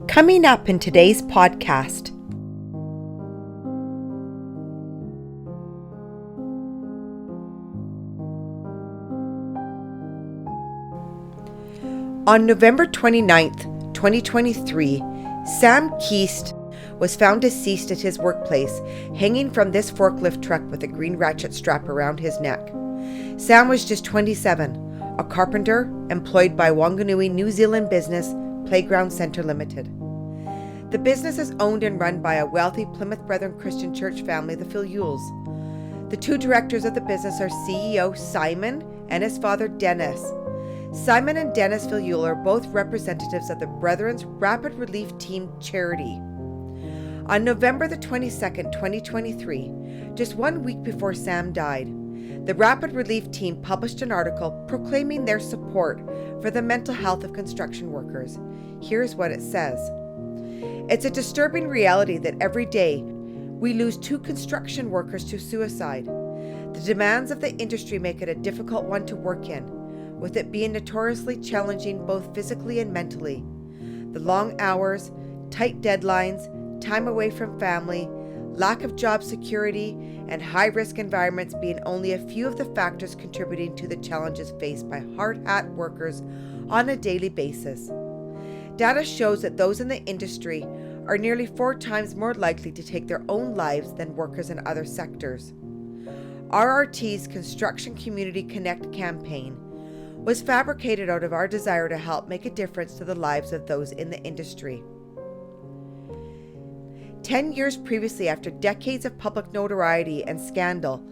Coming up in today's podcast. On November 29th, 2023, Sam Keast was found deceased at his workplace, hanging from this forklift truck with a green ratchet strap around his neck. Sam was just 27, a carpenter employed by Whanganui, New Zealand business Playground Centre Limited. The business is owned and run by a wealthy Plymouth Brethren Christian Church family, the Filleuls. The two directors of the business are CEO Simon and his father Dennis. Simon and Dennis Filleul are both representatives of the Brethren's Rapid Relief Team charity. On November the 22nd, 2023, just 1 week before Sam died, the Rapid Relief Team published an article proclaiming their support for the mental health of construction workers. Here's what it says. It's a disturbing reality that every day we lose 2 construction workers to suicide. The demands of the industry make it a difficult one to work in, with it being notoriously challenging both physically and mentally. The long hours, tight deadlines, time away from family, lack of job security, and high-risk environments being only a few of the factors contributing to the challenges faced by hard-hat workers on a daily basis. Data shows that those in the industry are nearly 4 times more likely to take their own lives than workers in other sectors. RRT's Construction Community Connect campaign was fabricated out of our desire to help make a difference to the lives of those in the industry. 10 years previously, after decades of public notoriety and scandal,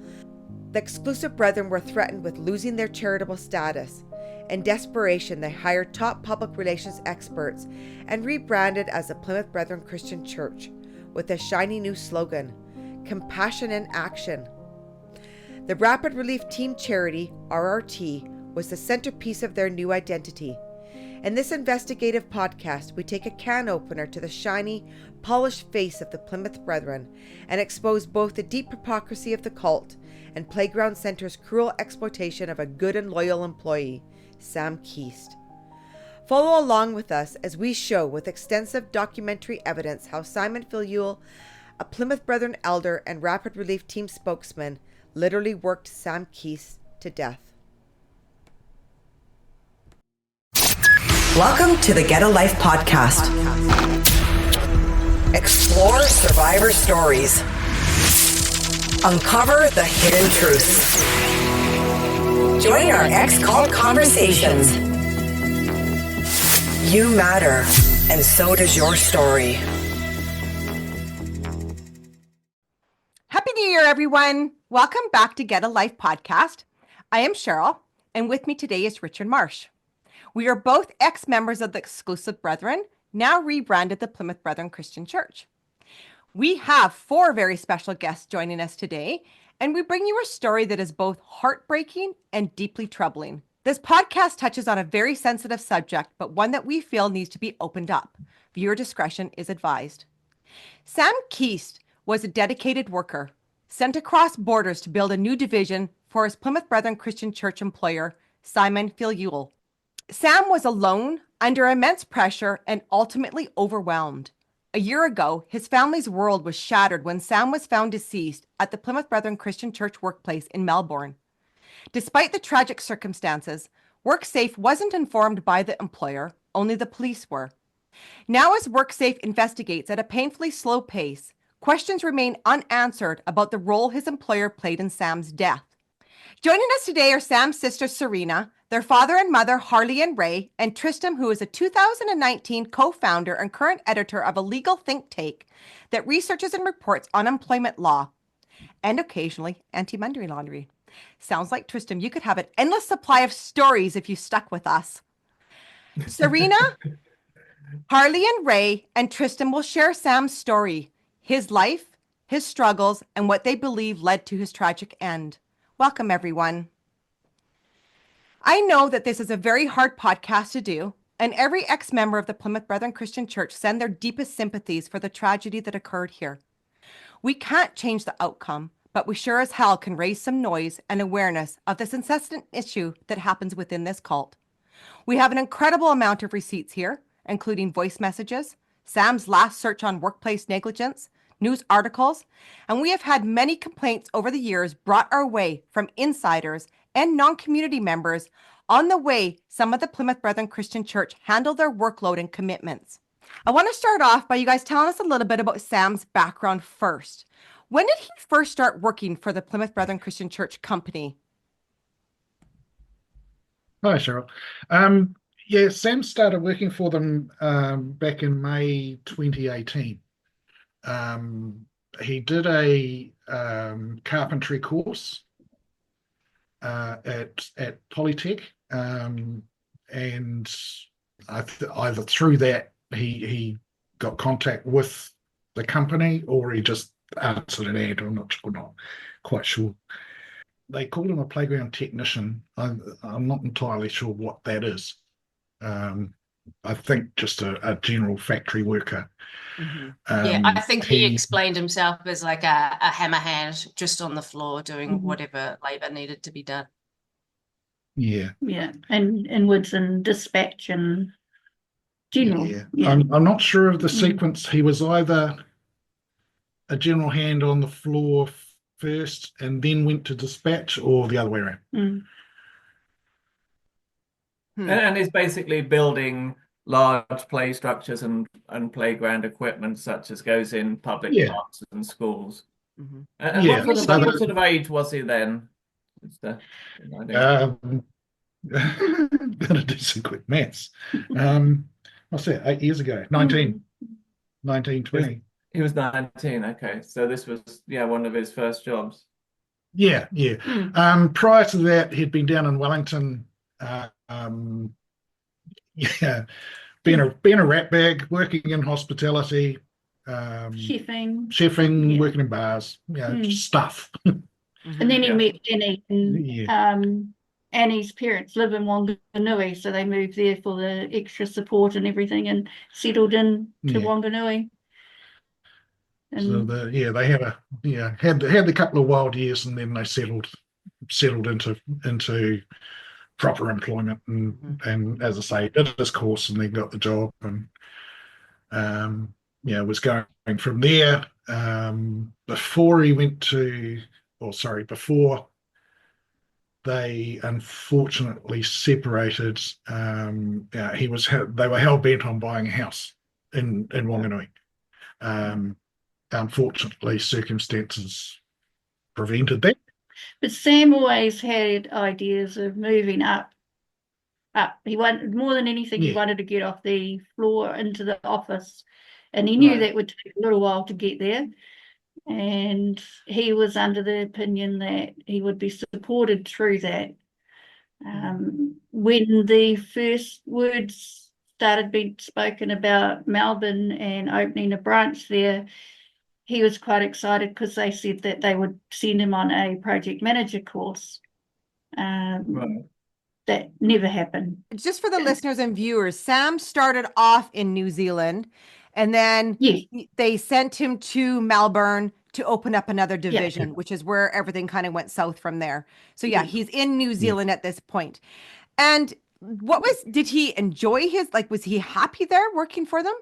the exclusive brethren were threatened with losing their charitable status. In desperation, they hired top public relations experts and rebranded as the Plymouth Brethren Christian Church with a shiny new slogan, Compassion in Action. The Rapid Relief Team charity, RRT, was the centerpiece of their new identity. In this investigative podcast, we take a can opener to the shiny, polished face of the Plymouth Brethren and expose both the deep hypocrisy of the cult and Playground Centre's cruel exploitation of a good and loyal employee, Sam Keast. Follow along with us as we show with extensive documentary evidence how Simon Filleul, a Plymouth Brethren elder and Rapid Relief Team spokesman, literally worked Sam Keast to death. Welcome to the Get a Life podcast. Explore survivor stories. Uncover the hidden truths. Join our X-Cult conversations. You matter, and so does your story. Happy New Year, everyone. Welcome back to Get a Life podcast. I am Cheryl, and with me today is Richard Marsh. We are both ex-members of the Exclusive Brethren, now rebranded the Plymouth Brethren Christian Church. We have 4 very special guests joining us today, and we bring you a story that is both heartbreaking and deeply troubling. This podcast touches on a very sensitive subject, but one that we feel needs to be opened up. Viewer discretion is advised. Sam Keast was a dedicated worker, sent across borders to build a new division for his Plymouth Brethren Christian Church employer, Simon Filleul. Sam was alone, under immense pressure, and ultimately overwhelmed. A year ago, his family's world was shattered when Sam was found deceased at the Plymouth Brethren Christian Church workplace in Melbourne. Despite the tragic circumstances, WorkSafe wasn't informed by the employer, only the police were. Now, as WorkSafe investigates at a painfully slow pace, questions remain unanswered about the role his employer played in Sam's death. Joining us today are Sam's sister, Serena, their father and mother, Harley and Ray, and Tristram, who is a 2019 co-founder and current editor of a legal think tank that researches and reports on employment law and occasionally anti-money laundering. Sounds like, Tristram, you could have an endless supply of stories if you stuck with us. Serena, Harley and Ray, and Tristram will share Sam's story, his life, his struggles, and what they believe led to his tragic end. Welcome, everyone. I know that this is a very hard podcast to do, and every ex-member of the Plymouth Brethren Christian Church send their deepest sympathies for the tragedy that occurred here. We can't change the outcome, but we sure as hell can raise some noise and awareness of this incessant issue that happens within this cult. We have an incredible amount of receipts here, including voice messages, Sam's last search on workplace negligence, news articles, and we have had many complaints over the years brought our way from insiders and non-community members on the way some of the Plymouth Brethren Christian Church handle their workload and commitments. I want to start off by you guys telling us a little bit about Sam's background first. When did he first start working for the Plymouth Brethren Christian Church company? Hi, Cheryl. Sam started working for them back in May 2018. He did a carpentry course at Polytech, and either through that he got contact with the company, or he just answered an ad. I'm not quite sure. They called him a playground technician. I'm not entirely sure what that is. I think just a general factory worker. Mm-hmm. I think he explained himself as like a hammer hand just on the floor doing whatever labour needed to be done. Yeah. Yeah, and woods and dispatch and general. Yeah. Yeah. I'm not sure of the sequence. He was either a general hand on the floor first and then went to dispatch, or the other way around. And is basically building large play structures and playground equipment such as goes in public parks and schools. And what sort of age was he then? Gonna do some quick maths. What's that, 8 years ago? 19, 20. He was 19, okay. So this was, one of his first jobs. Yeah. Prior to that, he'd been down in Wellington, being a rat bag, working in hospitality, chefing, working in bars, stuff. And then he met Annie, and Annie's parents live in Whanganui, so they moved there for the extra support and everything, and settled in to Whanganui. And so they had a couple of wild years, and then they settled into proper employment, and as I say, did this course and then got the job, and was going from there. Before they unfortunately separated, they were hell bent on buying a house in Whanganui. Unfortunately, circumstances prevented that. But Sam always had ideas of moving up. He wanted, more than anything, he wanted to get off the floor into the office, and he knew that would take a little while to get there. And he was under the opinion that he would be supported through that. When the first words started being spoken about Melbourne and opening a branch there, he was quite excited because they said that they would send him on a project manager course. That never happened. Just for the listeners and viewers, Sam started off in New Zealand, and then they sent him to Melbourne to open up another division, which is where everything kind of went south from there. So he's in New Zealand at this point. And did he enjoy was he happy there working for them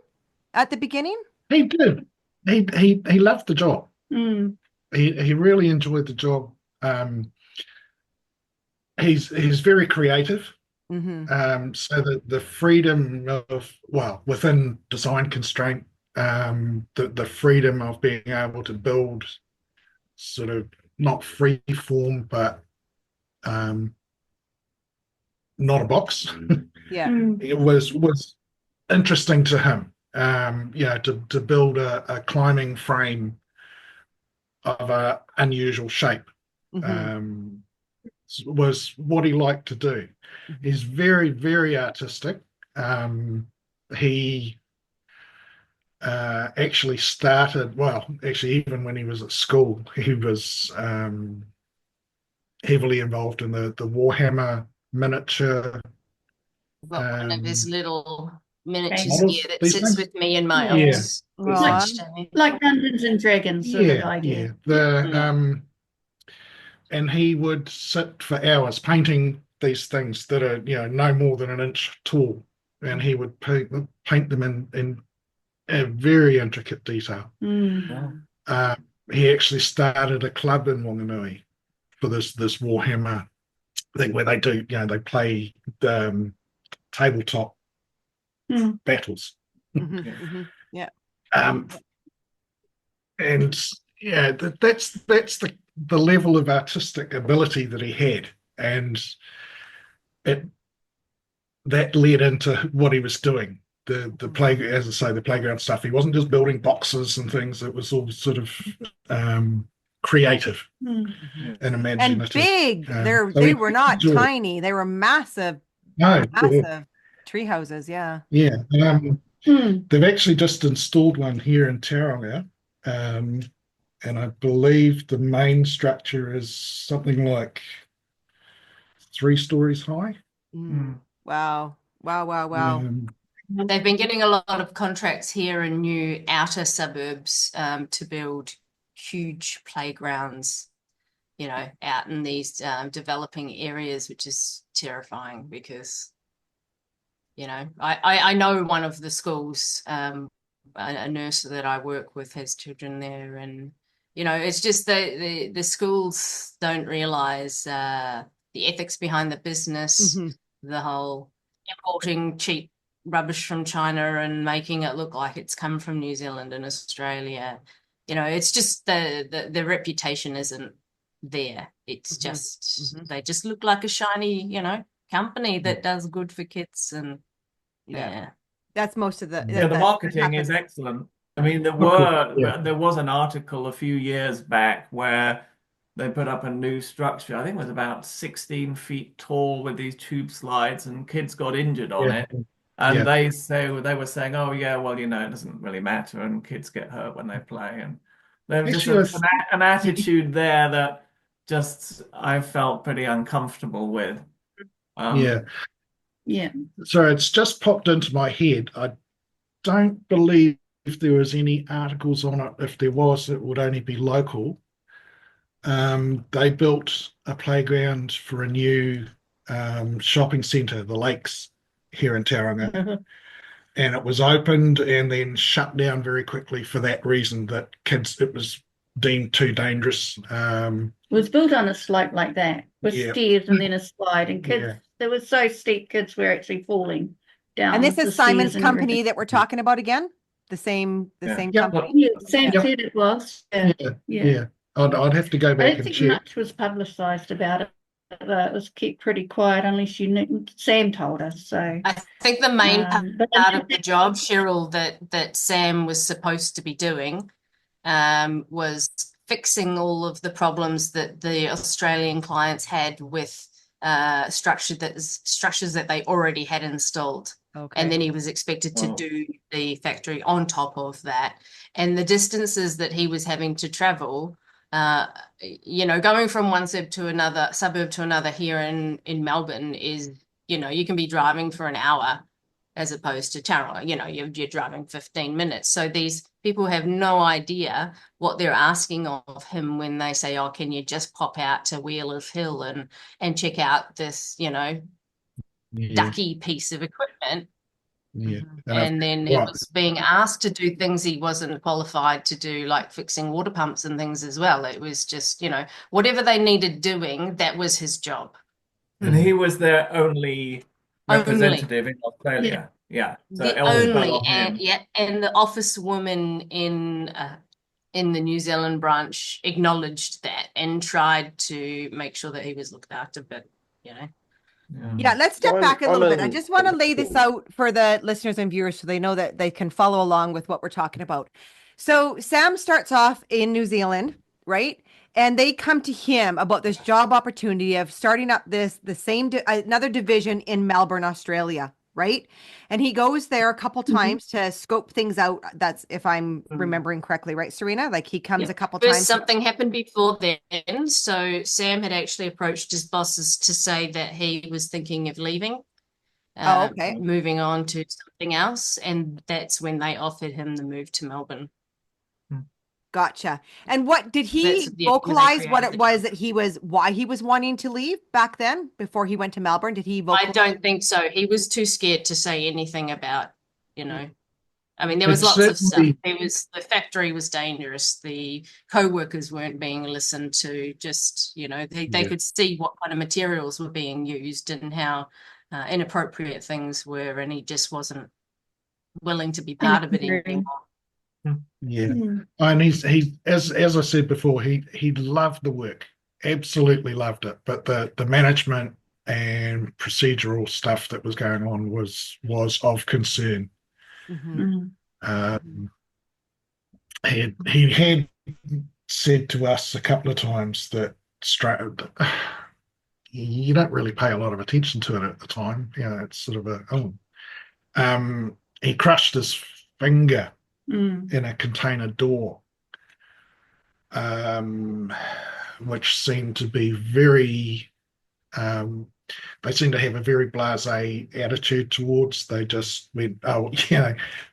at the beginning? He did. He loved the job. He really enjoyed the job. He's very creative. So that the freedom of, within design constraint, the freedom of being able to build sort of not free form, but not a box. It was interesting to him. To build a climbing frame of an unusual shape was what he liked to do. He's very, very artistic. He actually started, even when he was at school, he was heavily involved in the Warhammer miniature. I've got one of his little miniatures models, here that sits with me in my office. Like Dungeons and Dragons sort of idea. And he would sit for hours painting these things that are no more than an inch tall, and he would paint them in a very intricate detail. Mm. He actually started a club in Whanganui for this Warhammer thing where they do, they play tabletop battles. Yeah. And yeah, that's the level of artistic ability that he had, and that led into what he was doing. The play, as I say, the playground stuff. He wasn't just building boxes and things. It was all sort of creative and imaginative. And big. So they were not tiny. They were massive. Massive tree houses. Yeah. Yeah. They've actually just installed one here in Tauranga, and I believe the main structure is something like 3 stories high. Wow. They've been getting a lot of contracts here in new outer suburbs to build huge playgrounds, out in these developing areas, which is terrifying because, I know one of the schools, a nurse that I work with has children there, and, it's just the schools don't realize the ethics behind the business, the whole importing cheap rubbish from China and making it look like it's come from New Zealand and Australia. It's just the reputation isn't there. It's just they just look like a shiny, company that does good for kids, and that's most of the the marketing is excellent. I mean, there was an article a few years back where they put up a new structure. I think it was about 16 feet tall with these tube slides, and kids got injured on it. And they were saying, oh yeah, well, it doesn't really matter, and kids get hurt when they play. And there was just an attitude there that just I felt pretty uncomfortable with. So it's just popped into my head. I don't believe if there was any articles on it. If there was, it would only be local. They built a playground for a new shopping centre, the Lakes, here in Tauranga, and it was opened and then shut down very quickly for that reason, that it was deemed too dangerous. It was built on a slope like that with stairs and then a slide, and kids, they were so steep, kids were actually falling down. And this is Simon's company that we're talking about again? The same company? Yeah, Sam said it was. Yeah. I'd have to go back and check. I don't think much was publicised about it. It was kept pretty quiet unless Sam told us. So I think the main part of the job, Cheryl, that Sam was supposed to be doing was fixing all of the problems that the Australian clients had with structures that they already had installed. Okay. And then he was expected to do the factory on top of that. And the distances that he was having to travel, going from one suburb to another here in Melbourne is, you can be driving for an hour as opposed to Tauranga, you're driving 15 minutes. So these people have no idea what they're asking of him when they say, oh, can you just pop out to Wheelers Hill and check out this, ducky piece of equipment. And then he was being asked to do things he wasn't qualified to do, like fixing water pumps and things as well. It was just, whatever they needed doing, that was his job. And he was their only representative in Australia. So the only, and the office woman in the New Zealand branch acknowledged that and tried to make sure that he was looked after, but let's step back a little bit. I just want to lay this out for the listeners and viewers so they know that they can follow along with what we're talking about. So Sam starts off in New Zealand, right? And they come to him about this job opportunity of starting up another division in Melbourne, Australia, right? And he goes there a couple times to scope things out. That's if I'm remembering correctly, right, Serena? Like he comes a couple times. Something happened before then. So Sam had actually approached his bosses to say that he was thinking of leaving, moving on to something else. And that's when they offered him the move to Melbourne. Gotcha. And what did he vocalize what it was why he was wanting to leave back then before he went to Melbourne? Did he vocalize? I don't think so. He was too scared to say anything about, I mean, there was lots of stuff. The factory was dangerous. The co-workers weren't being listened to. Just, they could see what kind of materials were being used and how inappropriate things were, and he just wasn't willing to be part of it anymore. Yeah, and he as I said before, he loved the work, absolutely loved it, but the management and procedural stuff that was going on was of concern. He had said to us a couple of times that you don't really pay a lot of attention to it at the time. It's sort of he crushed his finger in a container door, which seemed to be very they seem to have a very blasé attitude towards. They just went,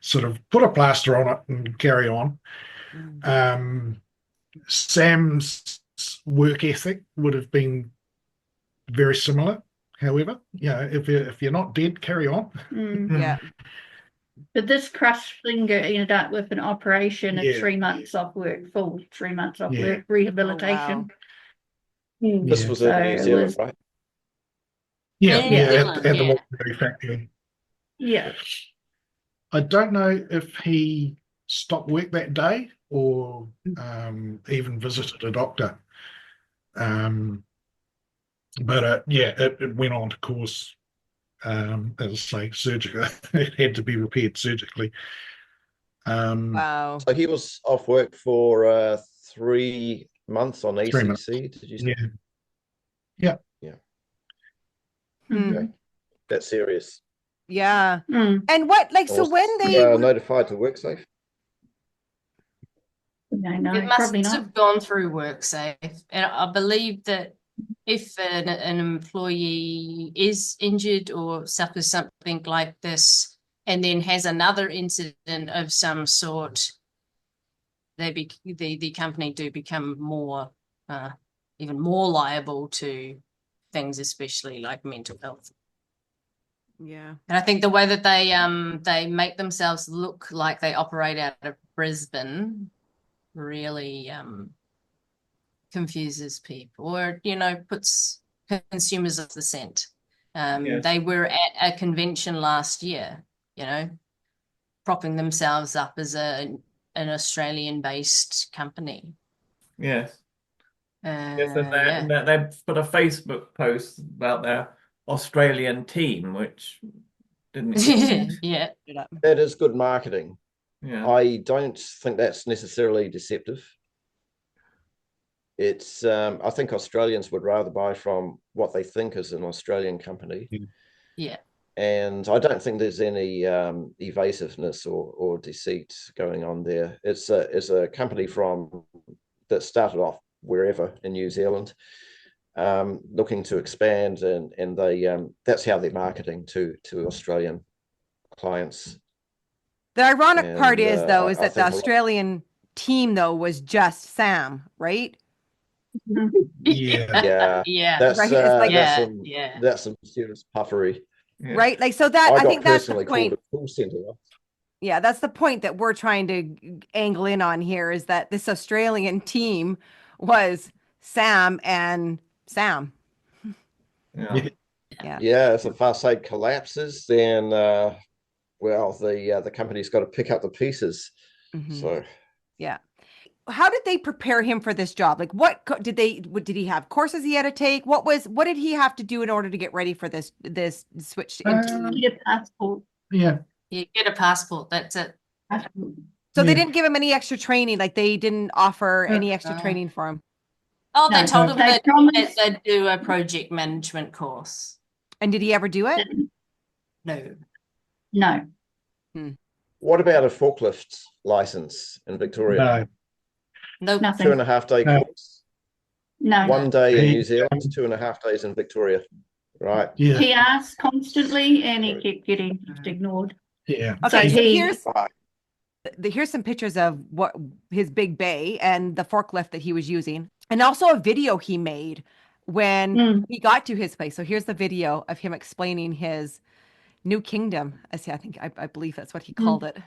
sort of put a plaster on it and carry on. Sam's work ethic would have been very similar. However, if you're not dead, carry on. Yeah. But this crushed finger ended up with an operation of 3 months off work, full 3 months off work, rehabilitation. Oh, wow. This was in New Zealand, right? At the Whanganui factory. Yeah. I don't know if he stopped work that day or even visited a doctor. But it went on to cause, as I say, surgical. It had to be repaired surgically. Wow. So he was off work for 3 months on ECC, did you say? Yeah. Okay. That's serious. Yeah. And what, so when they notified to WorkSafe? No, it probably must not. have gone through WorkSafe, and I believe that if an employee is injured or suffers something like this, and then has another incident of some sort, the company do become more, even more liable to things, especially like mental health. Yeah. And I think the way that they make themselves look like they operate out of Brisbane really confuses people, or puts consumers off the scent. They were at a convention last year, propping themselves up as an Australian-based company. Yes. Yes, and they put a Facebook post about their Australian team, which didn't exist. Yeah. That is good marketing. Yeah. I don't think that's necessarily deceptive. It's I think Australians would rather buy from what they think is an Australian company. Yeah. And I don't think there's any evasiveness or deceit going on there. It's a company that started off wherever in New Zealand, looking to expand, and they that's how they're marketing to Australian clients. The ironic part is, though, is that the Australian team, though, was just Sam, right? Yeah. That's right. That's some serious puffery. Yeah. Right? Like, so that I think that's the point. Yeah, that's the point that we're trying to angle in on here, is that this Australian team was Sam and Sam. Yeah. If the facade collapses, then the company's got to pick up the pieces. So how did they prepare him for this job? Like, did he have courses he had to take? What did he have to do in order to get ready for this switch into get a passport? Yeah, get a passport. That's it. So they didn't give him any extra training. Like, they didn't offer any extra training for him. Oh, they told him that they'd do a project management course. And did he ever do it? No. What about a forklift license in Victoria? No, nothing. 2.5 day course. No. 1 day in New Zealand, 2.5 days in Victoria. Right. Yeah. He asked constantly, and he kept getting ignored. Yeah. Okay. So here's some pictures of what his big bay and the forklift that he was using, and also a video he made when he got to his place. So here's the video of him explaining his new kingdom. I believe that's what he called it.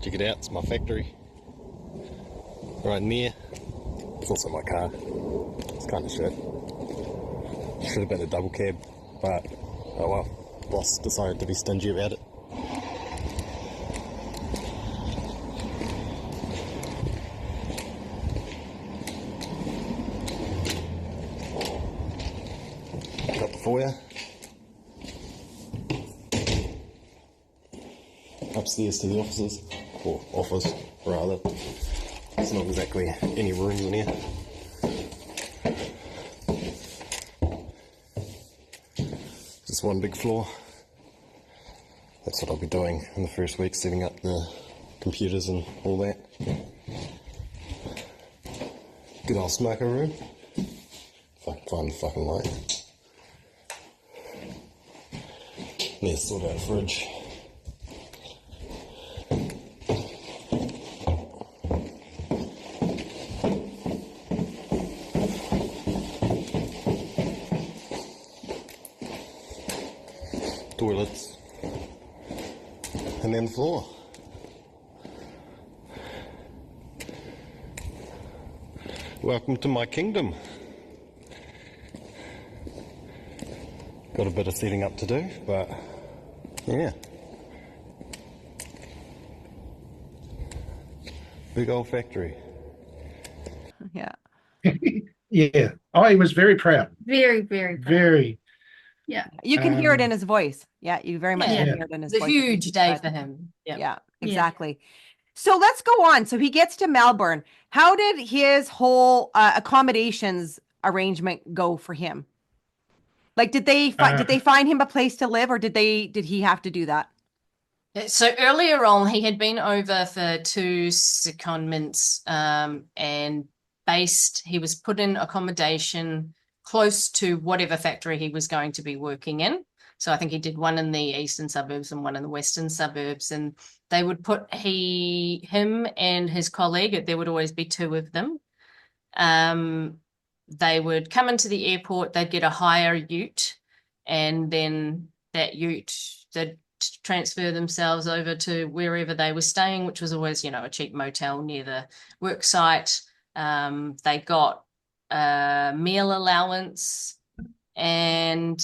Check it out, it's my factory. Right in there. It's also my car. It's kind of shit. Should have been a double cab, but oh well. Boss decided to be stingy about it. Got the foyer. Upstairs to the offices, or office rather. It's not exactly any rooms in here. Just one big floor. That's what I'll be doing in the first week, setting up the computers and all that. Good old smoker room. If I can find the fucking light. There's sort out a fridge. Toilets, and then the floor. Welcome to my kingdom. Got a bit of setting up to do, but yeah. Big old factory. Yeah. Yeah. Oh, he was very proud. Very, very proud. Very. Yeah. You can hear it in his voice. Yeah, you very much can hear it in his It's a voice. huge day for him. Yeah, exactly. So let's go on. So he gets to Melbourne. How did his whole accommodations arrangement go for him? Like, did they find him a place to live, or did he have to do that? So earlier on, he had been over for 2 secondments, and he was put in accommodation close to whatever factory he was going to be working in. So I think he did one in the eastern suburbs and one in the western suburbs, and they would put him and his colleague, there would always be 2 of them. They would come into the airport, they'd get a hire ute, and then that ute, they'd transfer themselves over to wherever they were staying, which was always, a cheap motel near the work site. They got a meal allowance, and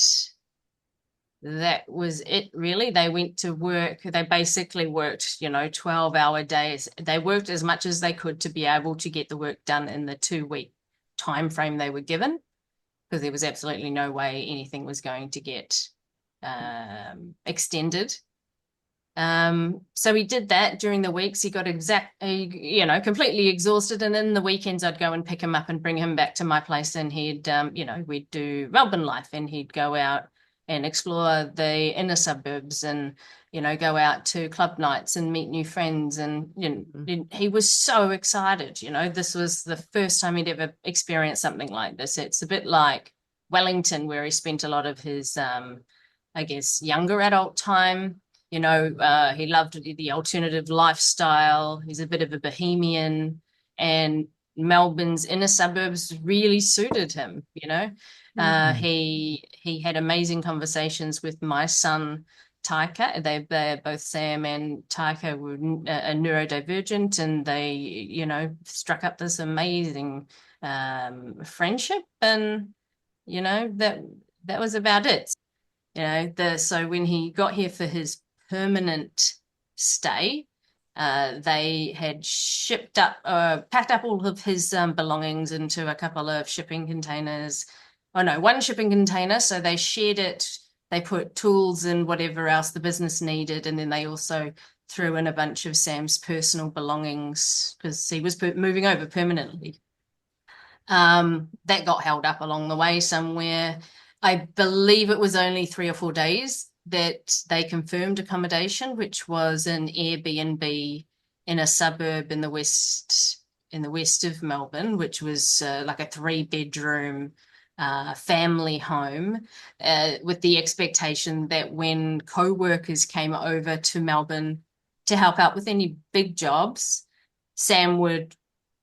that was it, really. They went to work. They basically worked, 12-hour days. They worked as much as they could to be able to get the work done in the 2-week time frame they were given, because there was absolutely no way anything was going to get extended. So he did that during the weeks. He got completely exhausted, and then the weekends I'd go and pick him up and bring him back to my place, and he'd we'd do Melbourne life, and he'd go out and explore the inner suburbs, and go out to club nights and meet new friends. And he was so excited. This was the first time he'd ever experienced something like this. It's a bit like Wellington, where he spent a lot of his younger adult time. He loved the alternative lifestyle. He's a bit of a bohemian, and Melbourne's inner suburbs really suited him. He had amazing conversations with my son Taika. They're both, Sam and Taika, were neurodivergent, and they struck up this amazing friendship, and that was about it. So when he got here for his permanent stay, they had packed up all of his belongings into a couple of shipping containers. Oh no, one shipping container. So they shared it. They put tools and whatever else the business needed, and then they also threw in a bunch of Sam's personal belongings, because he was moving over permanently. That got held up along the way somewhere. I believe it was only 3 or 4 days that they confirmed accommodation, which was an Airbnb in a suburb in the west of Melbourne, which was like a 3-bedroom family home, with the expectation that when co-workers came over to Melbourne to help out with any big jobs, Sam would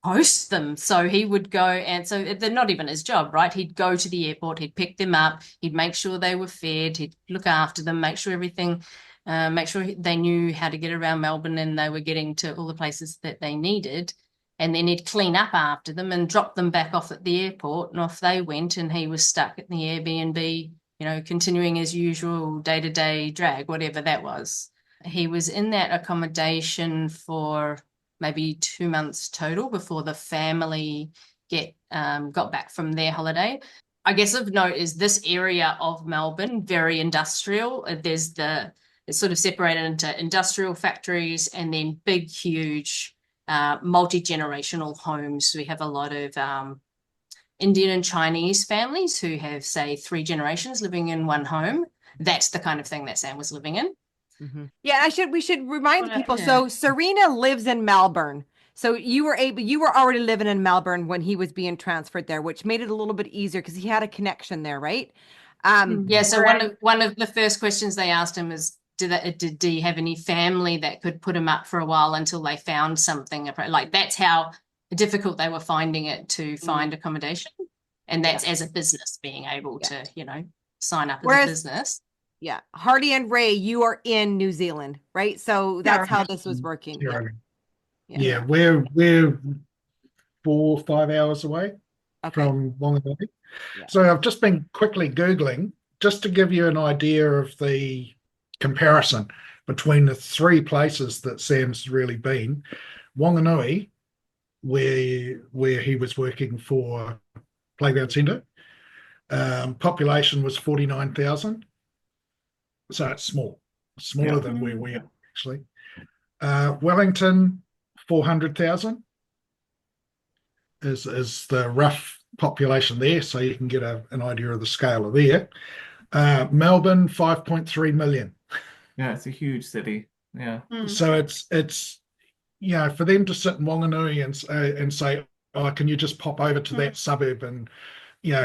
host them. So he would go, and so they're not even his job, right? He'd go to the airport, he'd pick them up, he'd make sure they were fed, he'd look after them, make sure everything make sure they knew how to get around Melbourne and they were getting to all the places that they needed. And then he'd clean up after them and drop them back off at the airport, and off they went, and he was stuck at the Airbnb, continuing his usual day-to-day drag, whatever that was. He was in that accommodation for maybe 2 months total before the family got back from their holiday. I guess of note is this area of Melbourne, very industrial. It's sort of separated into industrial factories and then big, huge multi-generational homes. We have a lot of Indian and Chinese families who have, say, 3 generations living in one home. That's the kind of thing that Sam was living in. Mm-hmm. Yeah, we should remind people. So Serena lives in Melbourne. So you were already living in Melbourne when he was being transferred there, which made it a little bit easier because he had a connection there, right? Yeah. So one of the first questions they asked him is, did he have any family that could put him up for a while until they found something? Like, that's how difficult they were finding it to find accommodation, and that's as a business being able to sign up as a business. Yeah, Hardy and Ray, you are in New Zealand, right? So that's how this was working. Yeah, we're 4 or 5 hours away from Whanganui. So I've just been quickly Googling just to give you an idea of the comparison between the 3 places that Sam's really been. Whanganui, where he was working for Playground Centre, population was 49,000. So it's smaller than where we are actually. Wellington, 400,000 is the rough population there, so you can get an idea of the scale of there. Melbourne, 5.3 million. Yeah, it's a huge city. Yeah. So it's for them to sit in Whanganui and say, oh, can you just pop over to that suburb and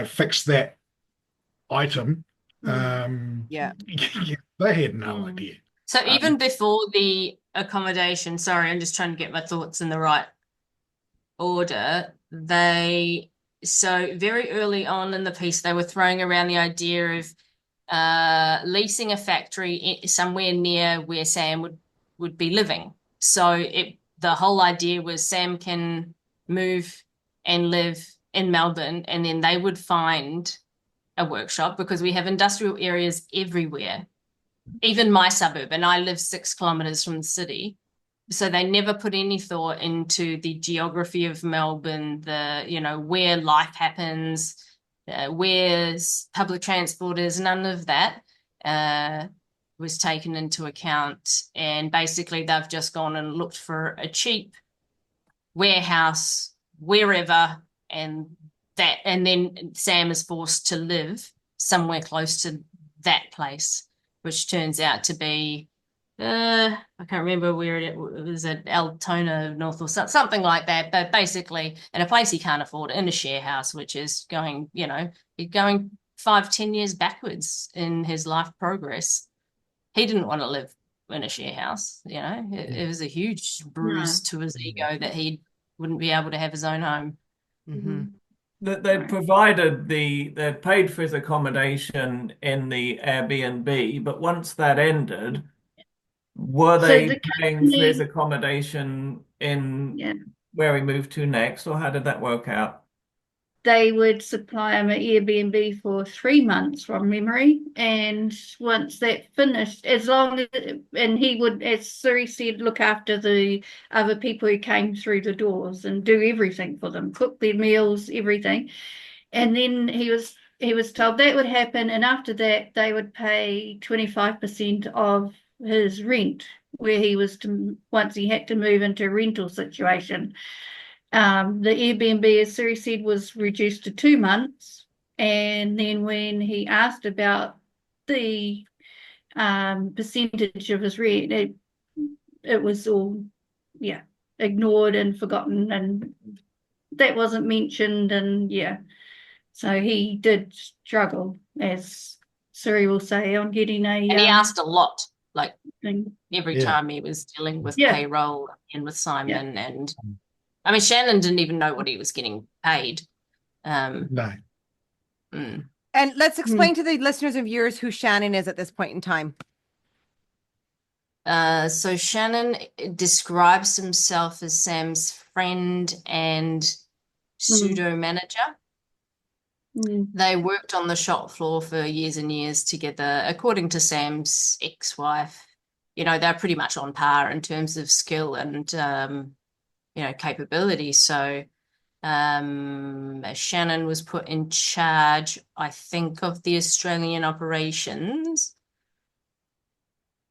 fix that item? They had no idea. So even before the accommodation, sorry, I'm just trying to get my thoughts in the right order. So very early on in the piece, they were throwing around the idea of leasing a factory somewhere near where Sam would be living. So the whole idea was Sam can move and live in Melbourne, and then they would find a workshop, because we have industrial areas everywhere, even my suburb, and I live 6 kilometers from the city. So they never put any thought into the geography of Melbourne, where life happens, where public transport is. None of that was taken into account. And basically they've just gone and looked for a cheap warehouse wherever, and then Sam is forced to live somewhere close to that place, which turns out to be I can't remember where it was, at Altona North or something like that, but basically in a place he can't afford, in a share house, which is going 5-10 years backwards in his life progress. He didn't want to live in a share house. It was a huge bruise to his ego that he wouldn't be able to have his own home. They'd paid for his accommodation in the Airbnb, but once that ended, were they paying for his accommodation in where he moved to next, or how did that work out? They would supply him an Airbnb for 3 months from memory, and once that finished, and he would, as Suri said, look after the other people who came through the doors and do everything for them, cook their meals, everything. And then he was told that would happen, and after that they would pay 25% of his rent, where he was once he had to move into a rental situation. The Airbnb, as Suri said, was reduced to 2 months, and then when he asked about the percentage of his rent, it was all ignored and forgotten, and that wasn't mentioned, and so he did struggle, as Suri will say, on getting a. And he asked a lot, like every time he was dealing with payroll and with Simon, and I mean, Shannon didn't even know what he was getting paid. No. And let's explain to the listeners and viewers who Shannon is at this point in time. So Shannon describes himself as Sam's friend and pseudo manager. They worked on the shop floor for years and years together. According to Sam's ex-wife, they're pretty much on par in terms of skill and capability. So Shannon was put in charge, I think, of the Australian operations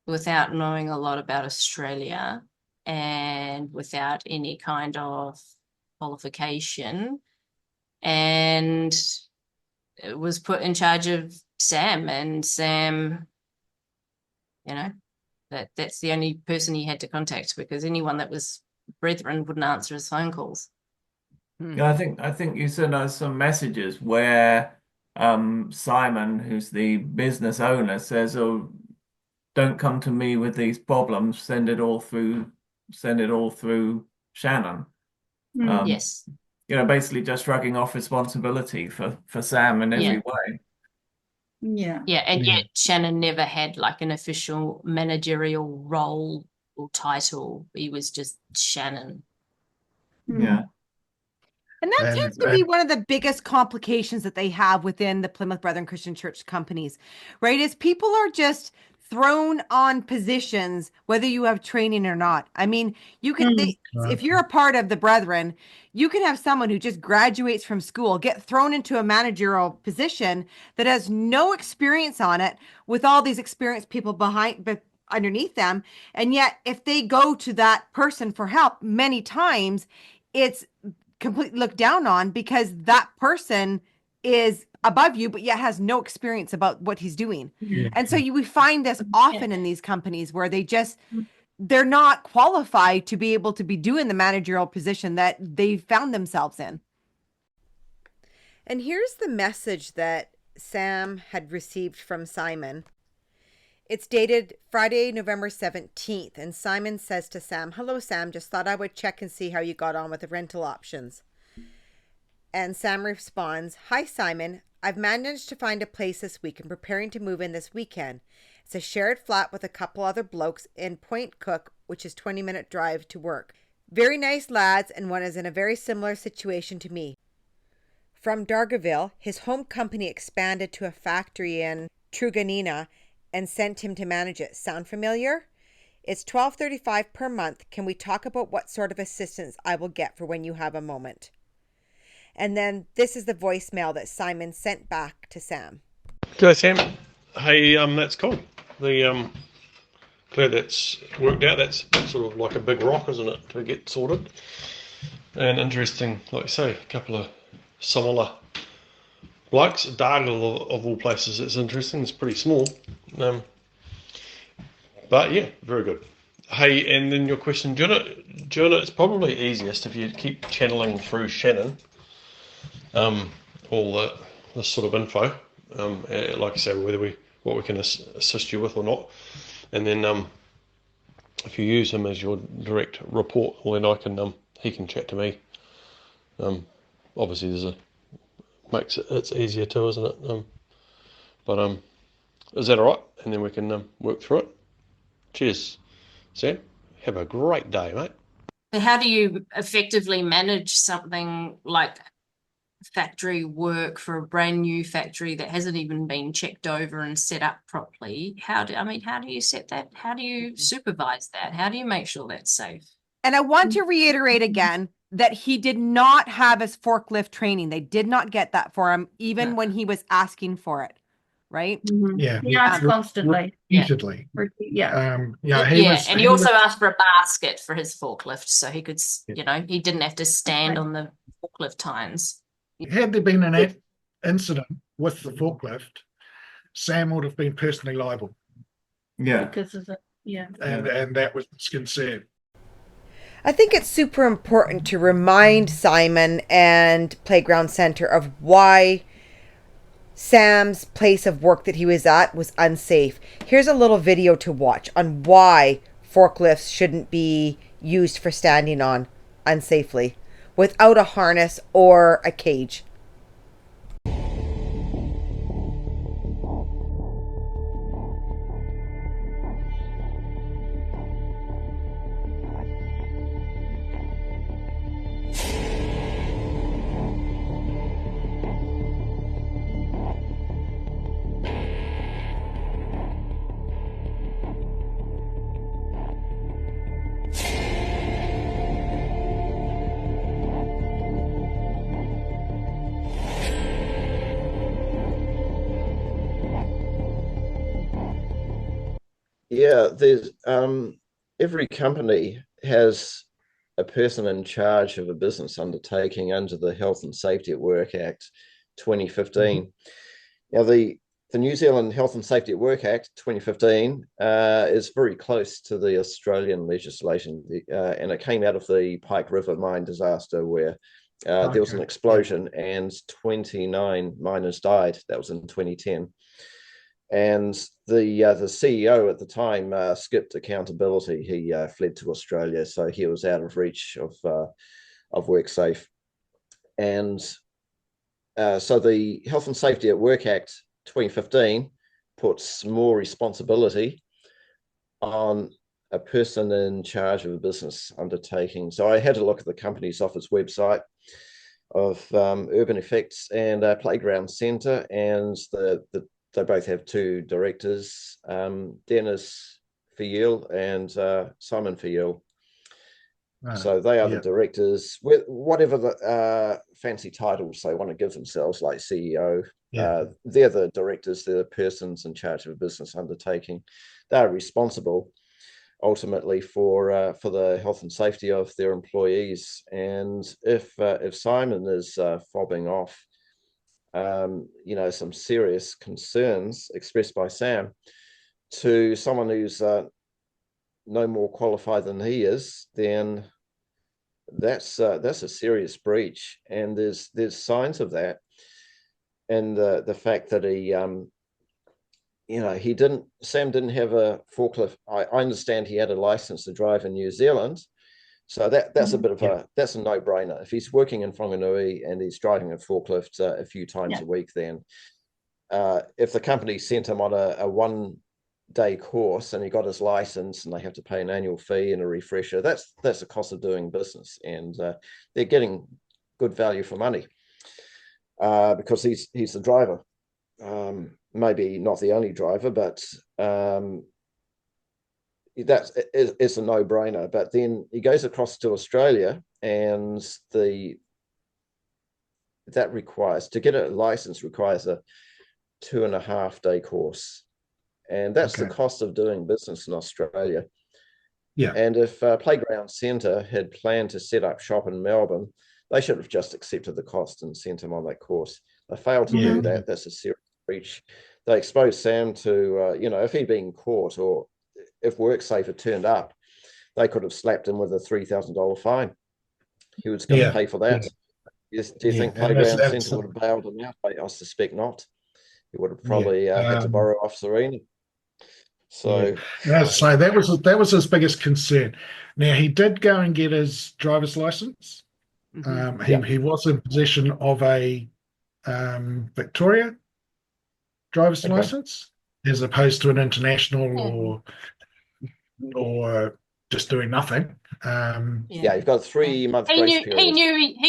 without knowing a lot about Australia and without any kind of qualification, and was put in charge of Sam. And Sam, that's the only person he had to contact, because anyone that was Brethren wouldn't answer his phone calls. Yeah, I think you sent us some messages where Simon, who's the business owner, says, "Oh, don't come to me with these problems. Send it all through Shannon." Yes. Basically just shrugging off responsibility for Sam in every way. Yeah. Yeah, and yet Shannon never had like an official managerial role or title. He was just Shannon. Yeah. And that tends to be one of the biggest complications that they have within the Plymouth Brethren Christian Church companies, right? Is people are just thrown on positions, whether you have training or not. I mean, you can, if you're a part of the Brethren, you can have someone who just graduates from school, get thrown into a managerial position that has no experience on it, with all these experienced people underneath them. And yet, if they go to that person for help, many times it's completely looked down on because that person is above you, but yet has no experience about what he's doing. And so we find this often in these companies where they're not qualified to be able to be doing the managerial position that they found themselves in. And here's the message that Sam had received from Simon. It's dated Friday, November 17th, and Simon says to Sam, "Hello, Sam, just thought I would check and see how you got on with the rental options." And Sam responds, "Hi, Simon. I've managed to find a place this week and preparing to move in this weekend. It's a shared flat with a couple other blokes in Point Cook, which is 20-minute drive to work. Very nice lads, and one is in a very similar situation to me. From Dargaville, his home company expanded to a factory in Truganina and sent him to manage it. Sound familiar? It's $12.35 per month. Can we talk about what sort of assistance I will get for when you have a moment?" And then this is the voicemail that Simon sent back to Sam. G'day, Sam. Hey, that's cool. Glad that's worked out. That's sort of like a big rock, isn't it, to get sorted? And interesting, like you say, a couple of similar blokes. Dargaville of all places, it's interesting. It's pretty small. But yeah, very good. Hey, and then your question, Jonah, it's probably easiest if you keep channeling through Shannon all this sort of info, like I say, what we can assist you with or not, and then if you use him as your direct report, well, then he can chat to me. Obviously, makes it's easier too, isn't it? But is that all right? And then we can work through it. Cheers, Sam. Have a great day, mate. How do you effectively manage something like factory work for a brand new factory that hasn't even been checked over and set up properly? How do you set that? How do you supervise that? How do you make sure that's safe? And I want to reiterate again that he did not have his forklift training. They did not get that for him, even when he was asking for it. Right? Yeah. He asked constantly. Repeatedly. Yeah. And he also asked for a basket for his forklift, so he could, he didn't have to stand on the forklift tines. Had there been an incident with the forklift, Sam would have been personally liable. Yeah. Because of And that was his concern. I think it's super important to remind Simon and Playground Center of why Sam's place of work that he was at was unsafe. Here's a little video to watch on why forklifts shouldn't be used for standing on unsafely without a harness or a cage. Yeah, there's every company has a person in charge of a business undertaking under the Health and Safety at Work Act 2015. Now, the New Zealand Health and Safety at Work Act 2015 is very close to the Australian legislation, and it came out of the Pike River mine disaster where there was an explosion and 29 miners died. That was in 2010. And the CEO at the time skipped accountability. He fled to Australia, so he was out of reach of WorkSafe. And so the Health and Safety at Work Act 2015 puts more responsibility on a person in charge of a business undertaking. So I had a look at the Companies Office website of Urban Effects and Playground Centre, and they both have two directors, Dennis Filleul and Simon Filleul. So they are the directors, with whatever the fancy titles they want to give themselves, like CEO. They're the directors, they're the persons in charge of a business undertaking. They're responsible ultimately for the health and safety of their employees. And if Simon is fobbing off, some serious concerns expressed by Sam to someone who's no more qualified than he is, then that's a serious breach. And there's signs of that, and the fact that Sam didn't have a forklift. I understand he had a license to drive in New Zealand, so that's a bit of that's a no-brainer. If he's working in Whanganui and he's driving a forklift a few times a week, then if the company sent him on a one-day course and he got his license and they have to pay an annual fee and a refresher, that's the cost of doing business, and they're getting good value for money because he's the driver. Maybe not the only driver, but it's a no-brainer. But then he goes across to Australia, and that requires, to get a license, requires a 2.5-day course, and that's the cost of doing business in Australia. And if Playground Centre had planned to set up shop in Melbourne, they should have just accepted the cost and sent him on that course. They failed to do that. That's a serious breach. They exposed Sam to, if he'd been caught, or if WorkSafe had turned up, they could have slapped him with a $3,000 fine. He was going to pay for that. Do you think Playground Centre would have bailed him out? I suspect not. He would have probably had to borrow off Serena. So, so that was his biggest concern. Now, he did go and get his driver's license. He was in possession of a Victoria driver's license, as opposed to an international or just doing nothing. You've got a 3-month grace period. He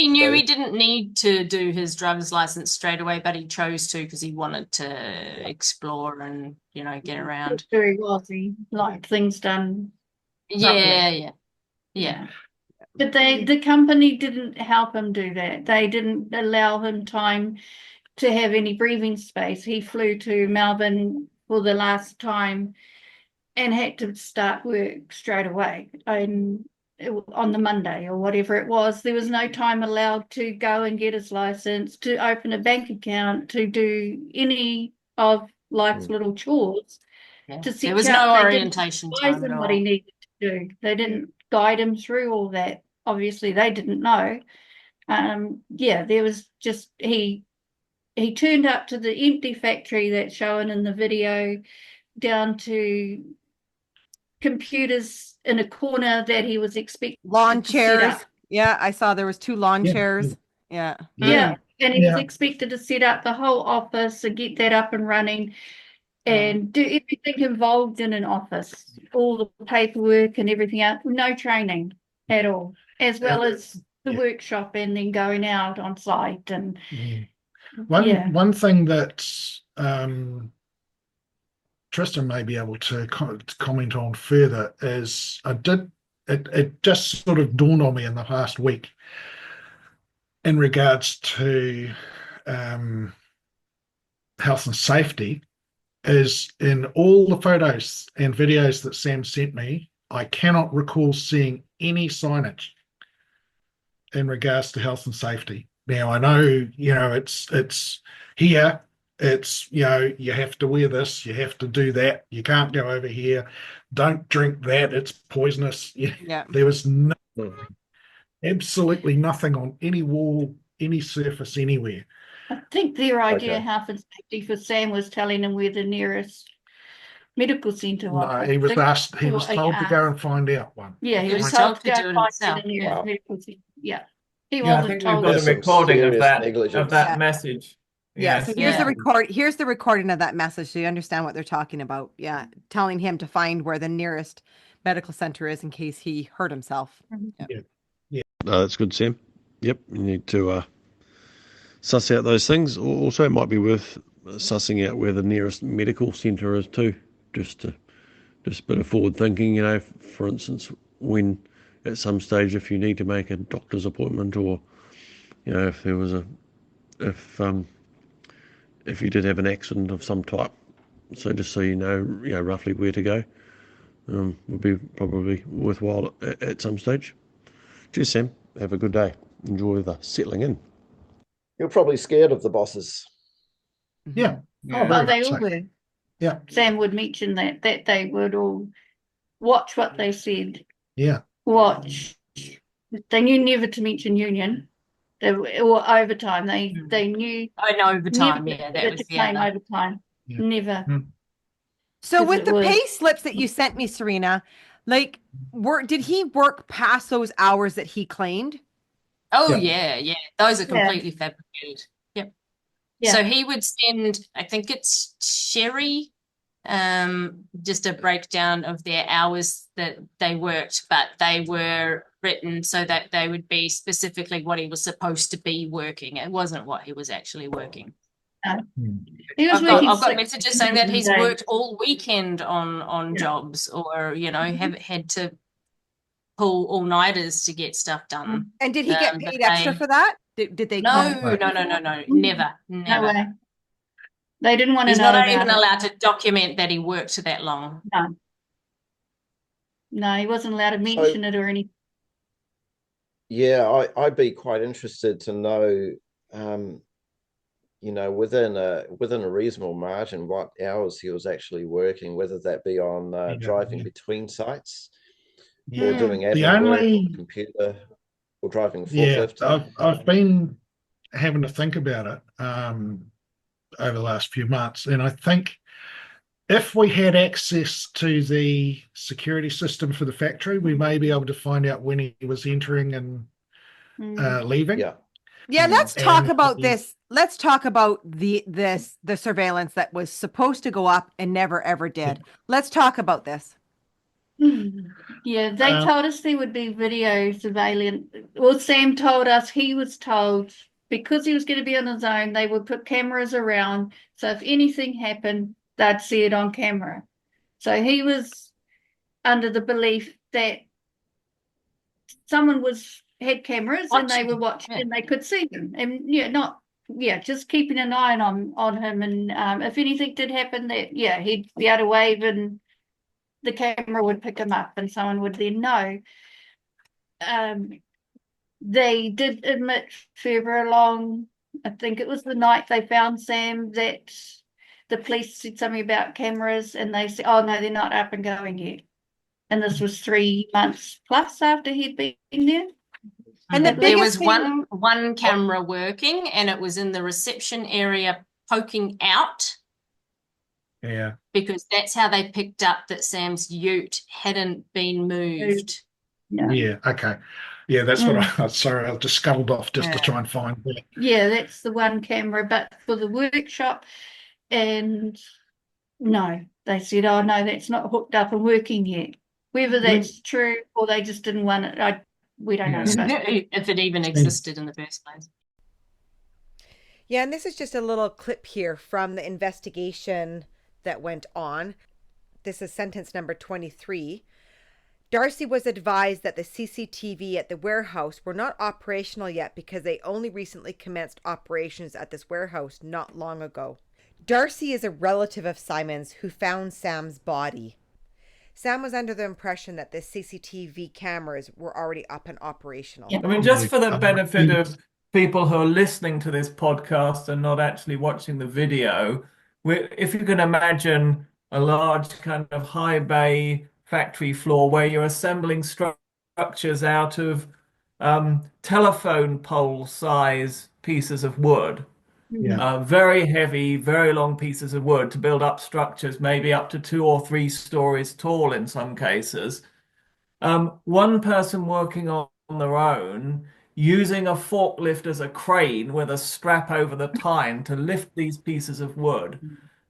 knew he didn't need to do his driver's license straight away, but he chose to because he wanted to explore and get around. Very wealthy, like things done. Yeah. But the company didn't help him do that. They didn't allow him time to have any breathing space. He flew to Melbourne for the last time and had to start work straight away on the Monday or whatever it was. There was no time allowed to go and get his license, to open a bank account, to do any of life's little chores. There was no orientation time at all. What he needed to do. They didn't guide him through all that. Obviously, they didn't know. There was just he turned up to the empty factory that's shown in the video, down to computers in a corner that he was expecting. Lawn chairs. Yeah, I saw there was 2 lawn chairs. Yeah. And he was expected to set up the whole office and get that up and running and do everything involved in an office, all the paperwork and everything else. No training at all, as well as the workshop and then going out on site. And one thing that Tristan may be able to comment on further is it just sort of dawned on me in the past week in regards to health and safety. is in all the photos and videos that Sam sent me, I cannot recall seeing any signage in regards to health and safety. Now, I know, it's here, it's, you have to wear this, you have to do that, you can't go over here, don't drink that, it's poisonous. Yeah. There was absolutely nothing on any wall, any surface, anywhere. I think their idea Okay. health and safety for Sam was telling him where the nearest medical centre was. No, he was told to go and find out one. Yeah, he He was was told to told to go do it and find himself. the nearest Wow. medical centre. Yeah. He Yeah, I wasn't think we've told. got a That's some recording of serious that negligence. Yeah. message. Yeah, so Yes. here's the recording of that message, so you understand what they're talking about. Yeah, telling him to find where the nearest medical center is in case he hurt himself. No, that's good, Sam. Yep, you need to suss out those things. Also, it might be worth sussing out where the nearest medical centre is too. Just a bit of forward thinking, for instance, when at some stage if you need to make a doctor's appointment, or if there was if you did have an accident of some type, so just so you know roughly where to go, would be probably worthwhile at some stage. Cheers, Sam. Have a good day. Enjoy the settling in. You're probably scared of the bosses. Yeah. Yeah. Well, they much all so. were. Yeah. Sam would mention that they would all watch what they said. Yeah. Watch. They knew never to mention union. Or overtime. They knew Oh, no, overtime. never Yeah, to that was the claim other. overtime. Yeah. Never. So 'Cause with it the was- pay slips that you sent me, Serena, like, did he work past those hours that he claimed? Oh, Yeah. yeah. Those are Yeah. completely fabricated. Yep. Yeah. So he would send, I think it's Sherry, just a breakdown of their hours that they worked, but they were written so that they would be specifically what he was supposed to be working. It wasn't what he was actually working. He was I've got working messages saying that he's days. worked all weekend on Yeah. jobs, or have had to pull all-nighters to get stuff done. And did he get but paid extra they- for that? Did they No, comment? no, never. No way. They didn't want to He's know not about even it. allowed to document that he worked that long. No, he wasn't allowed to mention it or anything. Yeah, I'd be quite interested to know, within a reasonable margin, what hours he was actually working, whether that be on driving between sites, or doing admin work on computer, or driving a forklift. Yeah, I've been having to think about it over the last few months, and I think if we had access to the security system for the factory, we may be able to find out when he was entering and leaving. Yeah. Yeah, let's talk And about this. Let's talk about the surveillance that was supposed to go up and never ever did. Let's talk about this. Yeah, they told us there would be video surveillance. Well, Sam told us he was told because he was going to be on his own, they would put cameras around. So if anything happened, they'd see it on camera. So he was under the belief that someone had cameras and they were watching and they could see him. And just keeping an eye on him. And if anything did happen, he'd be able to wave and the camera would pick him up and someone would then know. They did admit further along, I think it was the night they found Sam, that the police said something about cameras and they said, oh no, they're not up and going yet. And this was 3 months plus after he'd been there. And there was one camera working, and it was in the reception area poking out. Yeah. Because that's how they picked up that Sam's ute hadn't been moved. Yeah. Okay. Yeah, that's what I just scuttled off just to try and find that. Yeah, that's the one camera, but for the workshop, and no, they said, oh no, that's not hooked up and working yet. Whether that's true or they just didn't want it, we don't know. If it even existed in the first place. Yeah, and this is just a little clip here from the investigation that went on. This is sentence number 23. Darcy was advised that the CCTV at the warehouse were not operational yet because they only recently commenced operations at this warehouse not long ago. Darcy is a relative of Simon's who found Sam's body. Sam was under the impression that the CCTV cameras were already up and operational. Yeah. I mean, just for the benefit of people who are listening to this podcast and not actually watching the video, if you can imagine a large kind of high bay factory floor where you're assembling structures out of telephone pole size pieces of wood. Yeah. Very heavy, very long pieces of wood to build up structures, maybe up to 2 or 3 stories tall in some cases. One person working on their own, using a forklift as a crane with a strap over the tine to lift these pieces of wood.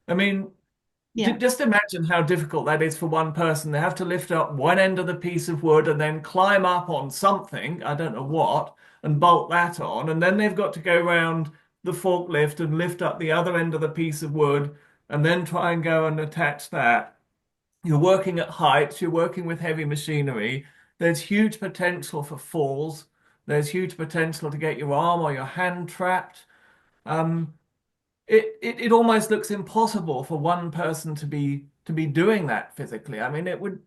I mean, just imagine how difficult that is for one person. They have to lift up one end of the piece of wood and then climb up on something, I don't know what, and bolt that on. And then they've got to go around the forklift and lift up the other end of the piece of wood and then try and go and attach that. You're working at heights, you're working with heavy machinery. There's huge potential for falls. There's huge potential to get your arm or your hand trapped. It almost looks impossible for one person to be doing that physically. I mean,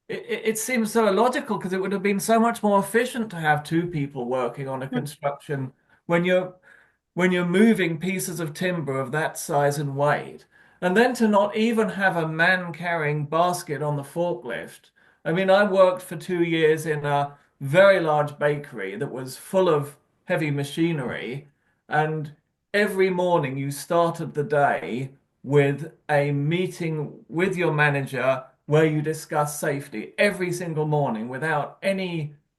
it seems so illogical because it would have been so much more efficient to have 2 people working on a construction when you're moving pieces of timber of that size and weight, and then to not even have a man carrying basket on the forklift. I mean, I worked for 2 years in a very large bakery that was full of heavy machinery, and every morning you started the day with a meeting with your manager where you discuss safety every single morning there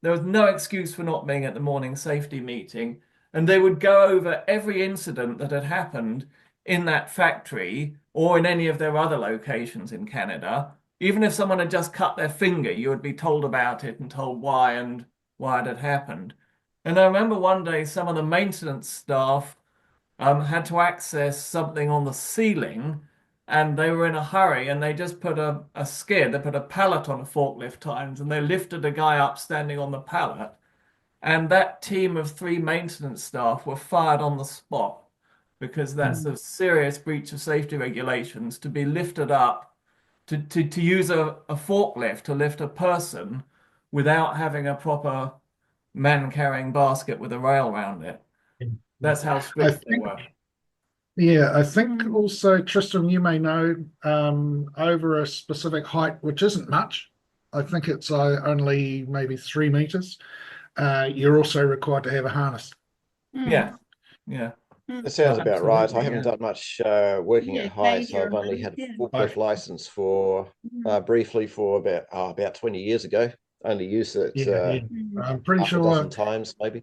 was no excuse for not being at the morning safety meeting. And they would go over every incident that had happened in that factory or in any of their other locations in Canada. Even if someone had just cut their finger, you would be told about it and told why and why it had happened. And I remember one day some of the maintenance staff had to access something on the ceiling, and they were in a hurry, and they just put a skid, they put a pallet on a forklift tines, and they lifted a guy up standing on the pallet. And that team of 3 maintenance staff were fired on the spot because that's a serious breach of safety regulations to be lifted up, to use a forklift to lift a person without having a proper man-carrying basket with a rail around it. That's how strict they were. Yeah, I think also, Tristan, you may know, over a specific height, which isn't much, I think it's only maybe 3 meters, you're also required to have a harness. Yeah. It sounds about right. I Absolutely, haven't done much working at heights. I've only had a forklift license briefly for about 20 years ago. Only used it I'm pretty half a sure dozen times, maybe.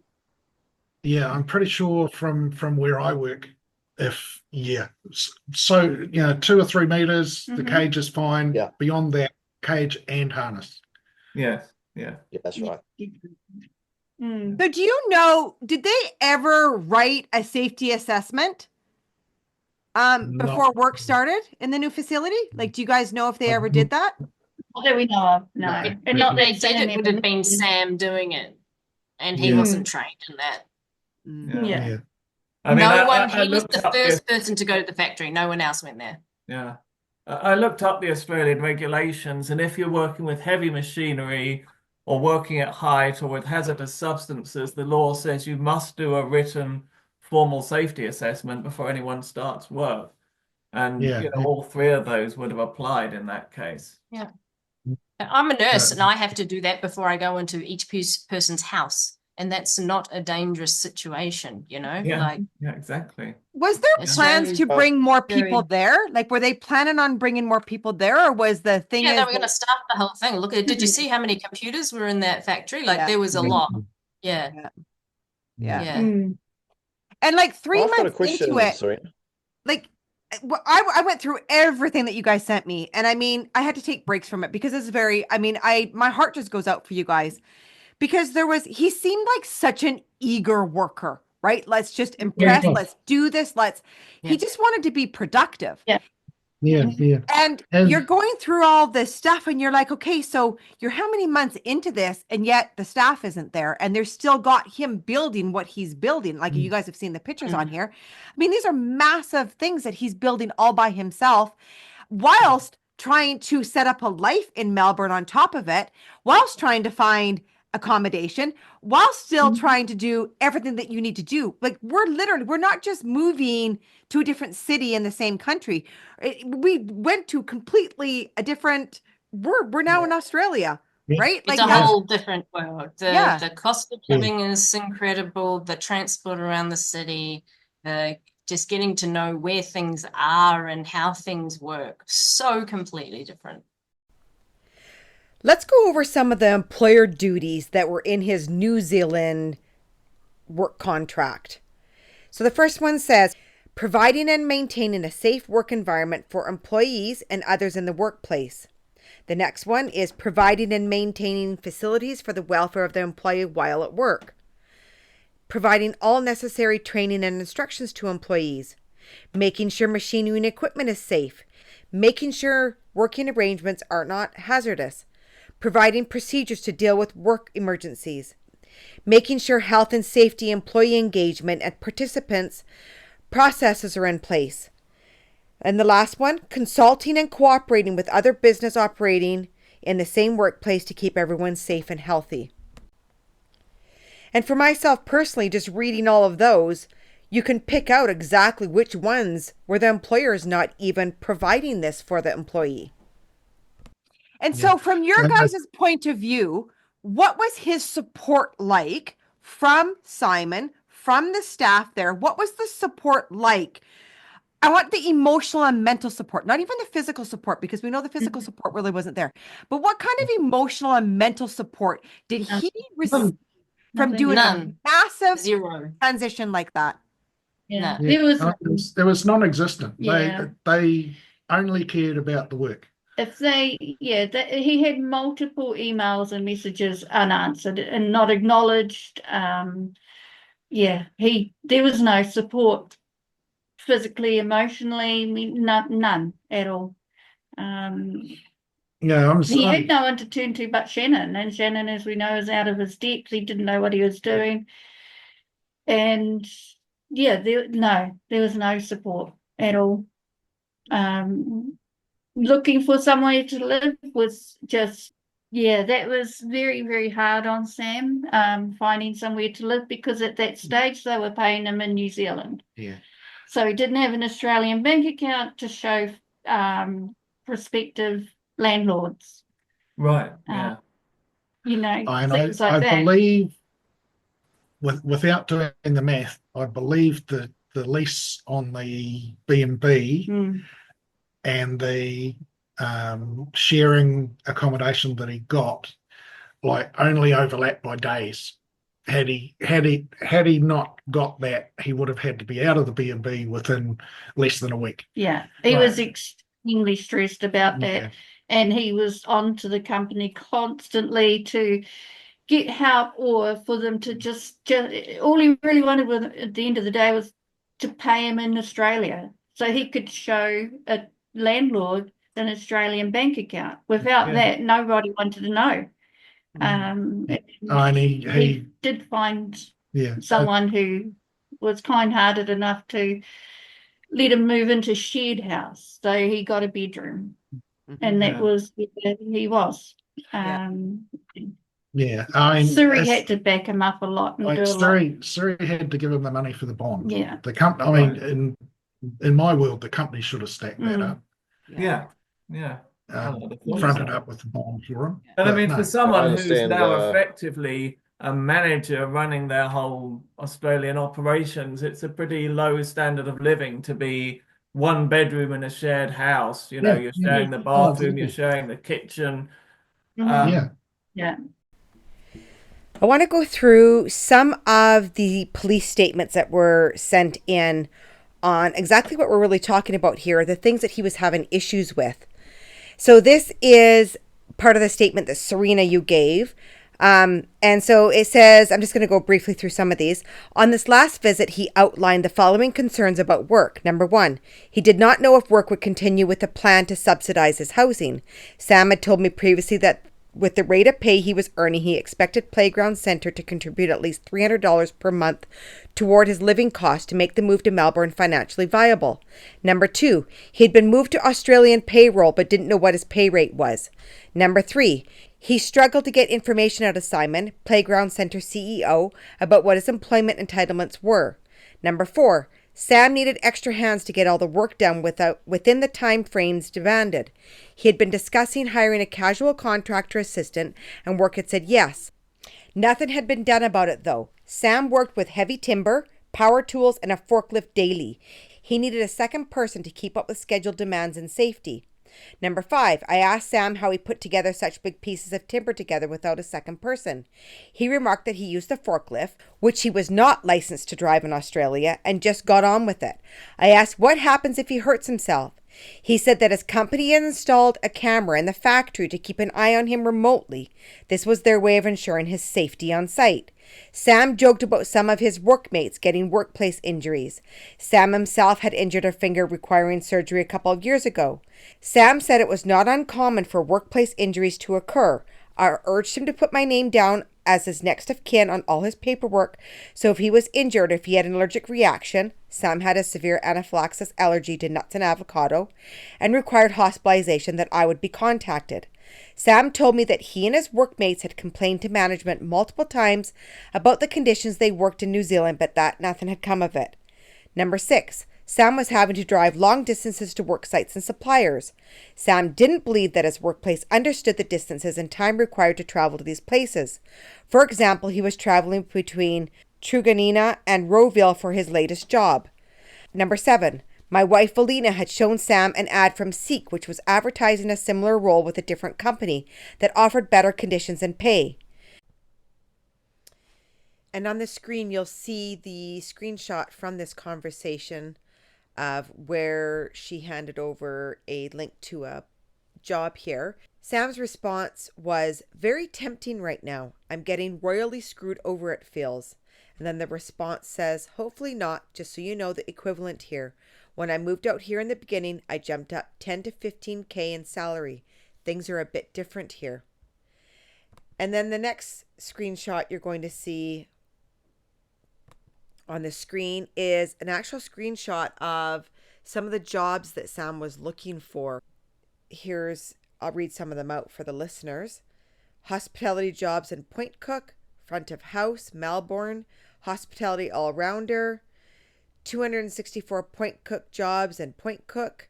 Yeah, I'm pretty sure from where I work, so 2 or 3 meters, the cage is fine. Yeah. Beyond that, cage and harness. Yes. Yeah, that's right. So do you know, did they ever write a safety assessment before work started in the new facility? Like, do you guys know if they ever did that? Not that we know of, no. And not They that did, it would have been Sam doing it, and he wasn't trained in that. Yeah. I mean, He was the first person to go to the factory. No one else went there. Yeah. I looked up the Australian regulations, and if you're working with heavy machinery or working at height or with hazardous substances, the law says you must do a written formal safety assessment before anyone starts work. And all 3 of those would have applied in that case. Yeah. I'm a nurse, and I have to do that before I go into each person's house. And that's not a dangerous situation, Yeah, exactly. Was there plans to bring more people there? Like, were they planning on bringing more people there, or was the thing? Yeah, they were going to start the whole thing. Look, did you see how many computers were in that factory? Like, there was a lot. Yeah. And like 3 months into it, sorry. like I went through everything that you guys sent me, and I mean, I had to take breaks from it because it's my heart just goes out for you guys. Because he seemed like such an eager worker, right? Let's just impress, let's do this, he just wanted to be productive. Yeah. Yeah. And you're going through all this stuff and you're like, okay, so you're how many months into this and yet the staff isn't there and they're still got him building what he's building. Like you guys have seen the pictures on here. I mean, these are massive things that he's building all by himself whilst trying to set up a life in Melbourne on top of it, whilst trying to find accommodation, while still trying to do everything that you need to do. Like we're not just moving to a different city in the same country. We went to completely a different, we're now in Australia, right? It's like a whole different world. The cost of Yeah. living is incredible. The transport around the city, just getting to know where things are and how things work, so completely different. Let's go over some of the employer duties that were in his New Zealand work contract. So the first one says, providing and maintaining a safe work environment for employees and others in the workplace. The next one is providing and maintaining facilities for the welfare of the employee while at work. Providing all necessary training and instructions to employees. Making sure machinery and equipment is safe. Making sure working arrangements are not hazardous. Providing procedures to deal with work emergencies. Making sure health and safety, employee engagement, and participants' processes are in place. And the last one, consulting and cooperating with other business operating in the same workplace to keep everyone safe and healthy. And for myself personally, just reading all of those, you can pick out exactly which ones where the employer is not even providing this for the employee. And so from your guys' point of view, what was his support like from Simon, from the staff there? What was the support like? I want the emotional and mental support, not even the physical support, because we know the physical support really wasn't there. But what kind of emotional and mental support did he receive from doing a massive transition like that? Yeah. There was non-existent. Yeah. They only cared about the work. He had multiple emails and messages unanswered and not acknowledged. There was no support physically, emotionally, none at all. He had no one to turn to but Shannon, and Shannon, as we know, is out of his depth. He didn't know what he was doing, and there was no support at all. Looking for somewhere to live was just, that was very, very hard on Sam, finding somewhere to live, because at that stage they were paying him in New Zealand. Yeah. So he didn't have an Australian bank account to show prospective landlords. Right, yeah. Things like I that. believe, without doing the math, I believe the lease on the B&B and the sharing accommodation that he got, like, only overlapped by days. Had he not got that, he would have had to be out of the B&B within less than a week. Yeah, he was extremely stressed about that, and he was on to the company constantly to get help, or for them to just all he really wanted at the end of the day was to pay him in Australia so he could show a landlord an Australian bank account. Without that, nobody wanted to know. He did find someone who was kind-hearted enough to let him move into shared house, so he got a bedroom, and that was where he was. Surrey had to back him up a lot. Surrey had to give him the money for the bond. Yeah, the company. In my world, the company should have stacked that up. Fronted up with the bond for him. But I mean, for someone who's now effectively a manager running their whole Australian operations, it's a pretty low standard of living to be one bedroom in a shared house. You're sharing the bathroom, you're sharing the kitchen. Yeah. I want to go through some of the police statements that were sent in on exactly what we're really talking about here, the things that he was having issues with. So this is part of the statement that Serena, you gave. And so it says, I'm just going to go briefly through some of these. On this last visit, he outlined the following concerns about work. Number one, he did not know if work would continue with the plan to subsidize his housing. Sam had told me previously that with the rate of pay he was earning, he expected Playground Centre to contribute at least $300 per month toward his living costs to make the move to Melbourne financially viable. Number two, he had been moved to Australian payroll but didn't know what his pay rate was. Number three, he struggled to get information out of Simon, Playground Centre CEO, about what his employment entitlements were. Number four, Sam needed extra hands to get all the work done within the time frames demanded. He had been discussing hiring a casual contractor assistant, and work had said yes. Nothing had been done about it, though. Sam worked with heavy timber, power tools, and a forklift daily. He needed a second person to keep up with scheduled demands and safety. Number five, I asked Sam how he put together such big pieces of timber together without a second person. He remarked that he used the forklift, which he was not licensed to drive in Australia, and just got on with it. I asked what happens if he hurts himself. He said that his company had installed a camera in the factory to keep an eye on him remotely. This was their way of ensuring his safety on site. Sam joked about some of his workmates getting workplace injuries. Sam himself had injured a finger requiring surgery a couple of years ago. Sam said it was not uncommon for workplace injuries to occur. I urged him to put my name down as his next of kin on all his paperwork, so if he was injured, if he had an allergic reaction, Sam had a severe anaphylaxis allergy to nuts and avocado, and required hospitalization, that I would be contacted. Sam told me that he and his workmates had complained to management multiple times about the conditions they worked in New Zealand, but that nothing had come of it. Number six, Sam was having to drive long distances to work sites and suppliers. Sam didn't believe that his workplace understood the distances and time required to travel to these places. For example, he was traveling between Truganina and Rowville for his latest job. Number seven, my wife Valina had shown Sam an ad from Seek, which was advertising a similar role with a different company that offered better conditions and pay. And on the screen, you'll see the screenshot from this conversation of where she handed over a link to a job here. Sam's response was, very tempting right now. I'm getting royally screwed over at Filleuls. And then the response says, hopefully not, just so you know the equivalent here. When I moved out here in the beginning, I jumped up 10 to 15K in salary. Things are a bit different here. And then the next screenshot you're going to see on the screen is an actual screenshot of some of the jobs that Sam was looking for. I'll read some of them out for the listeners. Hospitality jobs in Point Cook, front of house, Melbourne, hospitality all-rounder, 264 Point Cook jobs in Point Cook,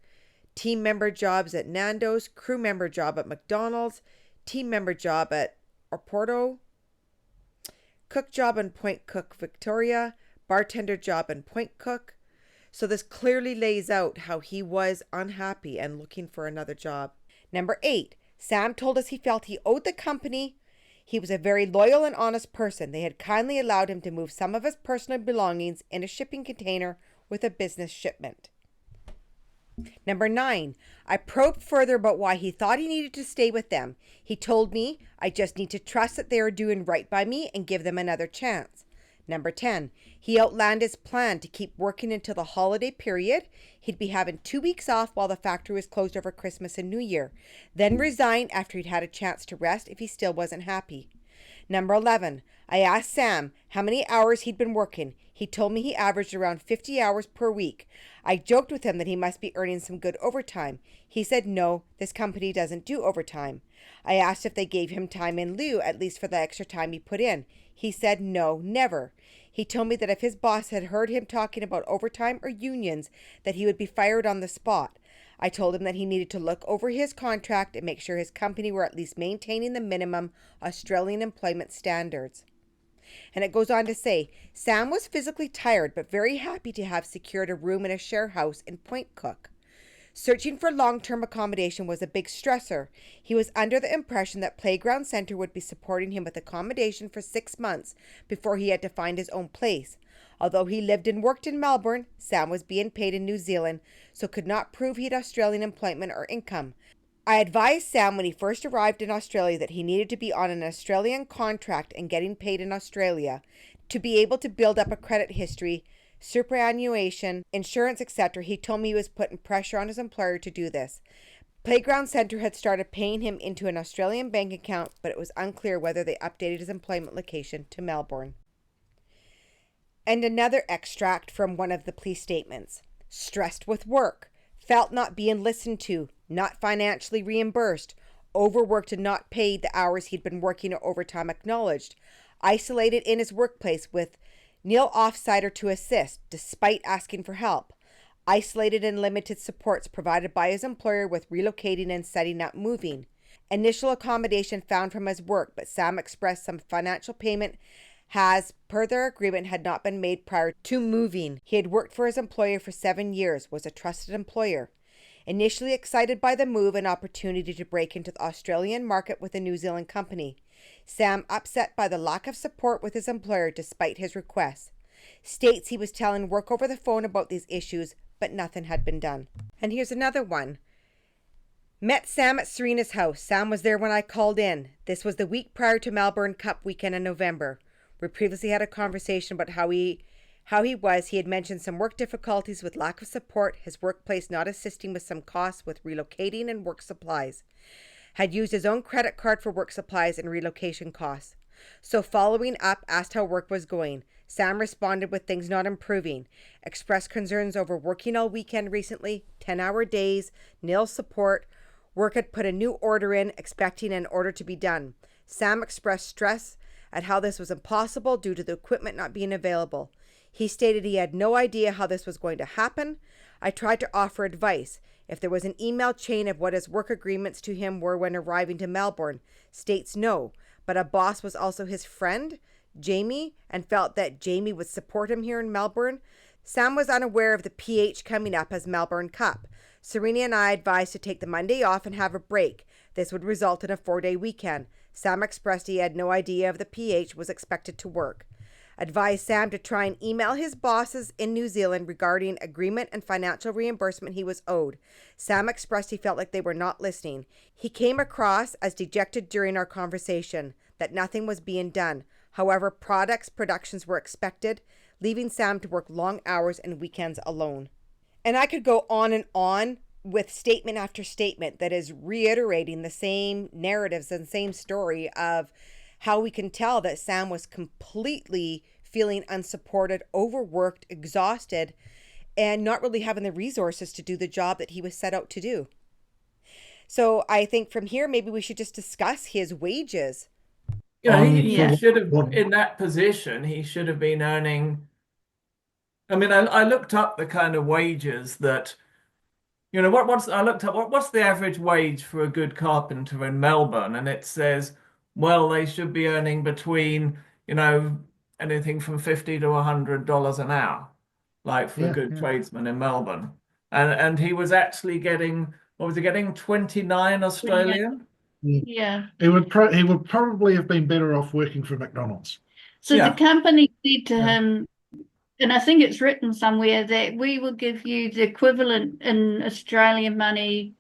team member jobs at Nando's, crew member job at McDonald's, team member job at Oporto, cook job in Point Cook, Victoria, bartender job in Point Cook. So this clearly lays out how he was unhappy and looking for another job. Number 8, Sam told us he felt he owed the company. He was a very loyal and honest person. They had kindly allowed him to move some of his personal belongings in a shipping container with a business shipment. Number 9, I probed further about why he thought he needed to stay with them. He told me, I just need to trust that they are doing right by me and give them another chance. Number 10, he outlined his plan to keep working until the holiday period. He'd be having 2 weeks off while the factory was closed over Christmas and New Year, then resign after he'd had a chance to rest if he still wasn't happy. Number 11, I asked Sam how many hours he'd been working. He told me he averaged around 50 hours per week. I joked with him that he must be earning some good overtime. He said no, this company doesn't do overtime. I asked if they gave him time in lieu, at least for the extra time he put in. He said no, never. He told me that if his boss had heard him talking about overtime or unions, that he would be fired on the spot. I told him that he needed to look over his contract and make sure his company were at least maintaining the minimum Australian employment standards. And it goes on to say, Sam was physically tired but very happy to have secured a room in a share house in Point Cook. Searching for long-term accommodation was a big stressor. He was under the impression that Playground Centre would be supporting him with accommodation for 6 months before he had to find his own place. Although he lived and worked in Melbourne, Sam was being paid in New Zealand, so could not prove he had Australian employment or income. I advised Sam when he first arrived in Australia that he needed to be on an Australian contract and getting paid in Australia to be able to build up a credit history, superannuation, insurance, etc. He told me he was putting pressure on his employer to do this. Playground Centre had started paying him into an Australian bank account, but it was unclear whether they updated his employment location to Melbourne. And another extract from one of the police statements. Stressed with work, felt not being listened to, not financially reimbursed, overworked and not paid the hours he'd been working at overtime acknowledged, isolated in his workplace with nil offsider to assist despite asking for help, isolated and limited supports provided by his employer with relocating and setting up moving, initial accommodation found from his work, but Sam expressed some financial payment has, per their agreement, had not been made prior to moving. He had worked for his employer for 7 years, was a trusted employer. Initially excited by the move and opportunity to break into the Australian market with a New Zealand company. Sam upset by the lack of support with his employer despite his requests. States he was telling work over the phone about these issues, but nothing had been done. And here's another one. Met Sam at Serena's house. Sam was there when I called in. This was the week prior to Melbourne Cup weekend in November. We previously had a conversation about how he was. He had mentioned some work difficulties with lack of support, his workplace not assisting with some costs with relocating and work supplies. Had used his own credit card for work supplies and relocation costs. So following up, asked how work was going. Sam responded with things not improving. Expressed concerns over working all weekend recently, 10-hour days, nil support. Work had put a new order in, expecting an order to be done. Sam expressed stress at how this was impossible due to the equipment not being available. He stated he had no idea how this was going to happen. I tried to offer advice. If there was an email chain of what his work agreements to him were when arriving to Melbourne, states no, but a boss was also his friend, Jamie, and felt that Jamie would support him here in Melbourne. Sam was unaware of the PH coming up as Melbourne Cup. Serena and I advised to take the Monday off and have a break. This would result in a 4-day weekend. Sam expressed he had no idea if the PH was expected to work. Advised Sam to try and email his bosses in New Zealand regarding agreement and financial reimbursement he was owed. Sam expressed he felt like they were not listening. He came across as dejected during our conversation, that nothing was being done. However, productions were expected, leaving Sam to work long hours and weekends alone. And I could go on with statement after statement that is reiterating the same narratives and same story of how we can tell that Sam was completely feeling unsupported, overworked, exhausted, and not really having the resources to do the job that he was set out to do. So I think from here, maybe we should just discuss his wages. He should have, in that position, he should have been earning. I mean, I looked up the kind of wages that, what's the average wage for a good carpenter in Melbourne? And it says, well, they should be earning between, anything from $50 to $100 an hour, like for a good tradesman in Melbourne. And he was actually getting, what was he getting, 29 Australian? Yeah. He would probably have been better off working for McDonald's. So the company said to him, and I think it's written somewhere, that we will give you the equivalent in Australian money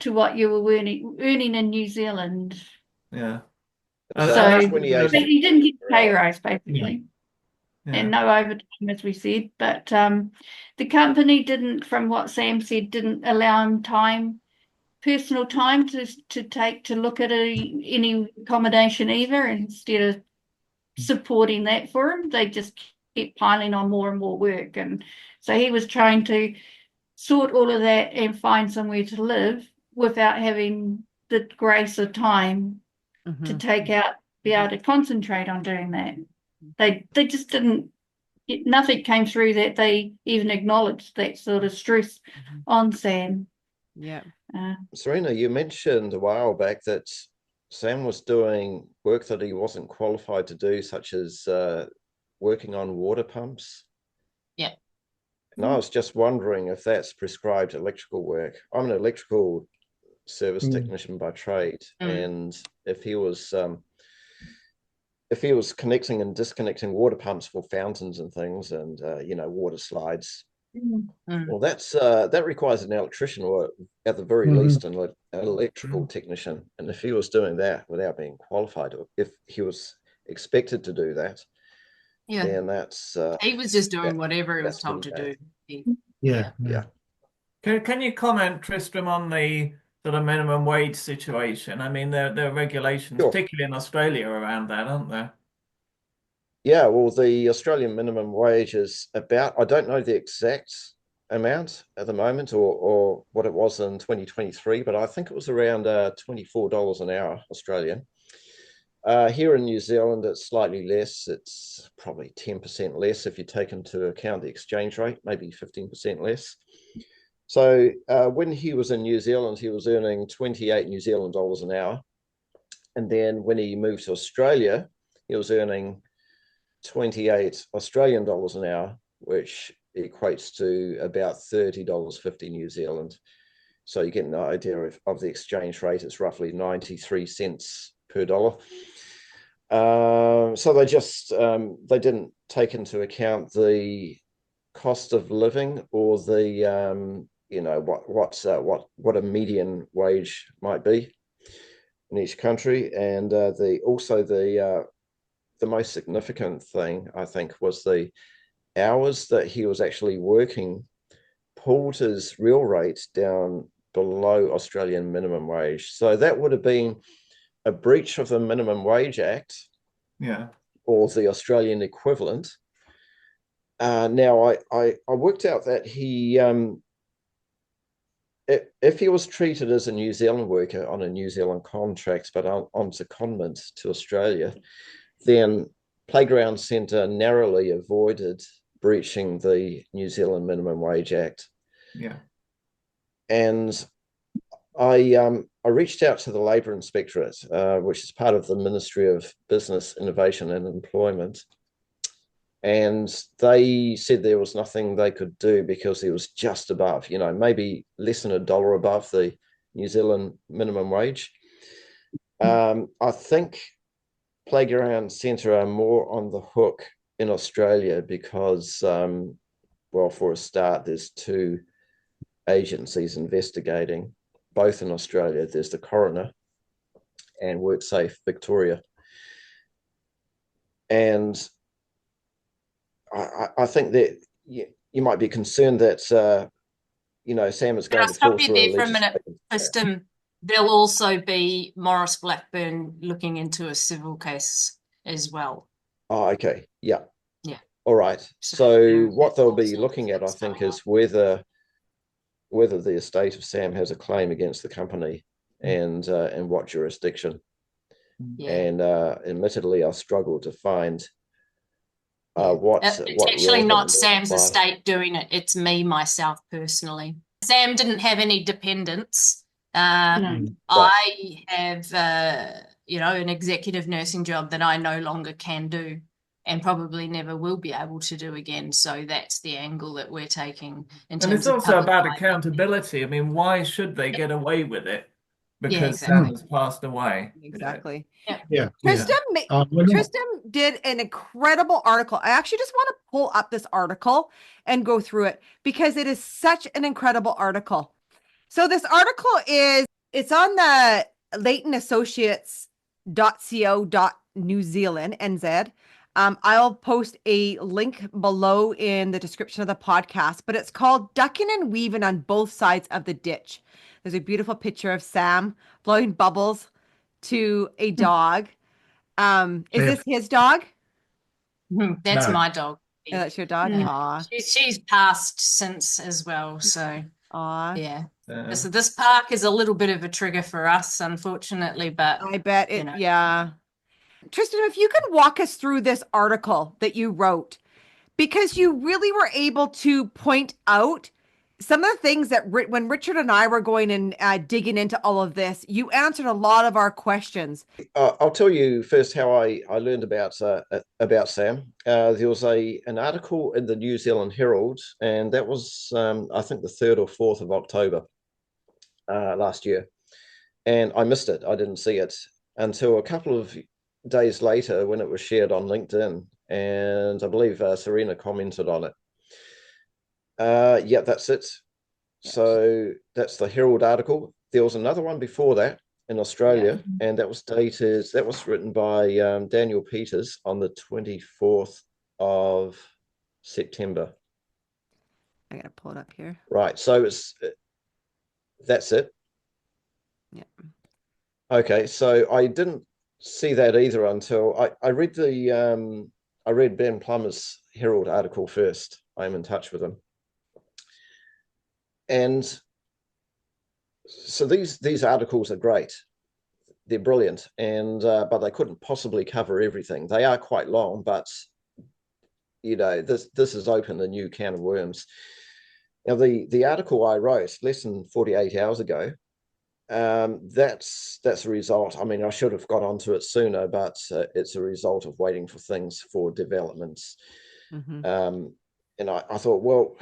to what you were earning in New Zealand. Yeah. So he didn't get a pay rise, basically. Yeah. And no overtime, as we said. But the company didn't, from what Sam said, didn't allow him personal time to look at any accommodation either. Instead of supporting that for him, they just kept piling on more and more work. And so he was trying to sort all of that and find somewhere to live without having the grace of time to be able to concentrate on doing that. They just didn't, nothing came through that they even acknowledged that sort of stress on Sam. Yeah. Serena, you mentioned a while back that Sam was doing work that he wasn't qualified to do, such as working on water pumps. Yeah. And I was just wondering if that's prescribed electrical work. I'm an electrical service technician by trade, and if he was connecting and disconnecting water pumps for fountains and things, and water slides, Well, that requires an electrician, or at the very least an electrical technician. And if he was doing that without being qualified, or if he was expected to do that, then that's he was just doing whatever he was told to do. Yeah. Can you comment, Tristram, on the sort of minimum wage situation? I mean, there are regulations, particularly in Australia, around that, aren't there? Yeah, well, the Australian minimum wage is about, I don't know the exact amount at the moment, or what it was in 2023, but I think it was around $24 an hour Australian. Here in New Zealand, it's slightly less. It's probably 10% less if you take into account the exchange rate, maybe 15% less. So when he was in New Zealand, he was earning 28 New Zealand dollars an hour. And then when he moved to Australia, he was earning 28 Australian dollars an hour, which equates to about $30.50 New Zealand. So you get an idea of the exchange rate. It's roughly 93 cents per dollar. So they just they didn't take into account the cost of living, or the what a median wage might be in each country, and the most significant thing, I think, was the hours that he was actually working pulled his real rate down below Australian minimum wage. So that would have been a breach of the Minimum Wage Act, or the Australian equivalent. Now, I worked out that he, if he was treated as a New Zealand worker on a New Zealand contract, but on secondment to Australia, then Playground Centre narrowly avoided breaching the New Zealand Minimum Wage Act. Yeah. And I reached out to the Labour Inspectorate, which is part of the Ministry of Business, Innovation and Employment. And they said there was nothing they could do because it was just above, maybe less than $1 above the New Zealand minimum wage. I think Playground Centre are more on the hook in Australia because, well, for a start, there's 2 agencies investigating, both in Australia. There's the Coroner and WorkSafe Victoria. And I think that you might be concerned that, Sam is going to fall through there for a minute, Kristen. There'll also be Morris Blackburn looking into a civil case as well. Oh, okay. Yeah. Yeah. All right. So what they'll be looking at, I think, is whether the estate of Sam has a claim against the company, and what jurisdiction. Yeah. And admittedly, I struggle to find it's actually not Sam's estate doing it. It's me, myself, personally. Sam didn't have any dependents. I have, an executive nursing job that I no longer can do, and probably never will be able to do again. So that's the angle that we're taking. And it's also about accountability. I mean, why should they get away with it? Because Sam has passed away. Exactly. Yeah. Tristram did an incredible article. I actually just want to pull up this article and go through it because it is such an incredible article. So this article it's on the leightonassociates.co.New Zealand, NZ. I'll post a link below in the description of the podcast, but it's called Ducking and Weaving on Both Sides of the Ditch. There's a beautiful picture of Sam blowing bubbles to a dog. Is this his dog? That's my dog. Oh, that's your dog? Aw. She's passed since as well, so yeah. So this park is a little bit of a trigger for us, unfortunately, but I bet it, yeah. Tristram, if you can walk us through this article that you wrote, because you really were able to point out some of the things that when Richard and I were going and digging into all of this, you answered a lot of our questions. I'll tell you first how I learned about Sam. There was an article in the New Zealand Herald, and that was, I think, the 3rd or 4th of October last year. And I missed it. I didn't see it until a couple of days later when it was shared on LinkedIn. And I believe Serena commented on it. Yeah, that's it. So that's the Herald article. There was another one before that in Australia, and that was written by Daniel Peters on the 24th of September. I gotta pull it up here. Right. So that's it. Yeah. Okay. So I didn't see that either until I read I read Ben Plummer's Herald article first. I'm in touch with him. And so these articles are great. They're brilliant, and but they couldn't possibly cover everything. They are quite long, but this has opened a new can of worms. Now, the article I wrote less than 48 hours ago, that's a result. I mean, I should have got onto it sooner, but it's a result of waiting for things for developments. And I thought, well,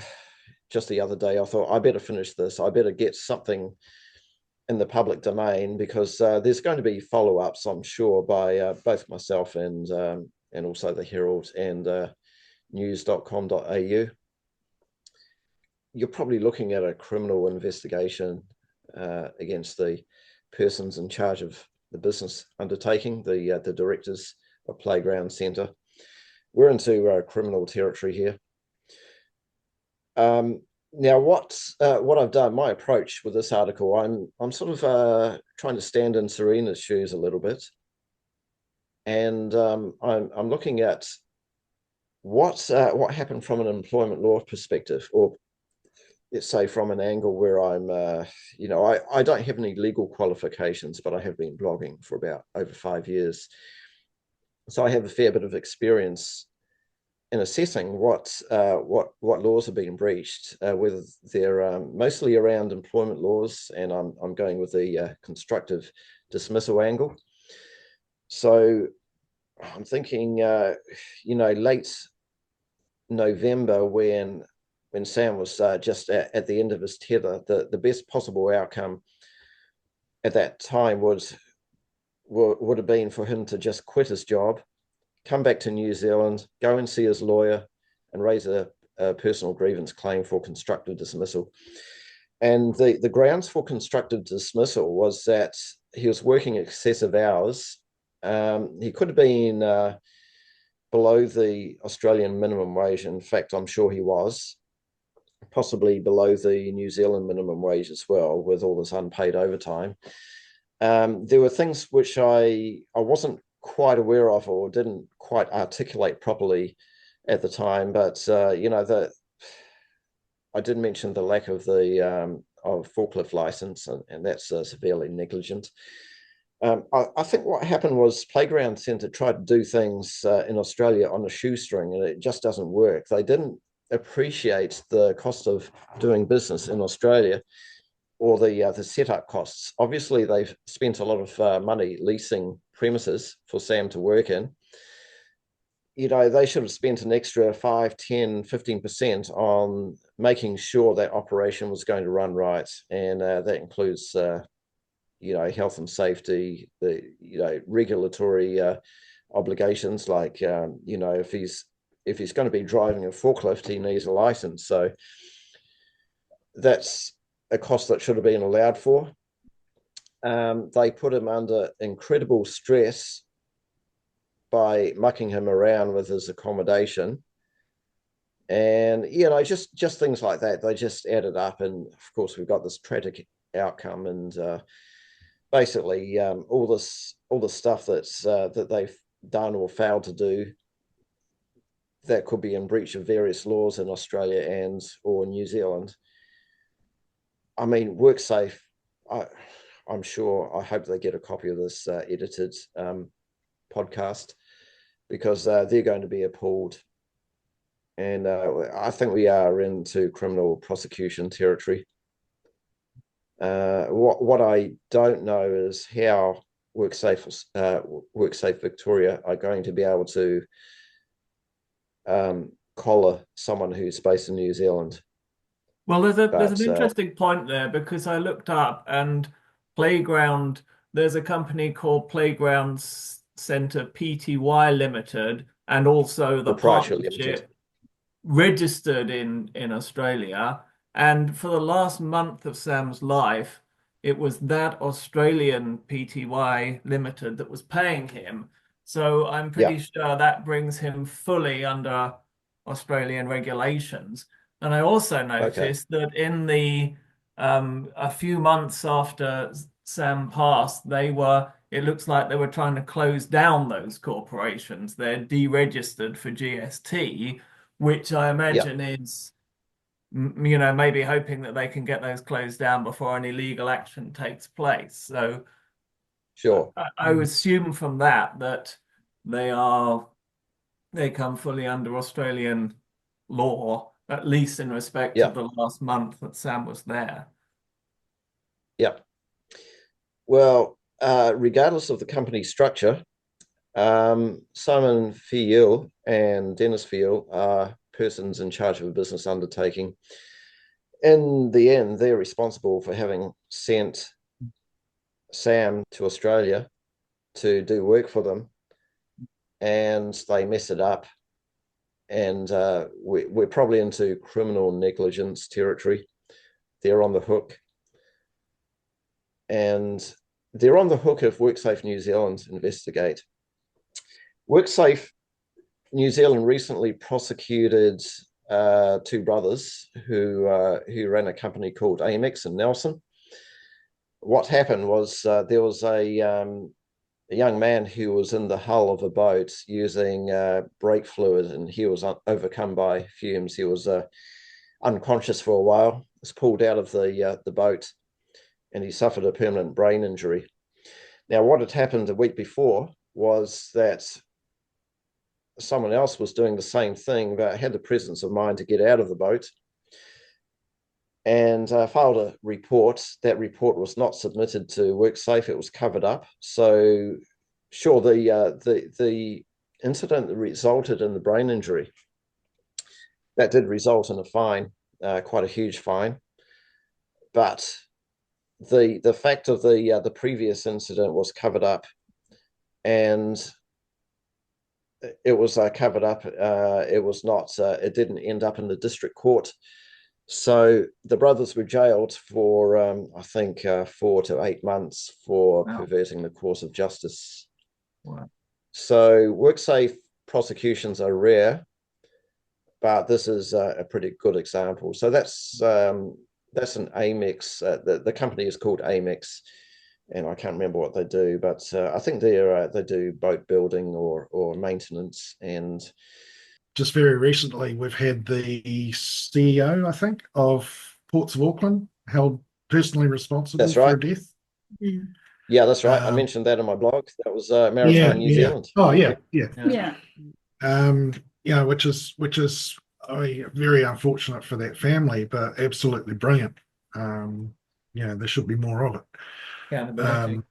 just the other day, I thought I better finish this. I better get something in the public domain, because there's going to be follow-ups, I'm sure, by both myself and also the Herald and news.com.au. You're probably looking at a criminal investigation against the persons in charge of the business undertaking, the directors of Playground Centre. We're into criminal territory here. Now, what I've done, my approach with this article, I'm sort of trying to stand in Serena's shoes a little bit, and I'm looking at what happened from an employment law perspective, or let's say from an angle where I'm, I don't have any legal qualifications, but I have been blogging for about over 5 years, so I have a fair bit of experience in assessing what laws are being breached, whether they're mostly around employment laws, and I'm going with the constructive dismissal angle. So I'm thinking, late November, when Sam was just at the end of his tether, the best possible outcome at that time would have been for him to just quit his job, come back to New Zealand, go and see his lawyer, and raise a personal grievance claim for constructive dismissal. And the grounds for constructive dismissal was that he was working excessive hours. He could have been below the Australian minimum wage. In fact, I'm sure he was, possibly below the New Zealand minimum wage as well, with all this unpaid overtime. There were things which I wasn't quite aware of, or didn't quite articulate properly at the time, but I did mention the lack of the forklift license, and that's severely negligent. I think what happened was Playground Centre tried to do things in Australia on a shoestring, and it just doesn't work. They didn't appreciate the cost of doing business in Australia, or the setup costs. Obviously, they've spent a lot of money leasing premises for Sam to work in. They should have spent an extra 5, 10, 15% on making sure that operation was going to run right. And that includes, health and safety, the regulatory obligations, like, if he's going to be driving a forklift, he needs a license. So that's a cost that should have been allowed for. They put him under incredible stress by mucking him around with his accommodation, and just things like that. They just added up, and of course we've got this tragic outcome. And basically, all this stuff that they've done or failed to do, that could be in breach of various laws in Australia and or New Zealand. I mean, WorkSafe, I'm sure, I hope they get a copy of this edited podcast, because they're going to be appalled. And I think we are into criminal prosecution territory. What I don't know is how WorkSafe Victoria are going to be able to collar someone who's based in New Zealand. Well, there's an interesting point there, because I looked up, and Playground, there's a company called Playground Centre Pty Limited, and also the partnership. registered in Australia, and for the last month of Sam's life, it was that Australian Pty Limited that was paying him. So I'm pretty sure that brings him fully under Australian regulations. And I also noticed that in the a few months after Sam passed, it looks like they were trying to close down those corporations. They're deregistered for GST, which I imagine is, maybe hoping that they can get those closed down before any legal action takes place. So sure, I assume from that they come fully under Australian law, at least in respect of the last month that Sam was there. Yeah. Well, regardless of the company structure, Simon Filleul and Dennis Filleul are persons in charge of a business undertaking. In the end, they're responsible for having sent Sam to Australia to do work for them, and they mess it up. And we're probably into criminal negligence territory. They're on the hook. And they're on the hook if WorkSafe New Zealand investigate. WorkSafe New Zealand recently prosecuted two brothers who ran a company called Amex in Nelson. What happened was there was a young man who was in the hull of a boat using brake fluid, and he was overcome by fumes. He was unconscious for a while. Was pulled out of the boat, and he suffered a permanent brain injury. Now, what had happened a week before was that someone else was doing the same thing, but had the presence of mind to get out of the boat and filed a report. That report was not submitted to WorkSafe. It was covered up. So, sure, the incident that resulted in the brain injury, that did result in a fine, quite a huge fine. But the fact of the previous incident was covered up, and it was covered up. It was not. It didn't end up in the district court. So the brothers were jailed for, I think, 4 to 8 months for perverting the course of justice. Wow. So WorkSafe prosecutions are rare, but this is a pretty good example. So that's an Amex. The company is called Amex, and I can't remember what they do, but I think they do boat building or maintenance. And just very recently, we've had the CEO, I think, of Ports of Auckland held personally responsible for a death. Yeah, that's right. I mentioned that in my blog. That was Maritime New Zealand. Oh, yeah. Which is very unfortunate for that family, but absolutely brilliant. There should be more of it. Accountability.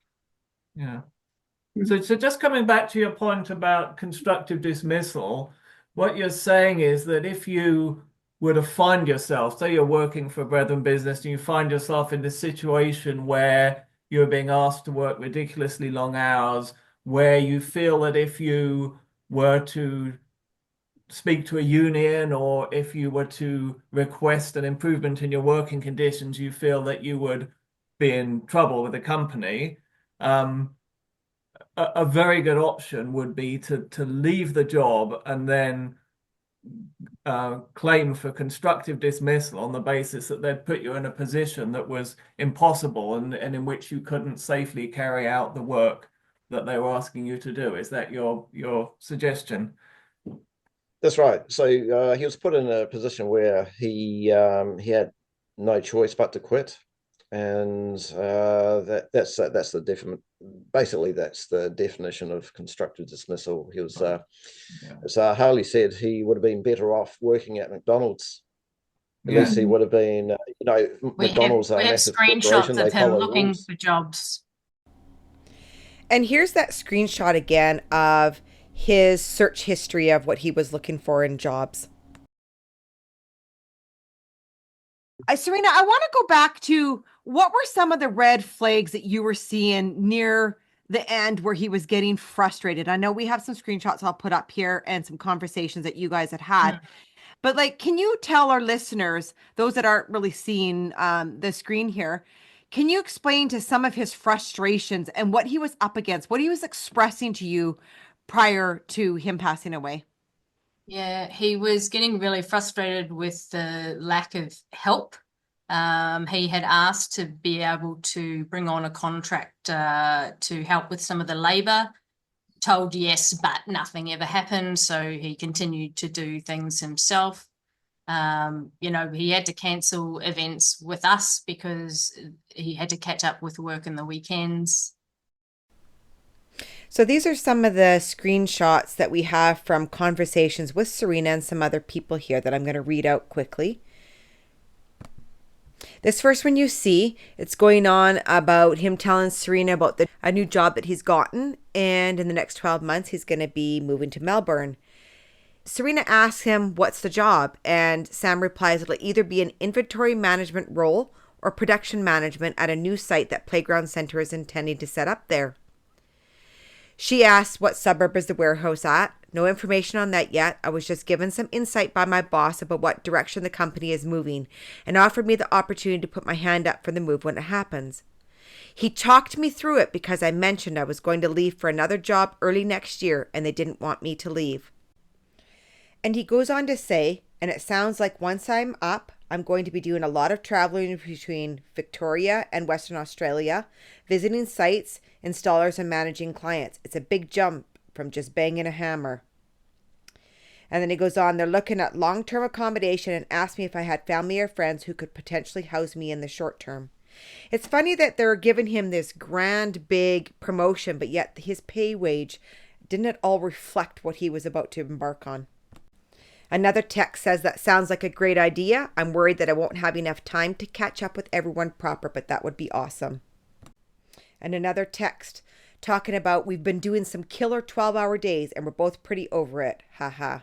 So just coming back to your point about constructive dismissal, what you're saying is that if you were to find yourself, say you're working for a Brethren business, and you find yourself in this situation where you're being asked to work ridiculously long hours, where you feel that if you were to speak to a union, or if you were to request an improvement in your working conditions, you feel that you would be in trouble with the company, a very good option would be to leave the job and then claim for constructive dismissal on the basis that they'd put you in a position that was impossible and in which you couldn't safely carry out the work that they were asking you to do. Is that your suggestion? That's right. So he was put in a position where he had no choice but to quit, and that's the basically that's the definition of constructive dismissal. He was, as Harley said, he would have been better off working at McDonald's. At least he would have been. McDonald's are a massive corporation. Screenshots of him looking for jobs. And here's that screenshot again of his search history of what he was looking for in jobs. Serena, I want to go back to what were some of the red flags that you were seeing near the end where he was getting frustrated. I know we have some screenshots I'll put up here and some conversations that you guys had. But like, can you tell our listeners, those that aren't really seeing the screen here, can you explain to some of his frustrations and what he was up against, what he was expressing to you prior to him passing away? Yeah, he was getting really frustrated with the lack of help. He had asked to be able to bring on a contractor to help with some of the labour. Told yes, but nothing ever happened. So he continued to do things himself. He had to cancel events with us because he had to catch up with work in the weekends. So these are some of the screenshots that we have from conversations with Serena and some other people here that I'm going to read out quickly. This first one you see, it's going on about him telling Serena about a new job that he's gotten, and in the next 12 months he's going to be moving to Melbourne. Serena asks him, what's the job? And Sam replies, it'll either be an inventory management role or production management at a new site that Playground Centre is intending to set up there. She asks, what suburb is the warehouse at? No information on that yet. I was just given some insight by my boss about what direction the company is moving and offered me the opportunity to put my hand up for the move when it happens. He talked me through it because I mentioned I was going to leave for another job early next year and they didn't want me to leave. And he goes on to say, and it sounds like once I'm up, I'm going to be doing a lot of traveling between Victoria and Western Australia, visiting sites, installers, and managing clients. It's a big jump from just banging a hammer. And then he goes on, they're looking at long-term accommodation and asked me if I had family or friends who could potentially house me in the short term. It's funny that they're giving him this grand, big promotion, but yet his pay wage didn't at all reflect what he was about to embark on. Another text says, that sounds like a great idea. I'm worried that I won't have enough time to catch up with everyone proper, but that would be awesome. And another text talking about, we've been doing some killer 12-hour days and we're both pretty over it. Haha.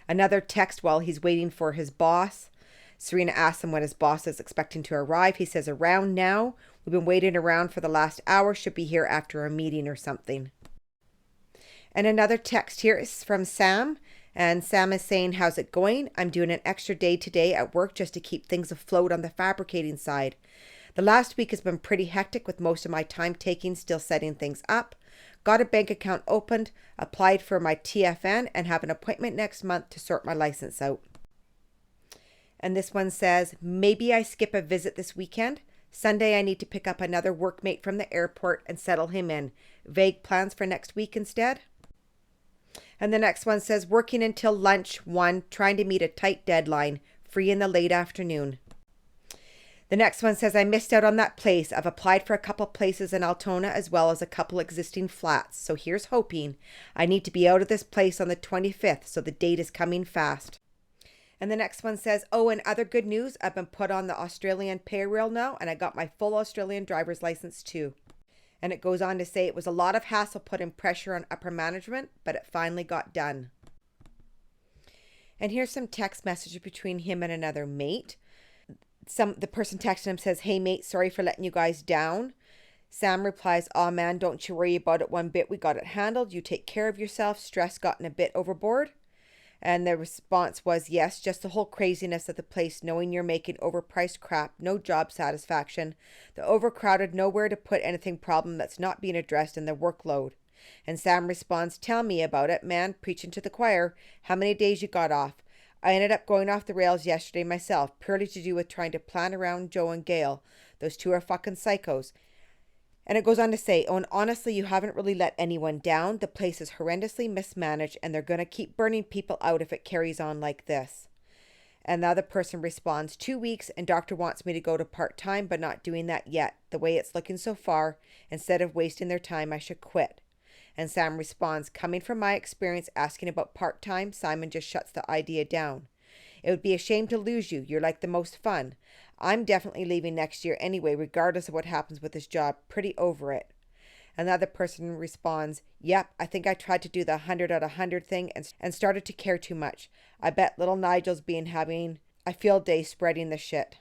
Another text while he's waiting for his boss. Serena asks him when his boss is expecting to arrive. He says, around now. We've been waiting around for the last hour. Should be here after a meeting or something. And another text here is from Sam. And Sam is saying, how's it going? I'm doing an extra day today at work just to keep things afloat on the fabricating side. The last week has been pretty hectic with most of my time taking still setting things up. Got a bank account opened, applied for my TFN, and have an appointment next month to sort my license out. And this one says, maybe I skip a visit this weekend. Sunday I need to pick up another workmate from the airport and settle him in. Vague plans for next week instead? And the next one says, working until lunch 1, trying to meet a tight deadline, free in the late afternoon. The next one says, I missed out on that place. I've applied for a couple places in Altona as well as a couple existing flats. So here's hoping. I need to be out of this place on the 25th, so the date is coming fast. And the next one says, oh, and other good news, I've been put on the Australian payroll now, and I got my full Australian driver's license too. And it goes on to say, it was a lot of hassle putting pressure on upper management, but it finally got done. And here's some text messages between him and another mate. The person texting him says, hey mate, sorry for letting you guys down. Sam replies, aw man, don't you worry about it one bit. We got it handled. You take care of yourself. Stress gotten a bit overboard. And the response was, yes, just the whole craziness of the place, knowing you're making overpriced crap, no job satisfaction, the overcrowded, nowhere to put anything problem that's not being addressed in the workload. And Sam responds, tell me about it, man, preaching to the choir. How many days you got off? I ended up going off the rails yesterday myself, purely to do with trying to plan around Joe and Gail. Those two are fucking psychos. And it goes on to say, oh, and honestly, you haven't really let anyone down. The place is horrendously mismanaged and they're going to keep burning people out if it carries on like this. And the other person responds, 2 weeks and doctor wants me to go to part-time, but not doing that yet. The way it's looking so far, instead of wasting their time, I should quit. And Sam responds, coming from my experience asking about part-time, Simon just shuts the idea down. It would be a shame to lose you. You're like the most fun. I'm definitely leaving next year anyway, regardless of what happens with this job. Pretty over it. Another person responds, yep, I think I tried to do the 100 out of 100 thing and started to care too much. I bet little Nigel's having a field day spreading the shit.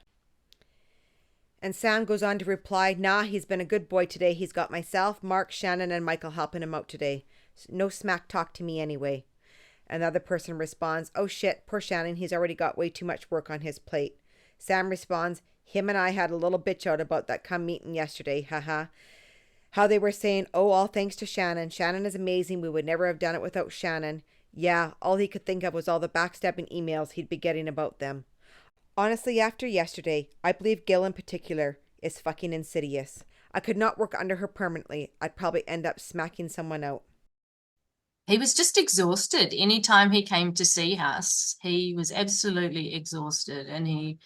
And Sam goes on to reply, nah, he's been a good boy today. He's got myself, Mark, Shannon, and Michael helping him out today. No smack talk to me anyway. Another person responds, "Oh shit, poor Shannon, he's already got way too much work on his plate." Sam responds, "Him and I had a little bitch out about that come meeting yesterday, haha. How they were saying, oh, all thanks to Shannon. Shannon is amazing. We would never have done it without Shannon. Yeah, all he could think of was all the backstabbing emails he'd be getting about them. Honestly, after yesterday, I believe Gil in particular is fucking insidious. I could not work under her permanently. I'd probably end up smacking someone out." He was just exhausted. Anytime he came to see us, he was absolutely exhausted. And he'd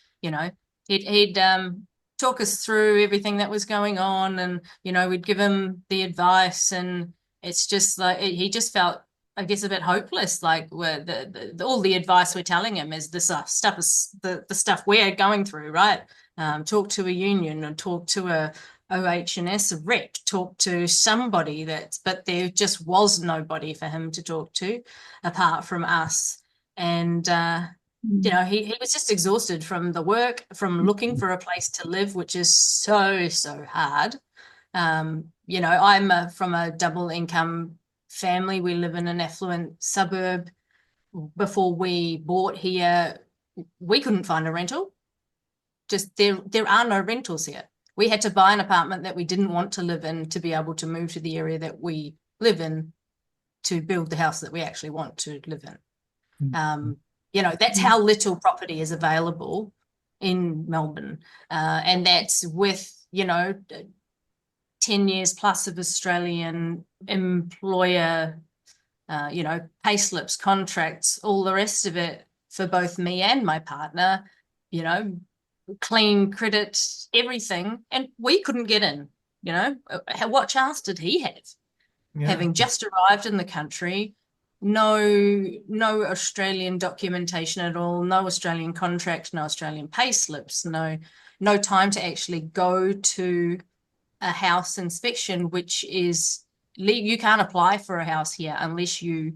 talk us through everything that was going on, and, we'd give him the advice, and it's just like, he just felt, I guess, a bit hopeless. Like, all the advice we're telling him is the stuff we're going through, right? Talk to a union, or talk to a OH&S rep, talk to somebody but there just was nobody for him to talk to apart from us. And he was just exhausted from the work, from looking for a place to live, which is so hard. I'm from a double income family. We live in an affluent suburb. Before we bought here, we couldn't find a rental. Just there are no rentals here. We had to buy an apartment that we didn't want to live in to be able to move to the area that we live in to build the house that we actually want to live in. That's how little property is available in Melbourne. And that's with, 10 years plus of Australian employer, pay slips, contracts, all the rest of it for both me and my partner, clean credit, everything, and we couldn't get in. What chance did he have? Yeah. Having just arrived in the country, no Australian documentation at all, no Australian contract, no Australian pay slips, no time to actually go to a house inspection, which is, you can't apply for a house here unless you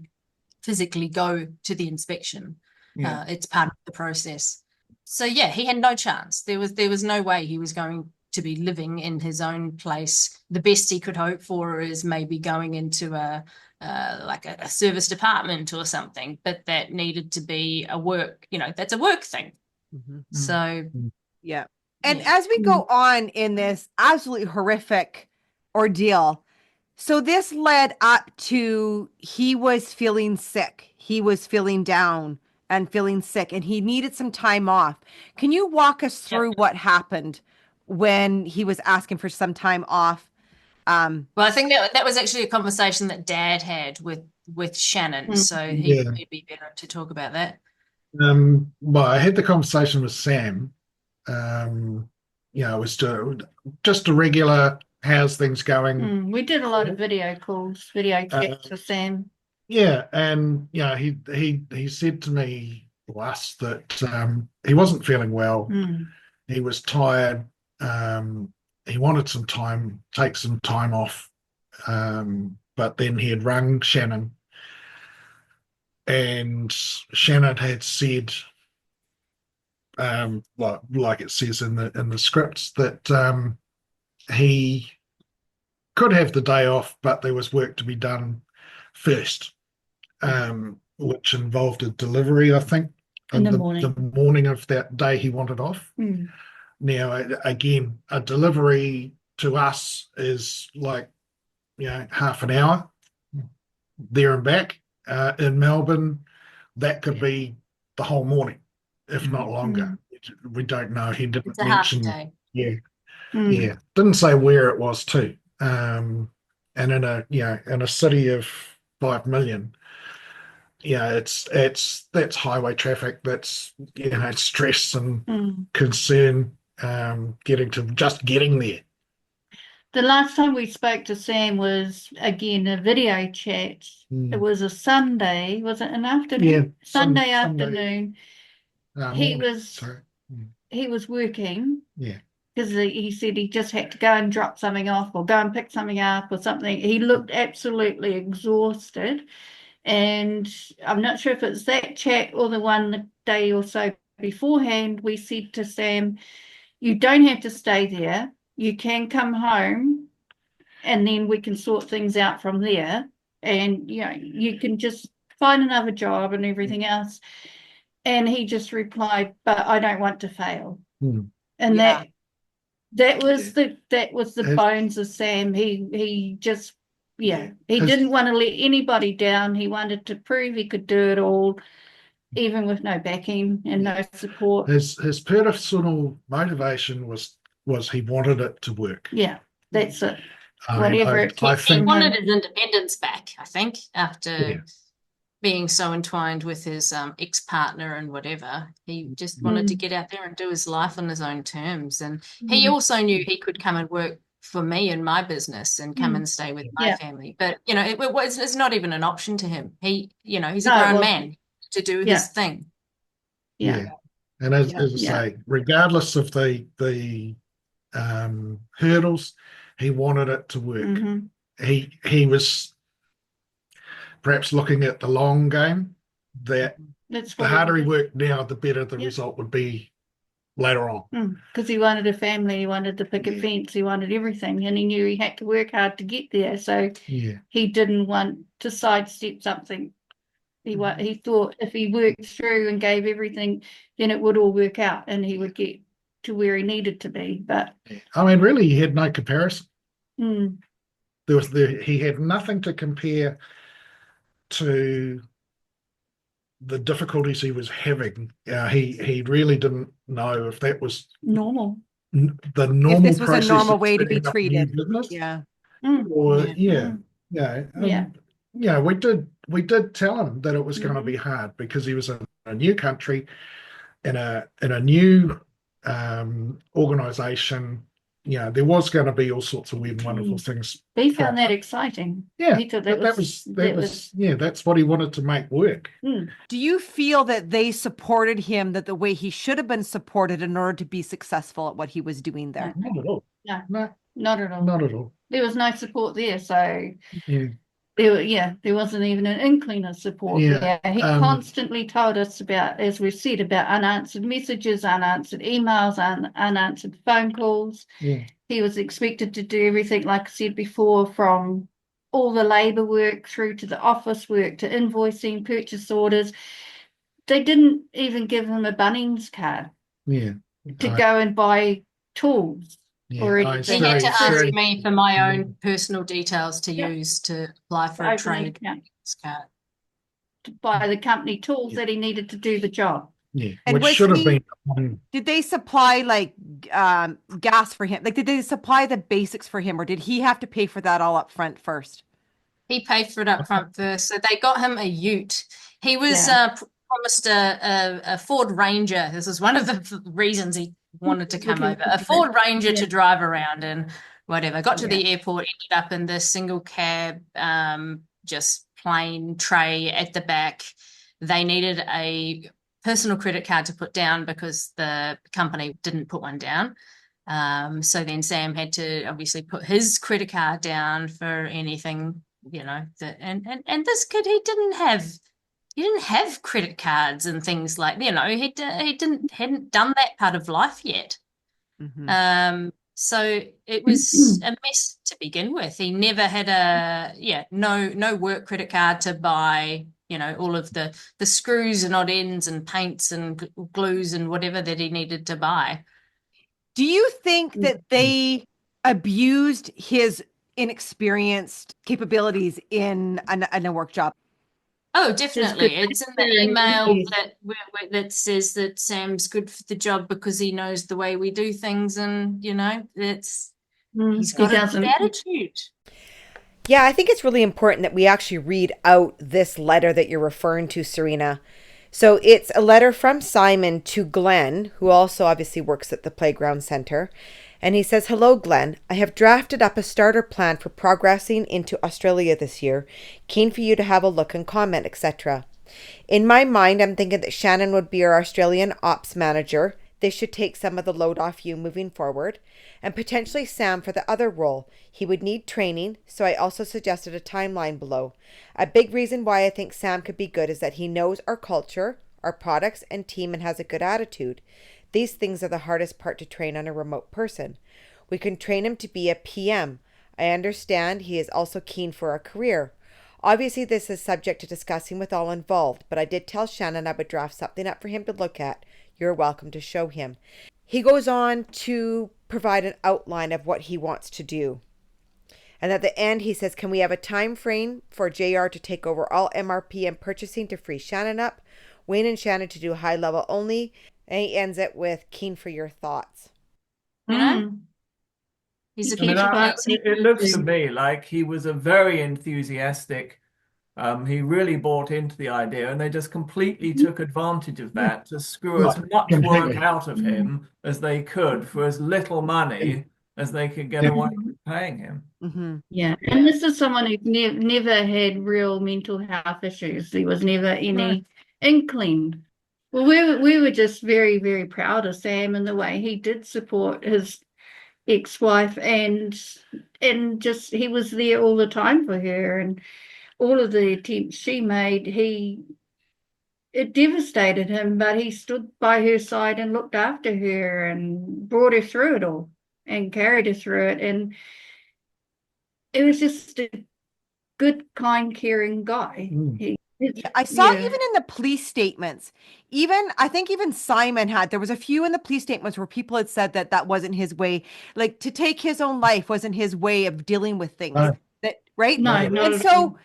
physically go to the inspection. Yeah. It's part of the process. So yeah, he had no chance. There was no way he was going to be living in his own place. The best he could hope for is maybe going into a service department or something, but that needed to be a work, that's a work thing. Mm-hmm. So yeah. And as we go on in this absolutely horrific ordeal, so this led up to, he was feeling sick. He was feeling down and feeling sick, and he needed some time off. Can you walk us through what happened when he was asking for some time off? Well, I think that was actually a conversation that Dad had with Shannon, so he'd be better to talk about that. Well, I had the conversation with Sam. It was just a regular, how's things going? We did a lot of video calls, video chats with Sam. Yeah, and he said to me, to us, that he wasn't feeling well. He was tired. He wanted some time, take some time off. But then he had rung Shannon, and Shannon had said, like it says in the scripts, that he could have the day off, but there was work to be done first. Which involved a delivery, I think, in the morning. The morning of that day he wanted off. Now, again, a delivery to us is like, half an hour there and back. In Melbourne, that could be the whole morning, if not longer. We don't know. He didn't mention. Half a day. Yeah. Didn't say where it was too. And in a city of 5 million. That's highway traffic. That's stress and concern, getting there. The last time we spoke to Sam was again a video chat. It was a Sunday. Was it an afternoon? Yeah, Sunday afternoon. He was working. Yeah. Because he said he just had to go and drop something off or go and pick something up or something. He looked absolutely exhausted. And I'm not sure if it's that chat or the one the day or so beforehand, we said to Sam, you don't have to stay there. You can come home and then we can sort things out from there. And, you can just find another job and everything else. And he just replied, but I don't want to fail. And that was the bones of Sam. He just, he didn't want to let anybody down. He wanted to prove he could do it all, even with no backing and no support. His personal motivation was he wanted it to work. Yeah, that's it. I think he wanted his independence back, I think, after being so entwined with his ex-partner and whatever. He just wanted to get out there and do his life on his own terms. And he also knew he could come and work for me and my business and come and stay with my family. But, it's not even an option to him. He's a grown man to do his thing. Yeah. And as I say, regardless of the hurdles, he wanted it to work. He was perhaps looking at the long game, that the harder he worked now, the better the result would be later on. Because he wanted a family, he wanted the picket fence, he wanted everything, and he knew he had to work hard to get there. So he didn't want to sidestep something. He thought if he worked through and gave everything, then it would all work out and he would get to where he needed to be. But I mean, really, he had no comparison. He had nothing to compare to the difficulties he was having. He really didn't know if that was normal. The normal if this was process a normal way to be treated. We did tell him that it was going to be hard because he was in a new country, in a new organization. There was going to be all sorts of weird and wonderful things. He found that exciting. He thought that's what he wanted to make work. Do you feel that they supported him the way he should have been supported in order to be successful at what he was doing there? Not at all. No, not at all. Not at all. There was no support there, so there wasn't even an inkling of support there. He constantly told us about, as we've said, about unanswered messages, unanswered emails, unanswered phone calls. He was expected to do everything, like I said before, from all the labour work through to the office work to invoicing, purchase orders. They didn't even give him a Bunnings card to go and buy tools. He had to ask me for my own personal details to use to apply for a trade card. To buy the company tools that he needed to do the job. And which should have been. Did they supply gas for him? Did they supply the basics for him, or did he have to pay for that all up front first? He paid for it up front first. So they got him a ute. He was promised a Ford Ranger. This is one of the reasons he wanted to come over. A Ford Ranger to drive around and whatever. Got to the airport, ended up in this single cab, just plain tray at the back. They needed a personal credit card to put down because the company didn't put one down. So then Sam had to obviously put his credit card down for anything, and this kid, he didn't have credit cards and things like, he hadn't done that part of life yet. So it was a mess to begin with. He never had no work credit card to buy, all of the screws and odd ends and paints and glues and whatever that he needed to buy. Do you think that they abused his inexperienced capabilities in a work job? Oh, definitely. It's in the email that says that Sam's good for the job because he knows the way we do things, and he's got a good attitude. Yeah, I think it's really important that we actually read out this letter that you're referring to, Serena. So it's a letter from Simon to Glenn, who also obviously works at the Playground Centre. And he says, "Hello, Glenn. I have drafted up a starter plan for progressing into Australia this year. Keen for you to have a look and comment, etc. In my mind, I'm thinking that Shannon would be our Australian ops manager. This should take some of the load off you moving forward. And potentially Sam for the other role. He would need training, so I also suggested a timeline below. A big reason why I think Sam could be good is that he knows our culture, our products and team, and has a good attitude. These things are the hardest part to train on a remote person. We can train him to be a PM. I understand he is also keen for a career. Obviously, this is subject to discussing with all involved, but I did tell Shannon I would draft something up for him to look at. You're welcome to show him. He goes on to provide an outline of what he wants to do. And at the end, he says, can we have a time frame for JR to take over all MRP and purchasing to free Shannon up? Wayne and Shannon to do high level only. And he ends it with, keen for your thoughts. You know? He's a it looks to me like he was a very enthusiastic. He really bought into the idea, and they just completely took advantage of that to screw as much work out of him as they could for as little money as they could get away with paying him. Yeah, and this is someone who never had real mental health issues. There was never any inkling. Well, we were just very, very proud of Sam and the way he did support his ex-wife, and just he was there all the time for her, and all of the attempts she made, it devastated him, but he stood by her side and looked after her and brought her through it all and carried her through it. And it was just a good, kind, caring guy. I saw even in the police statements, I think even Simon there was a few in the police statements where people had said that wasn't his way, like to take his own life wasn't his way of dealing with things. Right? No, and so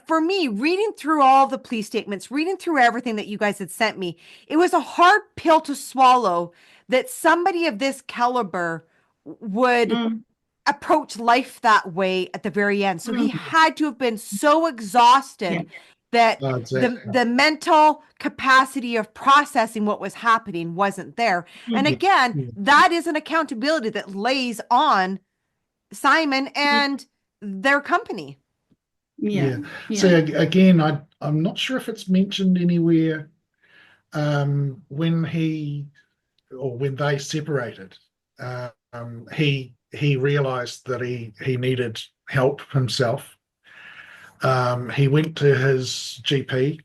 for me, reading through all the police statements, reading through everything that you guys had sent me, it was a hard pill to swallow that somebody of this caliber would approach life that way at the very end. So he had to have been so exhausted that the mental capacity of processing what was happening wasn't there. And again, that is an accountability that lays on Simon and their company. So again, I'm not sure if it's mentioned anywhere when they separated. He realized that he needed help himself. He went to his GP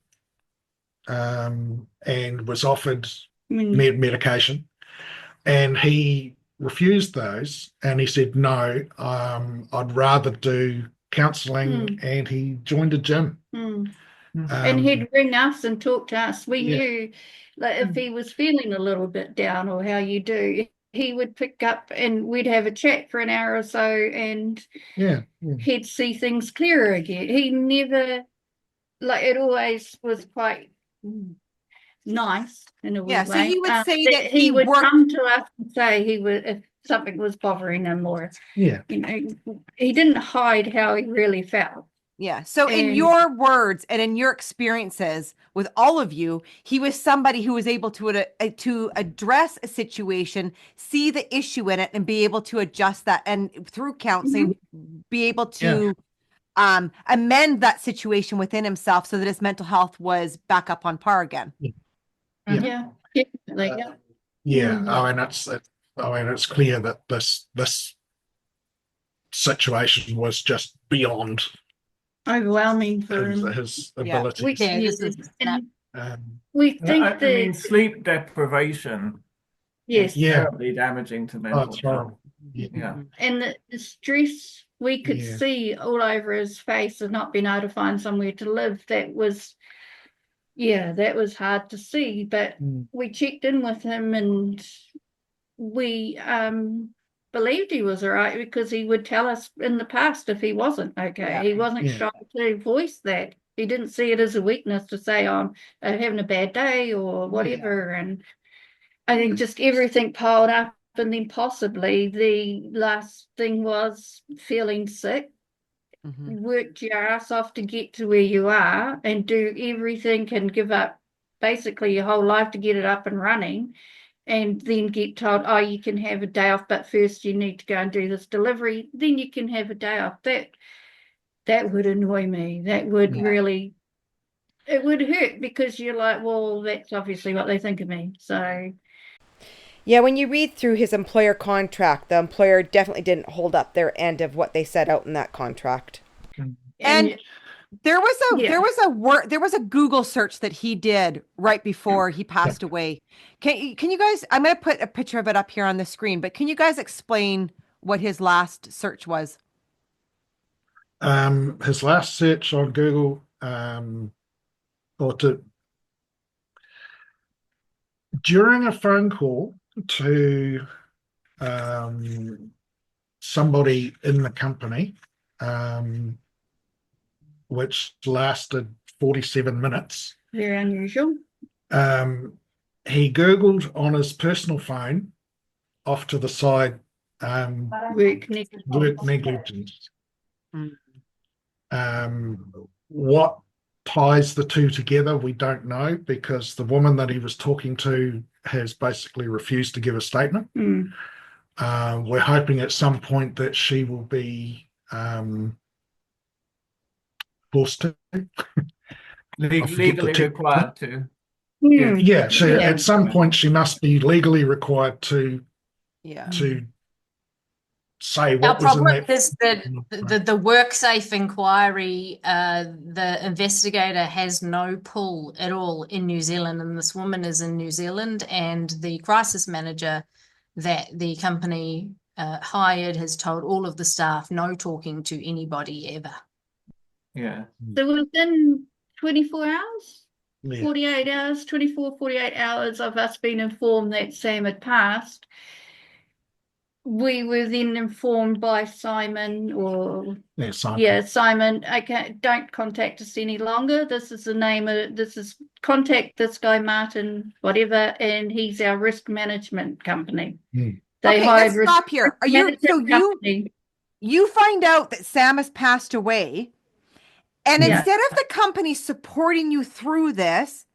and was offered medication, and he refused those, and he said, no, I'd rather do counselling, and he joined a gym. And he'd ring us and talk to us. We knew that if he was feeling a little bit down, or how you do, he would pick up and we'd have a chat for an hour or so, and he'd see things clearer again. He never, it always was quite nice in a way. So he would say that he would come to us and say if something was bothering him, or he didn't hide how he really felt. So in your words and in your experiences with all of you, he was somebody who was able to address a situation, see the issue in it, and be able to adjust that, and through counseling be able to amend that situation within himself so that his mental health was back up on par again. Definitely. It's clear that this situation was just beyond overwhelming for his abilities. We think sleep deprivation is terribly damaging to mental health. And the stress we could see all over his face of not being able to find somewhere to live, that was hard to see. But we checked in with him, and we believed he was all right, because he would tell us in the past if he wasn't okay. He wasn't shy to voice that. He didn't see it as a weakness to say, I'm having a bad day or whatever. And I think just everything piled up, and then possibly the last thing was feeling sick. Worked your ass off to get to where you are, and do everything and give up basically your whole life to get it up and running. And then get told, you can have a day off, but first you need to go and do this delivery. Then you can have a day off. That would annoy me. That would really, it would hurt, because you're like, well, that's obviously what they think of me. So. Yeah, when you read through his employer contract, the employer definitely didn't hold up their end of what they set out in that contract. And there was a Google search that he did right before he passed away. Can you guys, I'm going to put a picture of it up here on the screen, but can you guys explain what his last search was? His last search on Google, during a phone call to somebody in the company, which lasted 47 minutes. Very unusual. He Googled on his personal phone, off to the side, Work negligence. What ties the two together, we don't know, because the woman that he was talking to has basically refused to give a statement. We're hoping at some point that she will be forced to. Legally required to. Yeah, at some point she must be legally required to say what Our was in problem that. is that the WorkSafe inquiry, the investigator has no pull at all in New Zealand, and this woman is in New Zealand, and the crisis manager that the company hired has told all of the staff no talking to anybody ever. Yeah. So within 24 hours, 48 hours, 24, 48 hours of us being informed that Sam had passed, we were then informed by Simon Simon, okay, don't contact us any longer. This is the name of contact this guy Martin, whatever, and he's our risk management company. They hired let's stop here. Are you you find out that Sam has passed away, and instead of the company supporting you through this,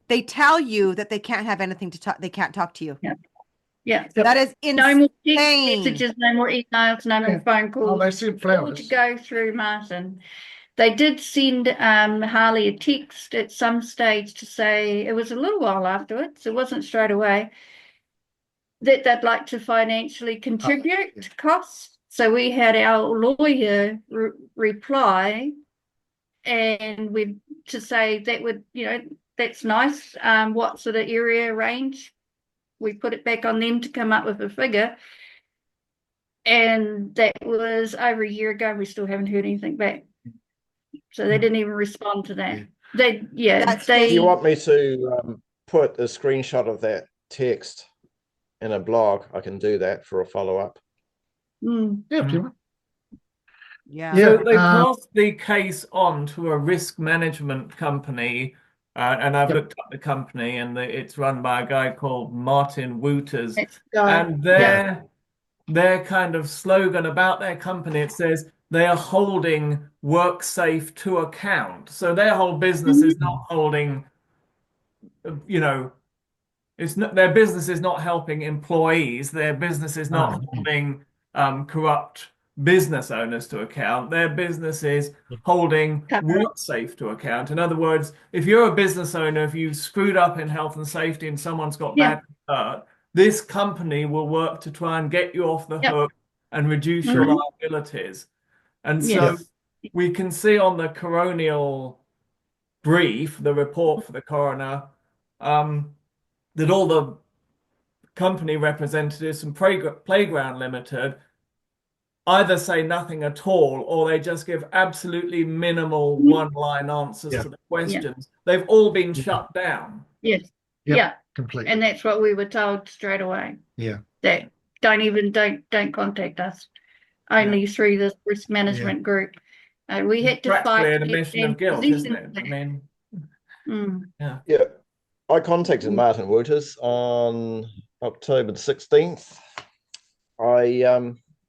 they tell you that they can't have anything to talk, they can't talk to you. Yeah, that is insane. No more text messages, no more emails, no more phone calls. They sent flowers. All to go through Martin. They did send Harley a text at some stage to say, it was a little while afterwards, it wasn't straight away, that they'd like to financially contribute to costs. So we had our lawyer reply, and to say that would, that's nice. What sort of area range? We put it back on them to come up with a figure. And that was over a year ago. We still haven't heard anything back. So they didn't even respond to that. Do you want me to put a screenshot of that text in a blog? I can do that for a follow-up. Yeah, if you want. So they passed the case on to a risk management company. And I've looked up the company, and it's run by a guy called Martin Wooters. And their kind of slogan about their company, it says they are holding WorkSafe to account. So their whole business is not holding, their business is not helping employees. Their business is not holding corrupt business owners to account. Their business is holding WorkSafe to account. In other words, if you're a business owner, if you screwed up in health and safety and someone's got badly hurt, this company will work to try and get you off the hook and reduce your liabilities. And so we can see on the Coronial brief, the report for the coroner, that all the company representatives from Playground Limited either say nothing at all, or they just give absolutely minimal one-line answers to the questions. They've all been shut down. Completely. And that's what we were told straight away. That don't contact us. Only through this risk management group. We had to fight an admission of guilt, isn't it? I mean, I contacted Martin Wooters on October the 16th.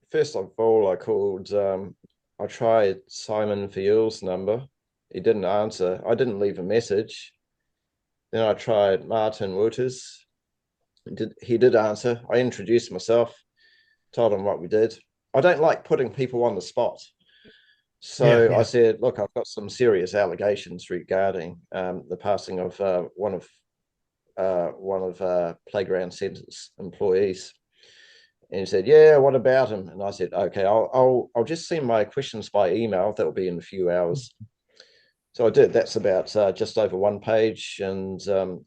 First of all, I called, I tried Simon Filleul's number. He didn't answer. I didn't leave a message. Then I tried Martin Wooters. He did answer. I introduced myself, told him what we did. I don't like putting people on the spot. So I said, look, I've got some serious allegations regarding the passing of one of Playground Centre's employees. And he said, yeah, what about him? And I said, okay, I'll just send my questions by email. That'll be in a few hours. So I did. That's about just over one page. And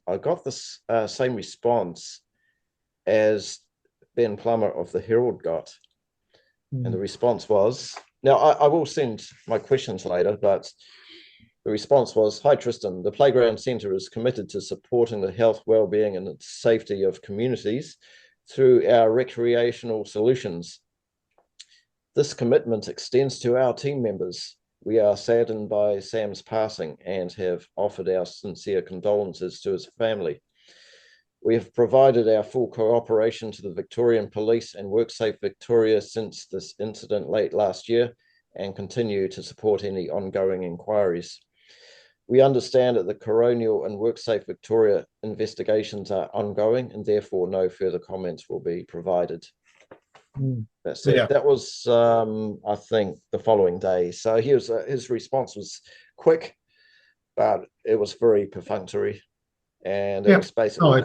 I got this same response as Ben Plummer of the Herald got. And the response was, Now, I will send my questions later, but the response was, "Hi, Tristan. The Playground Centre is committed to supporting the health, well-being and safety of communities through our recreational solutions. This commitment extends to our team members. We are saddened by Sam's passing and have offered our sincere condolences to his family. We have provided our full cooperation to the Victorian Police and WorkSafe Victoria since this incident late last year and continue to support any ongoing inquiries. We understand that the Coronial and WorkSafe Victoria investigations are ongoing and therefore no further comments will be provided." That's it. That was, I think, the following day. So his response was quick, but it was very perfunctory. And it was basically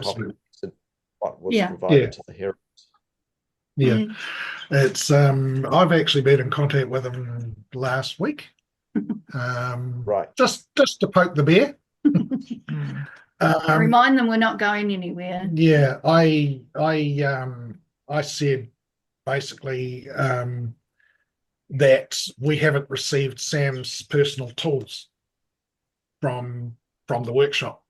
what was provided to the Herald. Yeah, it's I've actually been in contact with him last week. Right. Just to poke the bear. Remind them we're not going anywhere. Yeah, I said basically that we haven't received Sam's personal tools from the workshop.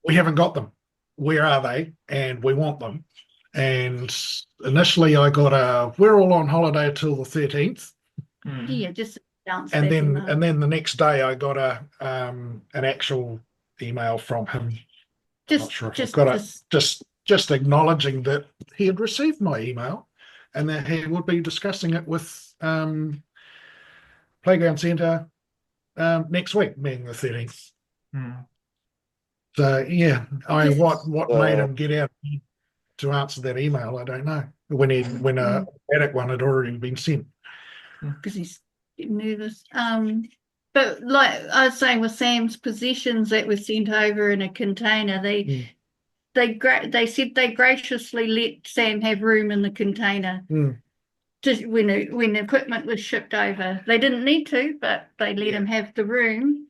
We haven't got them. Where are they? And we want them. And initially I got we're all on holiday till the 13th. Yeah, just bounce and then the next day I got an actual email from him. Just acknowledging that he had received my email and that he would be discussing it with Playground Centre next week, being the 13th. So yeah, what made him get out to answer that email, I don't know. When a automatic one had already been sent. Because he's nervous. But like I was saying with Sam's possessions that were sent over in a container, they said they graciously let Sam have room in the container. Just when the equipment was shipped over. They didn't need to, but they let him have the room.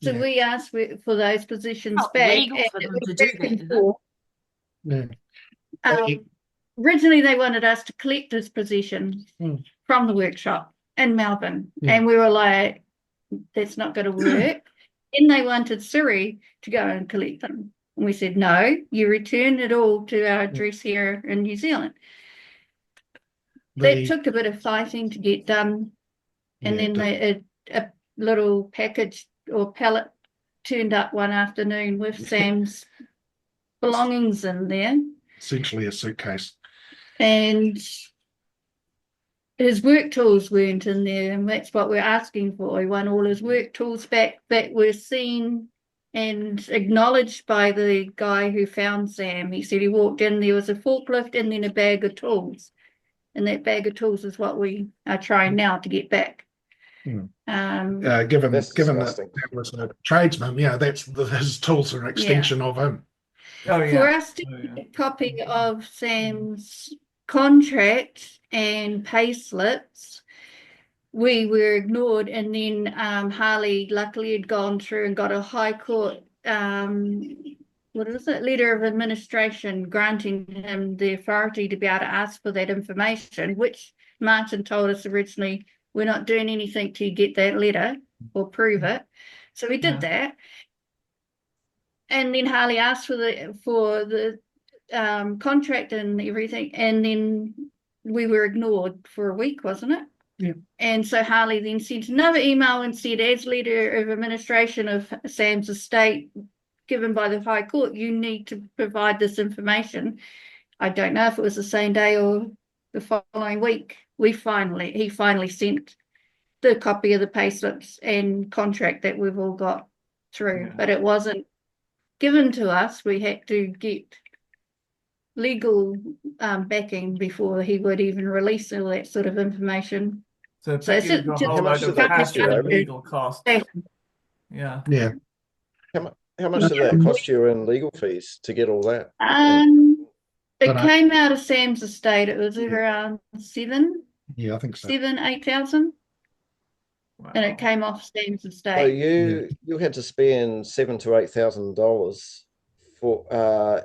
So we asked for those positions back. Legal for them to do that, originally, they wanted us to collect his possessions from the workshop in Melbourne, and we were like, "That's not going to work." Then they wanted Surrey to go and collect them, and we said, "No, you return it all to our address here in New Zealand." That took a bit of fighting to get done, and then a little package or pallet turned up one afternoon with Sam's belongings in there. Essentially a suitcase. And his work tools weren't in there, and that's what we're asking for. We want all his work tools back that were seen and acknowledged by the guy who found Sam. He said he walked in, there was a forklift and then a bag of tools. And that bag of tools is what we are trying now to get back. Given that was a tradesman, his tools are an extension of him. For us to get a copy of Sam's contract and pay slips, we were ignored, and then Harley luckily had gone through and got a High Court letter of administration granting him the authority to be able to ask for that information, which Martin told us originally, we're not doing anything to get that letter or prove it. So we did that. And then Harley asked for the contract and everything, and then we were ignored for a week, wasn't it? Yeah. And so Harley then sent another email and said, as leader of administration of Sam's estate given by the High Court, you need to provide this information. I don't know if it was the same day or the following week. He finally sent the copy of the payslips and contract that we've all got through, but it wasn't given to us. We had to get legal backing before he would even release all that sort of information. So it's just a whole load of cash and legal costs. Yeah. How much did that cost you in legal fees to get all that? It came out of Sam's estate. It was around 7. Yeah, I think so. 8,000. Wow. And it came off Sam's estate. So you had to spend $7,000 to $8,000 for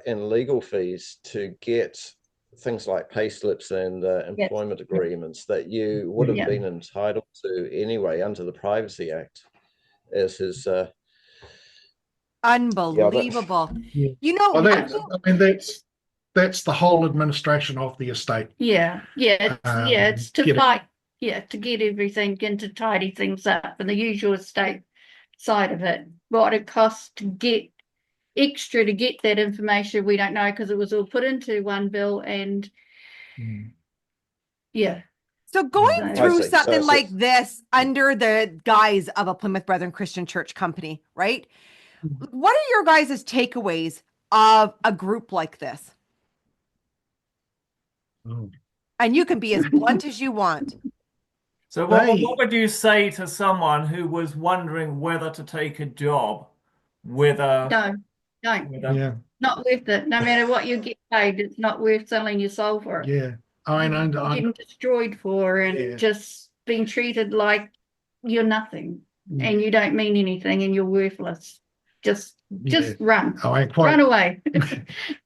in legal fees to get things like pay slips and employment agreements that you would have been entitled to anyway under the Privacy Act as his Unbelievable. Yeah. You know, Well, I mean, that's the whole administration of the estate. It's to fight, to get everything and to tidy things up and the usual estate side of it. What it costs to get extra to get that information, we don't know, because it was all put into one bill and So going through something like this under the guise of a Plymouth Brethren Christian Church company, right? What are your guys' takeaways of a group like this? And you can be as blunt as you want. So what would you say to someone who was wondering whether to take a job with a... Don't. Not worth it. No matter what you get paid, it's not worth selling your soul for it. Yeah. I mean, I'm getting destroyed for and just being treated like you're nothing and you don't mean anything and you're worthless. Just run. Run away.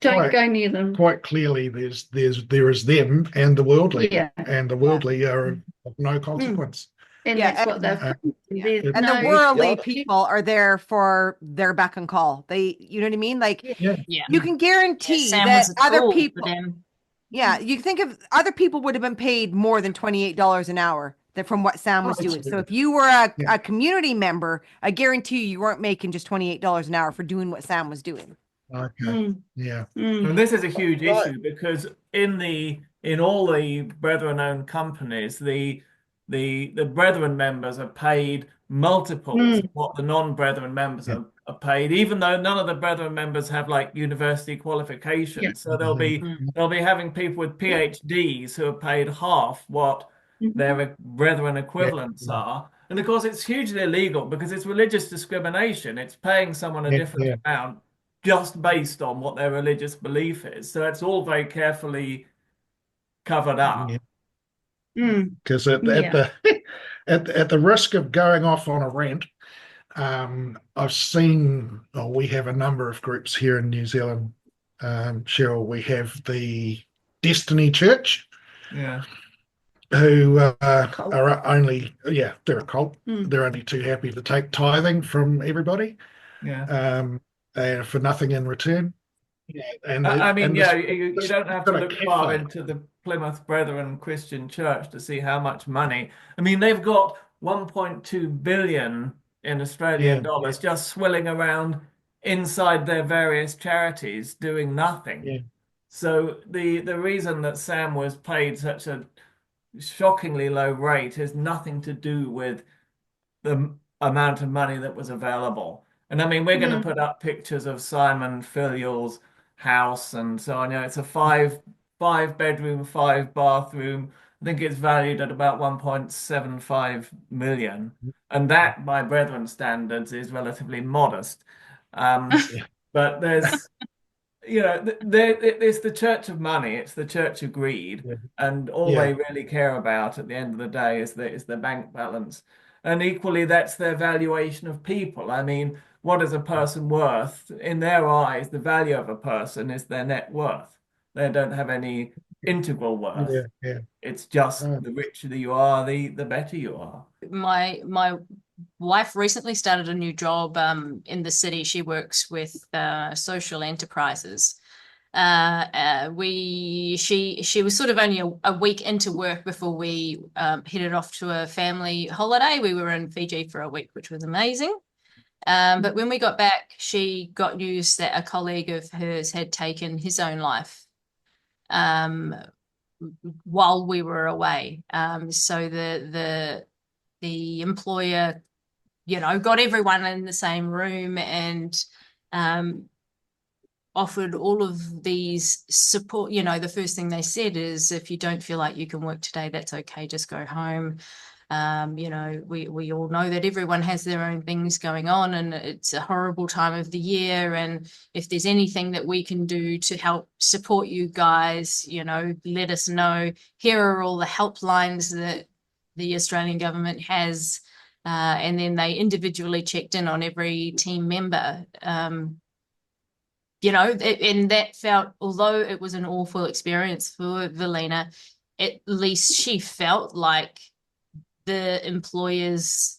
Don't go near them. Quite clearly, there is them and the worldly, and the worldly are of no consequence. And that's what they're. And the worldly people are there for their beck and call. You know what I mean? Like, you can guarantee that other people. Yeah, you think of other people would have been paid more than $28 an hour from what Sam was doing. So if you were a community member, I guarantee you weren't making just $28 an hour for doing what Sam was doing. Okay. And this is a huge issue because in all the Brethren-owned companies, the Brethren members are paid multiples of what the non-Brethren members are paid, even though none of the Brethren members have like university qualifications. So they'll be having people with PhDs who are paid half what their Brethren equivalents are. And of course, it's hugely illegal because it's religious discrimination. It's paying someone a different amount just based on what their religious belief is. So it's all very carefully covered up. Because at the risk of going off on a rant, I've seen, we have a number of groups here in New Zealand. Cheryl, we have the Destiny Church, who are only, they're a cult. They're only too happy to take tithing from everybody, and for nothing in return. You don't have to look far into the Plymouth Brethren Christian Church to see how much money. I mean, they've got 1.2 billion in Australian dollars just swilling around inside their various charities doing nothing. So the reason that Sam was paid such a shockingly low rate has nothing to do with the amount of money that was available. And I mean, we're going to put up pictures of Simon Filleul's house and so on. It's a five bedroom, 5 bathroom. I think it's valued at about 1.75 million. And that, by Brethren standards, is relatively modest. But there's, it's the church of money. It's the church of greed. And all they really care about at the end of the day is the bank balance. And equally, that's their valuation of people. I mean, what is a person worth? In their eyes, the value of a person is their net worth. They don't have any integral worth. It's just the richer you are, the better you are. My wife recently started a new job in the city. She works with social enterprises. She was sort of only a week into work before we headed off to a family holiday. We were in Fiji for a week, which was amazing. But when we got back, she got news that a colleague of hers had taken his own life while we were away. So the employer, got everyone in the same room and offered all of these support. The first thing they said is, if you don't feel like you can work today, that's okay, just go home. We all know that everyone has their own things going on and it's a horrible time of the year. And if there's anything that we can do to help support you guys, let us know. Here are all the helplines that the Australian government has. And then they individually checked in on every team member. and that felt, although it was an awful experience for Velina, at least she felt like the employers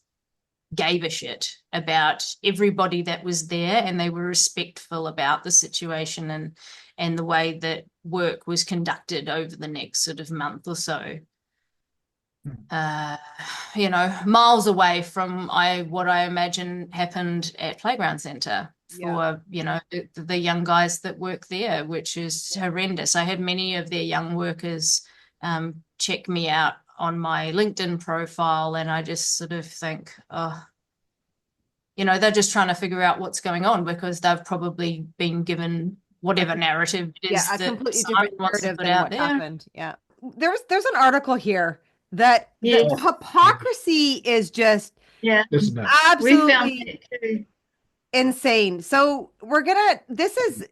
gave a shit about everybody that was there, and they were respectful about the situation and the way that work was conducted over the next sort of month or so. Miles away from what I imagine happened at Playground Centre for the young guys that work there, which is horrendous. I had many of their young workers check me out on my LinkedIn profile, and I just sort of think, they're just trying to figure out what's going on, because they've probably been given whatever narrative it is a that completely Simon different wants to narrative put than out what there. happened. Yeah, there's an article here that the hypocrisy is just absolutely insane. So this is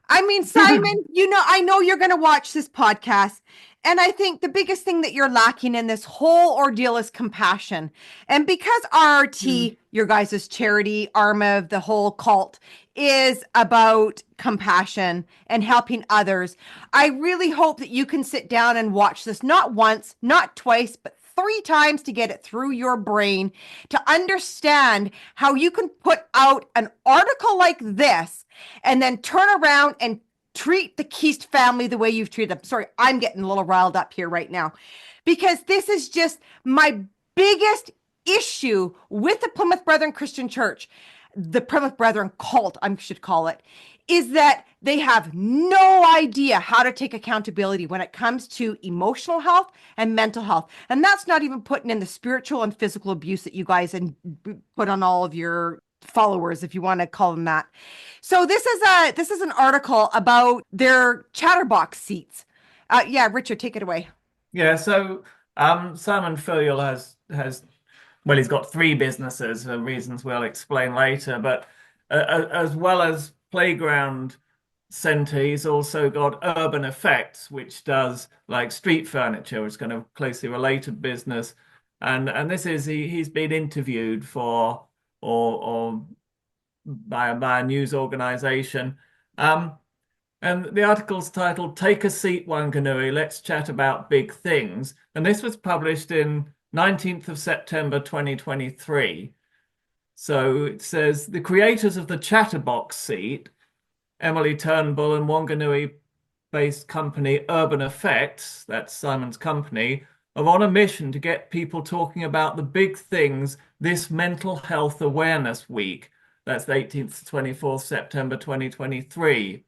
I mean, Simon, I know you're going to watch this podcast. And I think the biggest thing that you're lacking in this whole ordeal is compassion. And because RRT, your guys' charity arm of the whole cult, is about compassion and helping others, I really hope that you can sit down and watch this, not once, not twice, but 3 times, to get it through your brain, to understand how you can put out an article like this and then turn around and treat the Keast family the way you've treated them. Sorry, I'm getting a little riled up here right now, because this is just my biggest issue with the Plymouth Brethren Christian Church, the Plymouth Brethren cult, I should call it, is that they have no idea how to take accountability when it comes to emotional health and mental health. And that's not even putting in the spiritual and physical abuse that you guys put on all of your followers, if you want to call them that. So this is an article about their chatterbox seats. Richard, take it away. Yeah, so Simon Filleul has he's got 3 businesses for reasons we'll explain later, but as well as Playground Centre, he's also got Urban Effects, which does like street furniture. It's kind of closely related business, and this is he's been interviewed for or by a news organization. And the article's titled "Take a Seat, Whanganui, Let's Chat About Big Things." And this was published in 19th of September 2023. So it says, the creators of the chatterbox seat, Emily Turnbull and Whanganui-based company Urban Effects, that's Simon's company, are on a mission to get people talking about the big things this Mental Health Awareness Week. That's the 18th to 24th September 2023.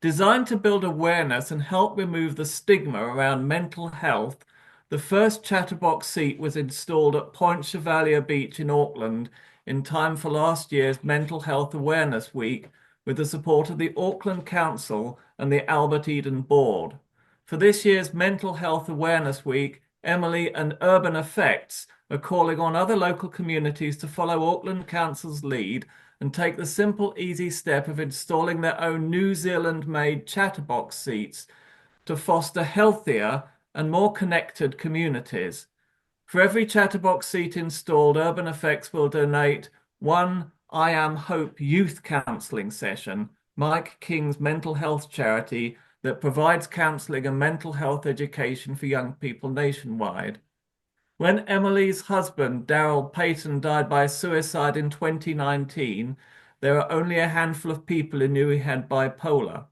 Designed to build awareness and help remove the stigma around mental health, the first chatterbox seat was installed at Point Chevalier Beach in Auckland in time for last year's Mental Health Awareness Week, with the support of the Auckland Council and the Albert Eden Board. For this year's Mental Health Awareness Week, Emily and Urban Effects are calling on other local communities to follow Auckland Council's lead and take the simple, easy step of installing their own New Zealand-made chatterbox seats to foster healthier and more connected communities. For every chatterbox seat installed, Urban Effects will donate 1 I Am Hope youth counselling session, Mike King's mental health charity that provides counselling and mental health education for young people nationwide. When Emily's husband, Daryl Payton, died by suicide in 2019, there were only a handful of people who knew he had bipolar.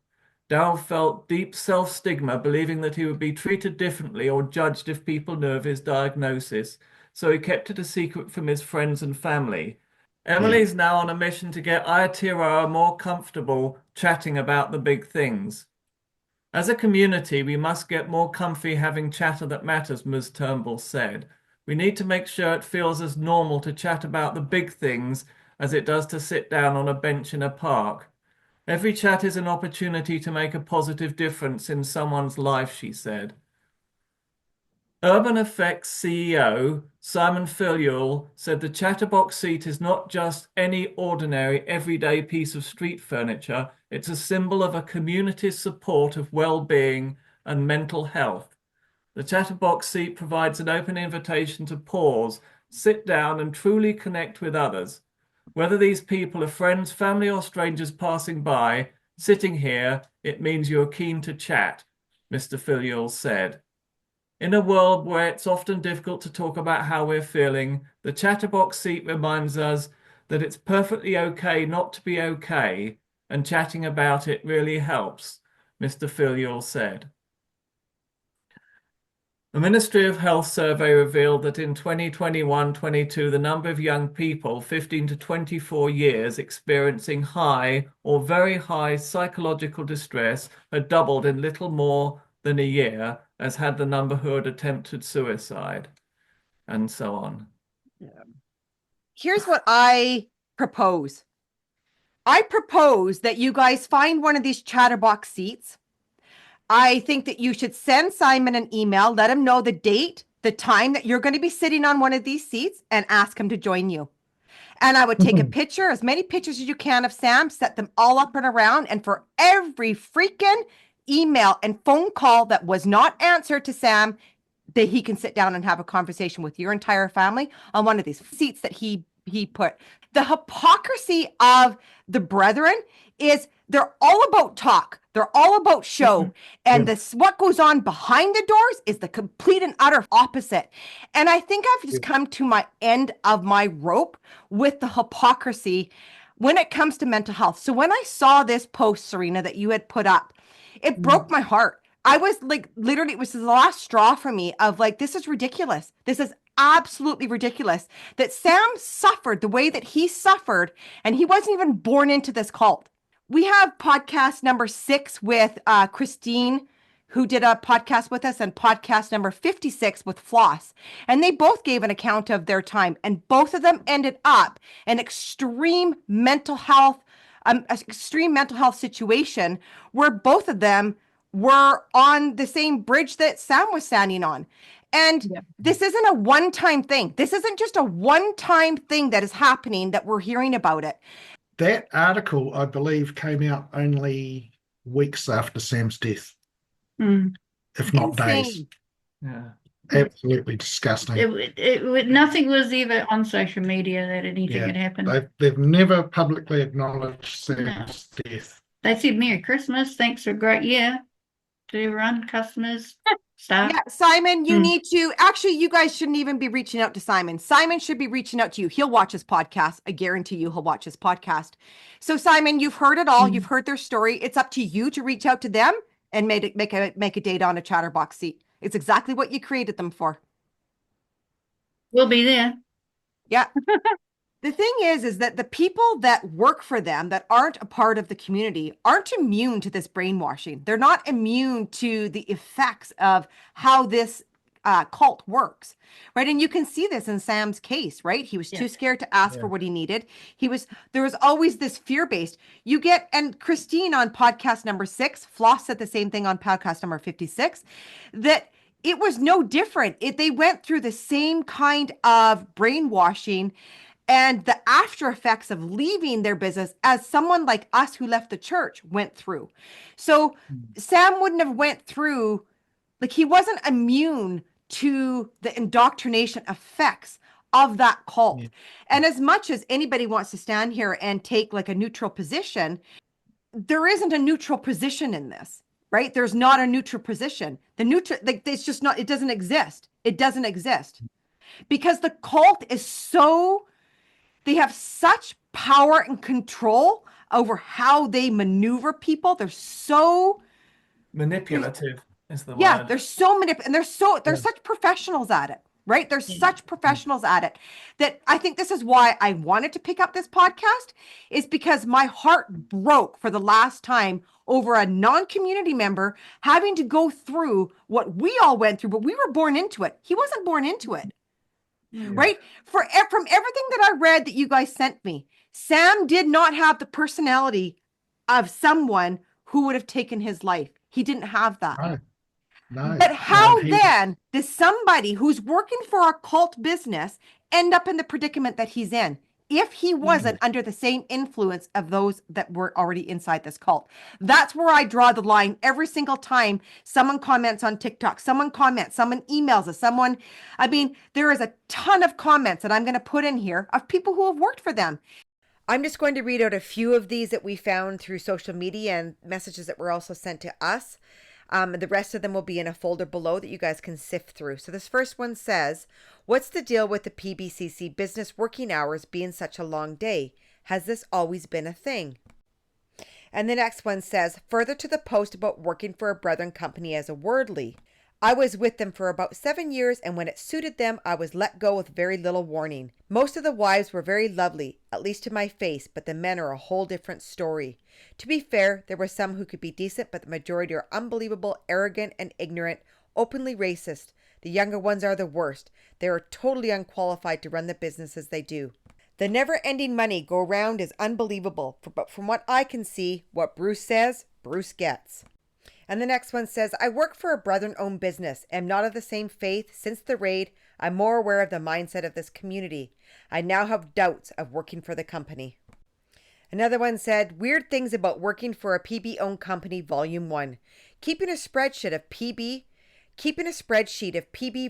Daryl felt deep self-stigma, believing that he would be treated differently or judged if people knew of his diagnosis, so he kept it a secret from his friends and family. Emily's now on a mission to get Aotearoa more comfortable chatting about the big things. As a community, we must get more comfy having chatter that matters, Ms. Turnbull said. We need to make sure it feels as normal to chat about the big things as it does to sit down on a bench in a park. Every chat is an opportunity to make a positive difference in someone's life, she said. Urban Effects CEO Simon Filleul said the chatterbox seat is not just any ordinary, everyday piece of street furniture. It's a symbol of a community's support of well-being and mental health. The chatterbox seat provides an open invitation to pause, sit down, and truly connect with others. Whether these people are friends, family, or strangers passing by, sitting here, it means you're keen to chat, Mr. Filleuls said. In a world where it's often difficult to talk about how we're feeling, the chatterbox seat reminds us that it's perfectly okay not to be okay, and chatting about it really helps, Mr. Filleuls said. The Ministry of Health survey revealed that in 2021-22, the number of young people 15 to 24 years experiencing high or very high psychological distress had doubled in little more than a year, as had the number who had attempted suicide, and so on. Here's what I propose. I propose that you guys find one of these chatterbox seats. I think that you should send Simon an email, let him know the date, the time that you're going to be sitting on one of these seats, and ask him to join you. And I would take a picture, as many pictures as you can of Sam, set them all up and around. And for every freaking email and phone call that was not answered to Sam, that he can sit down and have a conversation with your entire family on one of these seats that he put. The hypocrisy of the brethren is they're all about talk. They're all about show. And this, what goes on behind the doors is the complete and utter opposite. And I think I've just come to my end of my rope with the hypocrisy when it comes to mental health. So when I saw this post, Serena, that you had put up, it broke my heart. I was like, literally, it was the last straw for me of like, this is ridiculous. This is absolutely ridiculous that Sam suffered the way that he suffered, and he wasn't even born into this cult. We have podcast number 6 with Christine, who did a podcast with us, and podcast number 56 with Floss. And they both gave an account of their time, and both of them ended up in extreme mental health situation where both of them were on the same bridge that Sam was standing on. And this isn't a one-time thing. This isn't just a one-time thing that is happening that we're hearing about it. That article, I believe, came out only weeks after Sam's death, if not days. Yeah. Absolutely disgusting. Nothing was ever on social media that anything had happened. They've never publicly acknowledged Sam's death. They said Merry Christmas, thanks for a great year to everyone, customers, staff. Yeah, Simon, you need to, actually, you guys shouldn't even be reaching out to Simon. Simon should be reaching out to you. He'll watch his podcast. I guarantee you he'll watch his podcast. So Simon, you've heard it all. You've heard their story. It's up to you to reach out to them and make a date on a chatterbox seat. It's exactly what you created them for. We'll be there. Yeah. The thing is that the people that work for them that aren't a part of the community aren't immune to this brainwashing. They're not immune to the effects of how this cult works, right? And you can see this in Sam's case, right? He was too scared to ask for what he needed. There was always this fear-based. And Christine on podcast number 6, Floss said the same thing on podcast number 56, that it was no different. They went through the same kind of brainwashing and the after effects of leaving their business as someone like us who left the church went through. So Sam wouldn't have went through, like, he wasn't immune to the indoctrination effects of that cult. And as much as anybody wants to stand here and take like a neutral position, there isn't a neutral position in this, right? There's not a neutral position. The neutral, like, it's just not, it doesn't exist. It doesn't exist because the cult is so, they have such power and control over how they maneuver people. They're so manipulative is the word. Yeah, they're so manipulative, and they're such professionals at it, right? They're such professionals at it that I think this is why I wanted to pick up this podcast, is because my heart broke for the last time over a non-community member having to go through what we all went through, but we were born into it. He wasn't born into it. Right? From everything that I read that you guys sent me, Sam did not have the personality of someone who would have taken his life. He didn't have that. No. But how then does somebody who's working for a cult business end up in the predicament that he's in if he wasn't under the same influence of those that were already inside this cult? That's where I draw the line every single time someone comments on TikTok, someone emails us, I mean, there is a ton of comments that I'm going to put in here of people who have worked for them. I'm just going to read out a few of these that we found through social media and messages that were also sent to us. The rest of them will be in a folder below that you guys can sift through. So this first one says, what's the deal with the PBCC business working hours being such a long day? Has this always been a thing? And the next one says, further to the post about working for a brethren company as a wordly. I was with them for about 7 years, and when it suited them, I was let go with very little warning. Most of the wives were very lovely, at least to my face, but the men are a whole different story. To be fair, there were some who could be decent, but the majority are unbelievable, arrogant, and ignorant, openly racist. The younger ones are the worst. They are totally unqualified to run the businesses they do. The never-ending money go round is unbelievable, but from what I can see, what Bruce says, Bruce gets. And the next one says, I work for a brethren-owned business, am not of the same faith. Since the raid, I'm more aware of the mindset of this community. I now have doubts of working for the company. Another one said, weird things about working for a PB-owned company, Volume 1. Keeping a spreadsheet of PB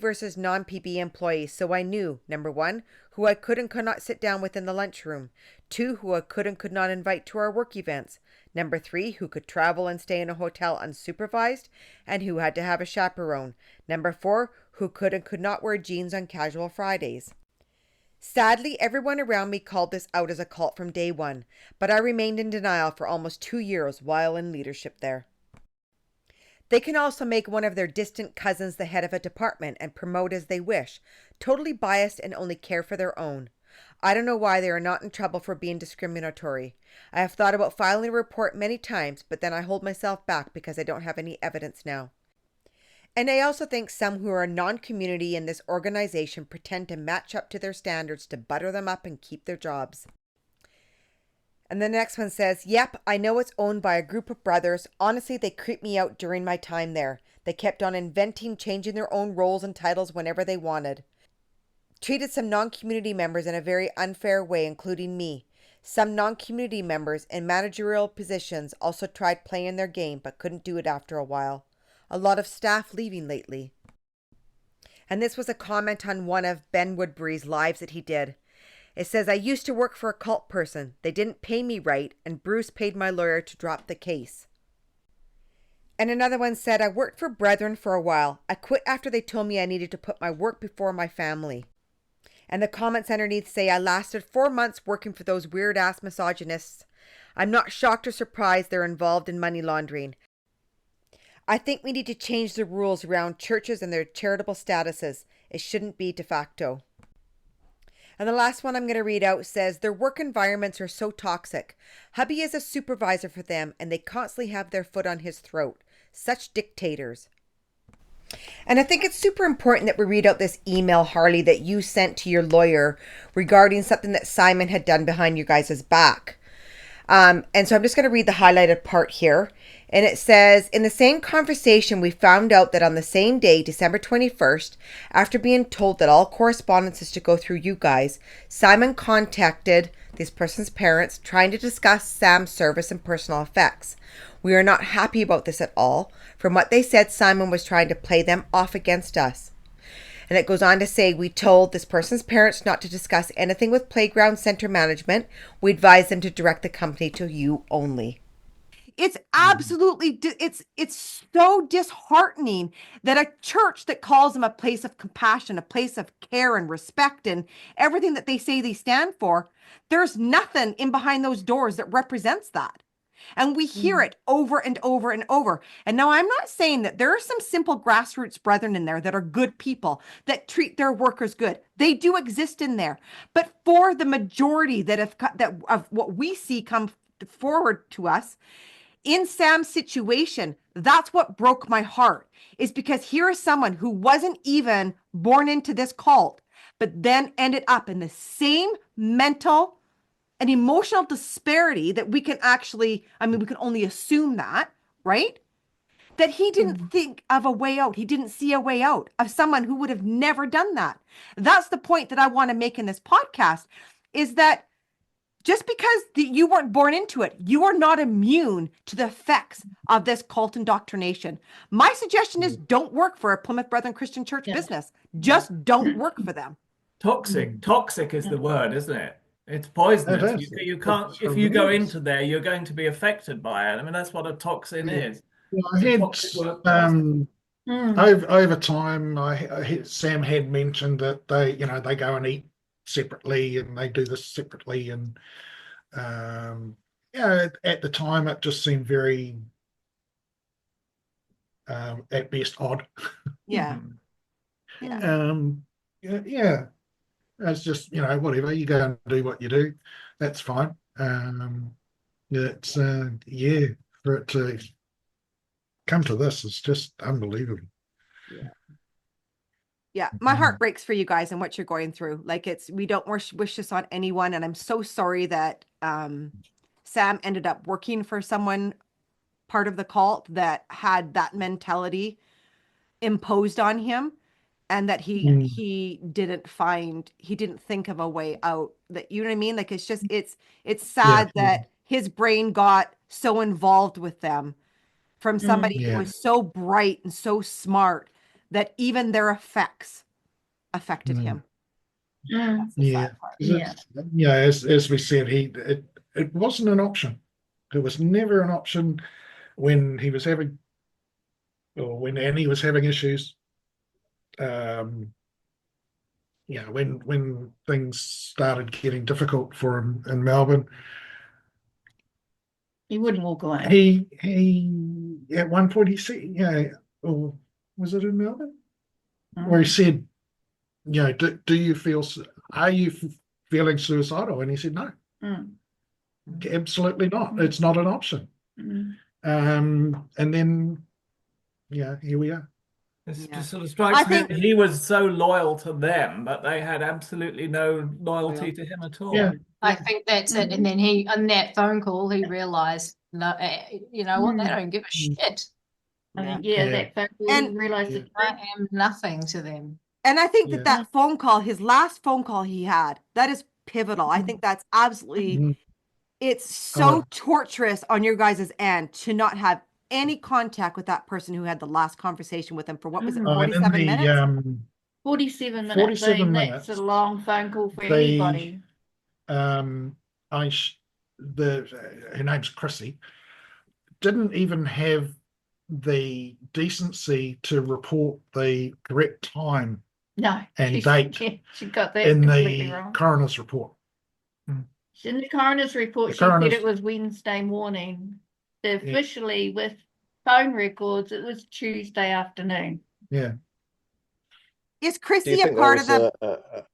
versus non-PB employees, so I knew, number 1, who I could and could not sit down with in the lunchroom. 2, who I could and could not invite to our work events. Number 3, who could travel and stay in a hotel unsupervised and who had to have a chaperone. Number 4, who could and could not wear jeans on casual Fridays. Sadly, everyone around me called this out as a cult from day one, but I remained in denial for almost 2 years while in leadership there. They can also make one of their distant cousins the head of a department and promote as they wish, totally biased and only care for their own. I don't know why they are not in trouble for being discriminatory. I have thought about filing a report many times, but then I hold myself back because I don't have any evidence now. And I also think some who are non-community in this organization pretend to match up to their standards to butter them up and keep their jobs. And the next one says, yep, I know it's owned by a group of brothers. Honestly, they creeped me out during my time there. They kept on inventing, changing their own roles and titles whenever they wanted. Treated some non-community members in a very unfair way, including me. Some non-community members in managerial positions also tried playing their game, but couldn't do it after a while. A lot of staff leaving lately. And this was a comment on one of Ben Woodbury's lives that he did. It says, I used to work for a cult person. They didn't pay me right, and Bruce paid my lawyer to drop the case. And another one said, I worked for Brethren for a while. I quit after they told me I needed to put my work before my family. And the comments underneath say, I lasted 4 months working for those weird-ass misogynists. I'm not shocked or surprised they're involved in money laundering. I think we need to change the rules around churches and their charitable statuses. It shouldn't be de facto. And the last one I'm going to read out says, their work environments are so toxic. Hubby is a supervisor for them, and they constantly have their foot on his throat. Such dictators. And I think it's super important that we read out this email, Harley, that you sent to your lawyer regarding something that Simon had done behind you guys' back. And so I'm just going to read the highlighted part here. And it says, in the same conversation, we found out that on the same day, December 21st, after being told that all correspondence is to go through you guys, Simon contacted this person's parents trying to discuss Sam's service and personal effects. We are not happy about this at all. From what they said, Simon was trying to play them off against us. And it goes on to say, we told this person's parents not to discuss anything with Playground Center management. We advised them to direct the company to you only. It's absolutely, it's so disheartening that a church that calls them a place of compassion, a place of care and respect and everything that they say they stand for, there's nothing in behind those doors that represents that. And we hear it over and over and over. And now I'm not saying that there are some simple grassroots brethren in there that are good people that treat their workers good. They do exist in there. But for the majority that of what we see come forward to us, in Sam's situation, that's what broke my heart, is because here is someone who wasn't even born into this cult, but then ended up in the same mental and emotional disparity that we can actually, we can only assume that, right? That he didn't think of a way out. He didn't see a way out of someone who would have never done that. That's the point that I want to make in this podcast, is that just because you weren't born into it, you are not immune to the effects of this cult indoctrination. My suggestion is don't work for a Plymouth Brethren Christian Church business. Just don't work for them. Toxic is the word, isn't it? It's poisonous. It is. You can't, It's if you go horrendous. into there, you're going to be affected by it. I mean, that's what a toxin is. Well, It's a toxic workplace. Over time, Sam had mentioned that they go and eat separately and they do this separately, and at the time it just seemed very, at best, odd. Yeah. Yeah. It's just, whatever, you go and do what you do, that's fine. It's for it to come to this is just unbelievable. Yeah, my heart breaks for you guys and what you're going through. Like, we don't wish this on anyone, and I'm so sorry that Sam ended up working for someone part of the cult that had that mentality imposed on him, and that he didn't think of a way out. That, you know what I mean? Like, it's just it's sad that his brain got so involved with them from somebody who was so bright and so smart that even their effects affected him. That's the sad part. As we said, it wasn't an option. It was never an option when he was having, or when Annie was having issues. When things started getting difficult for him in Melbourne, he wouldn't walk away. He at one point he said, or was it in Melbourne, where he said, do you feel? Are you feeling suicidal? And he said, no, absolutely not. It's not an option. And then, here we are. It just sort of strikes me that he was so loyal to them, but they had absolutely no loyalty to him at all. Yeah. I think that's it. And then he, on that phone call, he realised, no, you know what, they don't give a shit. I think, that phone call, he realised that I am nothing to them. And I think that phone call, his last phone call he had, that is pivotal. I think that's absolutely, it's so torturous on your guys' end to not have any contact with that person who had the last conversation with him for, what was it, 47 minutes? 47 minutes. 47 minutes. That's a long phone call for anybody. Her name's Chrissy, didn't even have the decency to report the correct time and date she got that in completely the wrong. coroner's report. In the coroner's report, she said it was Wednesday morning. Officially, with phone records, it was Tuesday afternoon. Yeah. Is Chrissy a part of the?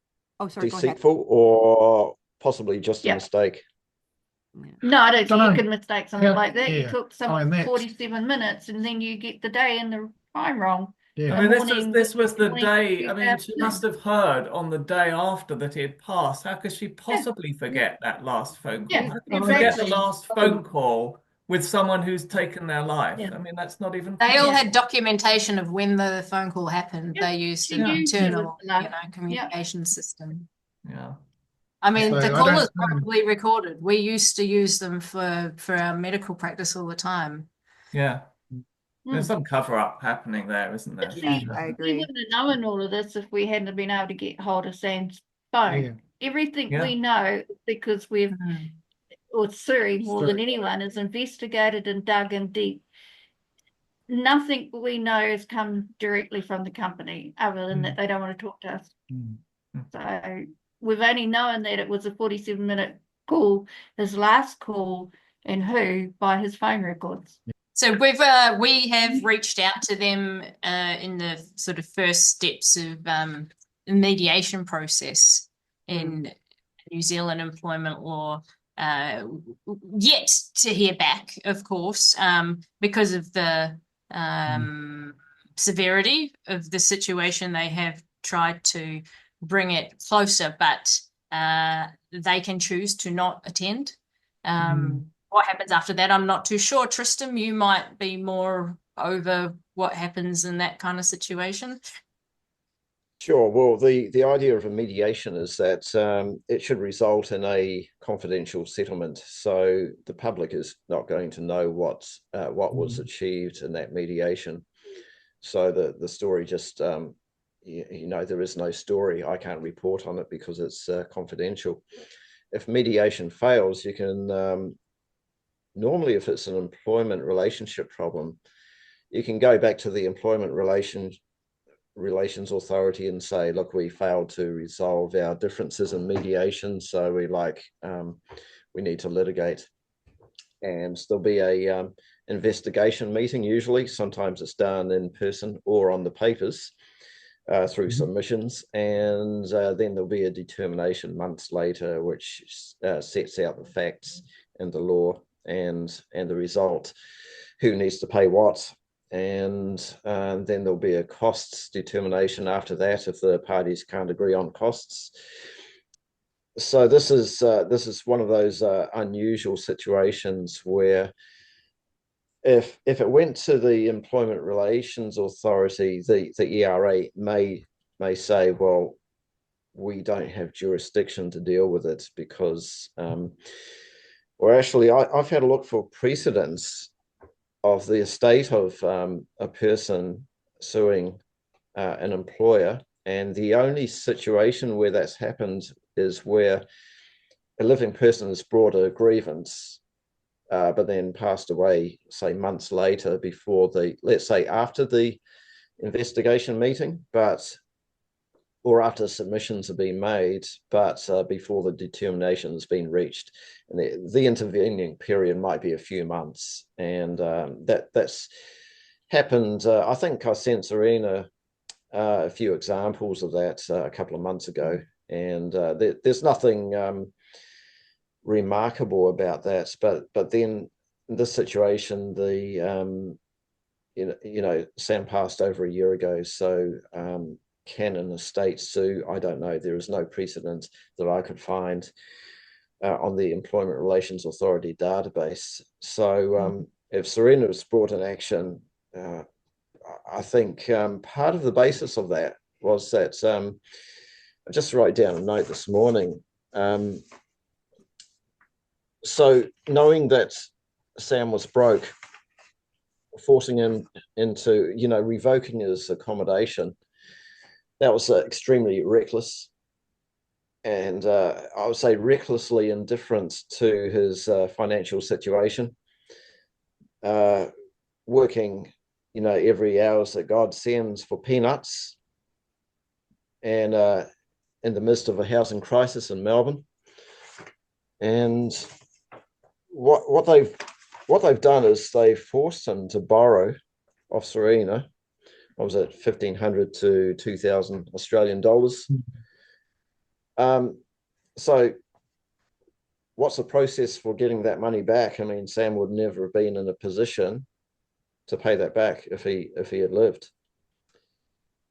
Deceitful or possibly just a mistake? No, I don't think you can mistake something like that. Yeah. You took 47 minutes and then you get the day and the time wrong. Yeah. I mean, this was the day. I mean, she must have heard on the day after that he had passed. How could she possibly forget that last phone call? How could you forget the last phone call with someone who's taken their life? I mean, that's not even. They all had documentation of when the phone call happened. They used an internal, communication system. Yeah. I mean, the call is probably recorded. We used to use them for our medical practice all the time. Yeah. There's some cover-up happening there, isn't there? I agree. We wouldn't have known all of this if we hadn't been able to get hold of Sam's phone. Everything we know, because we've, or Suri more than anyone, is investigated and dug in deep. Nothing we know has come directly from the company, other than that they don't want to talk to us. So we've only known that it was a 47-minute call, his last call, and who by his phone records. So we have reached out to them in the sort of first steps of the mediation process in New Zealand employment law. Yet to hear back, of course, because of the severity of the situation. They have tried to bring it closer, but they can choose to not attend. What happens after that, I'm not too sure. Tristan, you might be more over what happens in that kind of situation. Sure. Well, the idea of a mediation is that it should result in a confidential settlement. So the public is not going to know what was achieved in that mediation. So the story just, there is no story. I can't report on it because it's confidential. if mediation fails, you can normally, if it's an employment relationship problem, you can go back to the employment relations authority and say, look, we failed to resolve our differences in mediation, so we need to litigate. And there'll be a investigation meeting usually. Sometimes it's done in person or on the papers through submissions, and then there'll be a determination months later which sets out the facts and the law and the result, who needs to pay what, and then there'll be a costs determination after that if the parties can't agree on costs. So this is one of those unusual situations where if it went to the Employment Relations Authority, the ERA may say, well, we don't have jurisdiction to deal with it because, or actually, I've had a look for precedents of the estate of a person suing an employer, and the only situation where that's happened is where a living person has brought a grievance, but then passed away, say, months later before let's say after the investigation meeting, or after submissions have been made, but before the determination has been reached. And the intervening period might be a few months. And that's happened. I think I sent Serena a few examples of that a couple of months ago. And there's nothing remarkable about that. But then in this situation, Sam passed over a year ago. So can an estate sue? I don't know. There is no precedent that I could find on the Employment Relations Authority database. So if Serena has brought an action, I think part of the basis of that was that I just wrote down a note this morning. So knowing that Sam was broke, forcing him into, revoking his accommodation, that was extremely reckless, and I would say recklessly indifferent to his financial situation. Working, every hours that God sends for peanuts, and in the midst of a housing crisis in Melbourne. And what they've done is they've forced him to borrow off Serena. What was it, 1,500 to 2,000 Australian dollars? So what's the process for getting that money back? I mean, Sam would never have been in a position to pay that back if he had lived.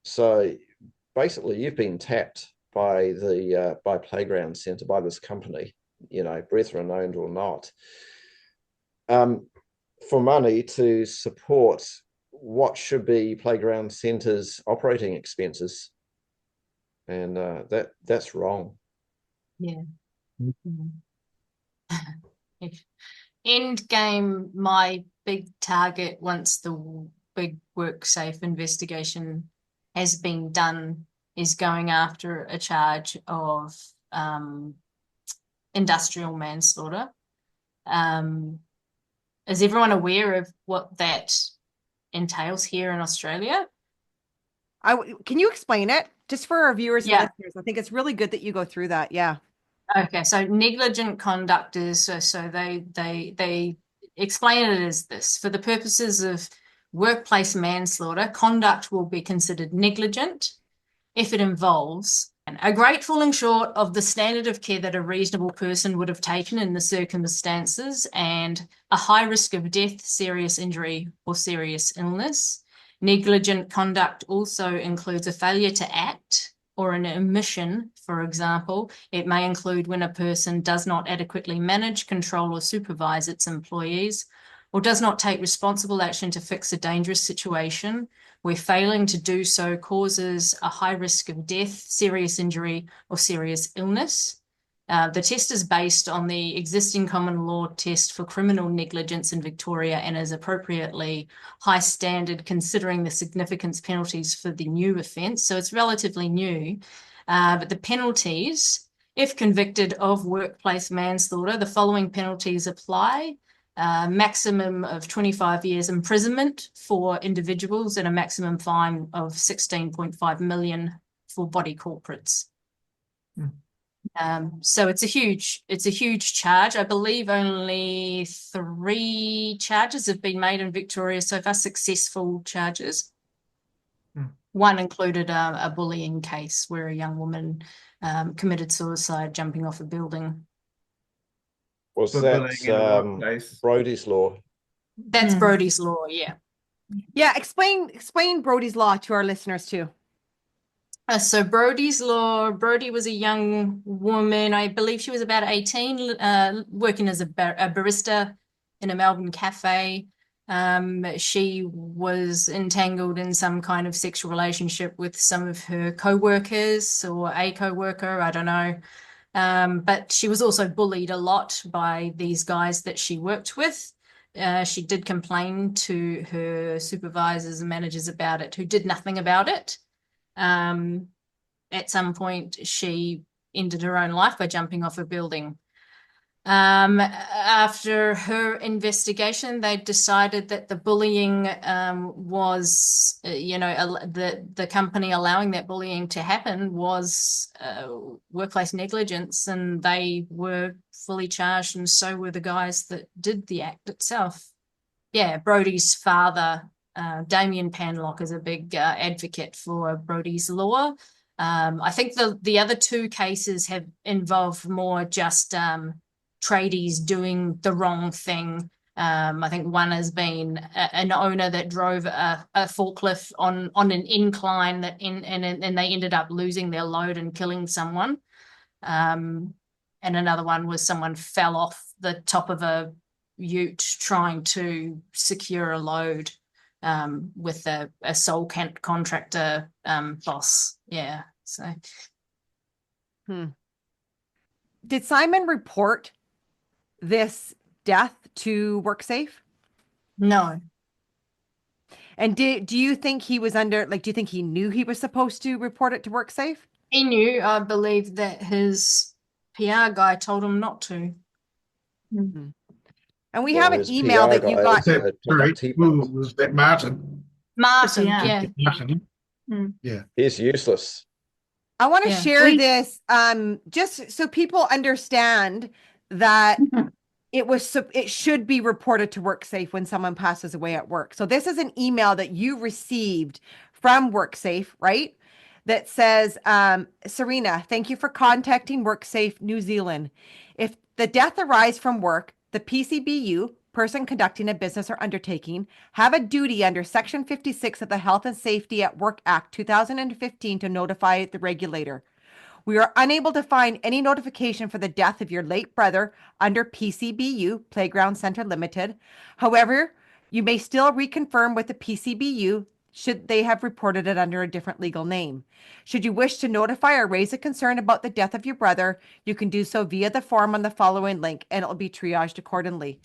So basically, you've been tapped by by Playground Centre, by this company, Brethren owned or not, for money to support what should be Playground Centre's operating expenses, and that's wrong. Yeah. End game, my big target once the big WorkSafe investigation has been done is going after a charge of industrial manslaughter. Is everyone aware of what that entails here in Australia? Can you explain it just for our viewers and Yeah. listeners? I think it's really good that you go through that. Yeah. Okay, so negligent conduct is so they explain it as this: for the purposes of workplace manslaughter, conduct will be considered negligent if it involves a great falling short of the standard of care that a reasonable person would have taken in the circumstances, and a high risk of death, serious injury, or serious illness. Negligent conduct also includes a failure to act or an omission. For example, it may include when a person does not adequately manage, control, or supervise its employees, or does not take responsible action to fix a dangerous situation, where failing to do so causes a high risk of death, serious injury, or serious illness. The test is based on the existing common law test for criminal negligence in Victoria and is appropriately high standard considering the significance penalties for the new offence. So it's relatively new, but the penalties If convicted of workplace manslaughter, the following penalties apply. Maximum of 25 years imprisonment for individuals and a maximum fine of 16.5 million for body corporates. So it's a huge charge. I believe only 3 charges have been made in Victoria so far, successful charges. One included a bullying case where a young woman committed suicide jumping off a building. Was that Brodie's Law? That's Brodie's Law, yeah. Yeah, explain Brodie's Law to our listeners too. So Brodie's Law, Brodie was a young woman, I believe she was about 18, working as a barista in a Melbourne cafe. She was entangled in some kind of sexual relationship with some of her co-workers or a co-worker, I don't know. But she was also bullied a lot by these guys that she worked with. She did complain to her supervisors and managers about it, who did nothing about it. At some point, she ended her own life by jumping off a building. After her investigation, they decided that the bullying was, the company allowing that bullying to happen was workplace negligence, and they were fully charged, and so were the guys that did the act itself. Yeah, Brodie's father, Damien Panlock, is a big advocate for Brodie's Law. I think the other 2 cases have involved more just tradies doing the wrong thing. I think one has been an owner that drove a forklift on an incline and they ended up losing their load and killing someone. And another one was someone fell off the top of a ute trying to secure a load with a sole contractor boss. Yeah. So. Did Simon report this death to WorkSafe? No. And do you think he was do you think he knew he was supposed to report it to WorkSafe? He knew. I believe that his PR guy told him not to. And we have an email that you got. Was that Martin? Martin, yeah. Martin. Yeah. He's useless. I want to share this just so people understand that it should be reported to WorkSafe when someone passes away at work. So this is an email that you received from WorkSafe, right? That says, Serena, thank you for contacting WorkSafe New Zealand. If the death arises from work, the PCBU, person conducting a business or undertaking, have a duty under Section 56 of the Health and Safety at Work Act 2015 to notify the regulator. We are unable to find any notification for the death of your late brother under PCBU, Playground Center Limited. However, you may still reconfirm with the PCBU should they have reported it under a different legal name. Should you wish to notify or raise a concern about the death of your brother, you can do so via the form on the following link, and it will be triaged accordingly.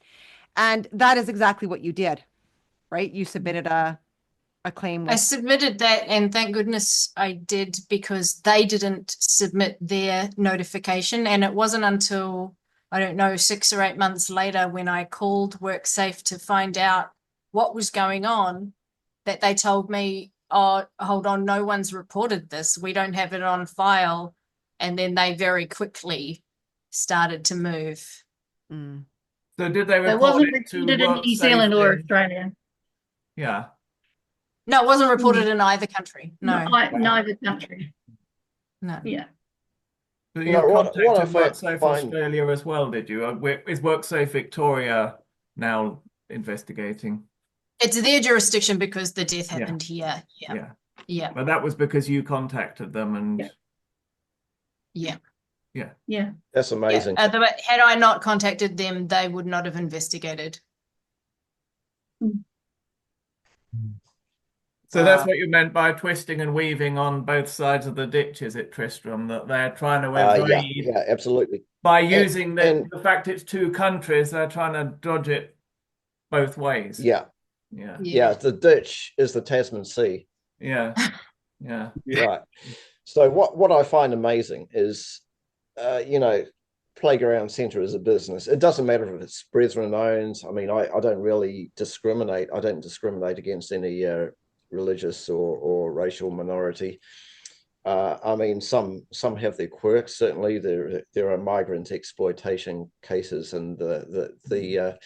And that is exactly what you did, right? You submitted a claim. I submitted that, and thank goodness I did, because they didn't submit their notification. And it wasn't until, I don't know, 6 or 8 months later when I called WorkSafe to find out what was going on that they told me, oh, hold on, no one's reported this. We don't have it on file. And then they very quickly started to move. So did they report it wasn't it to reported in New Zealand or Australia? Yeah. No, it wasn't reported in either country. No. Neither country. No. Yeah. So you contacted WorkSafe Australia as well, did you? Is WorkSafe Victoria now investigating? It's their jurisdiction because the death happened here. Yeah. But that was because you contacted them and... Yeah. That's amazing. Had I not contacted them, they would not have investigated. So that's what you meant by twisting and weaving on both sides of the ditch, is it, Tristram? That they're trying to evade... yeah, absolutely. By using the fact it's 2 countries, they're trying to dodge it both ways. Yeah. The ditch is the Tasman Sea. Yeah. Right. So what I find amazing is playground centre is a business. It doesn't matter if it's Brethren owned. I mean, I don't really discriminate. I don't discriminate against any religious or racial minority. I mean, some have their quirks. Certainly, there are migrant exploitation cases, and the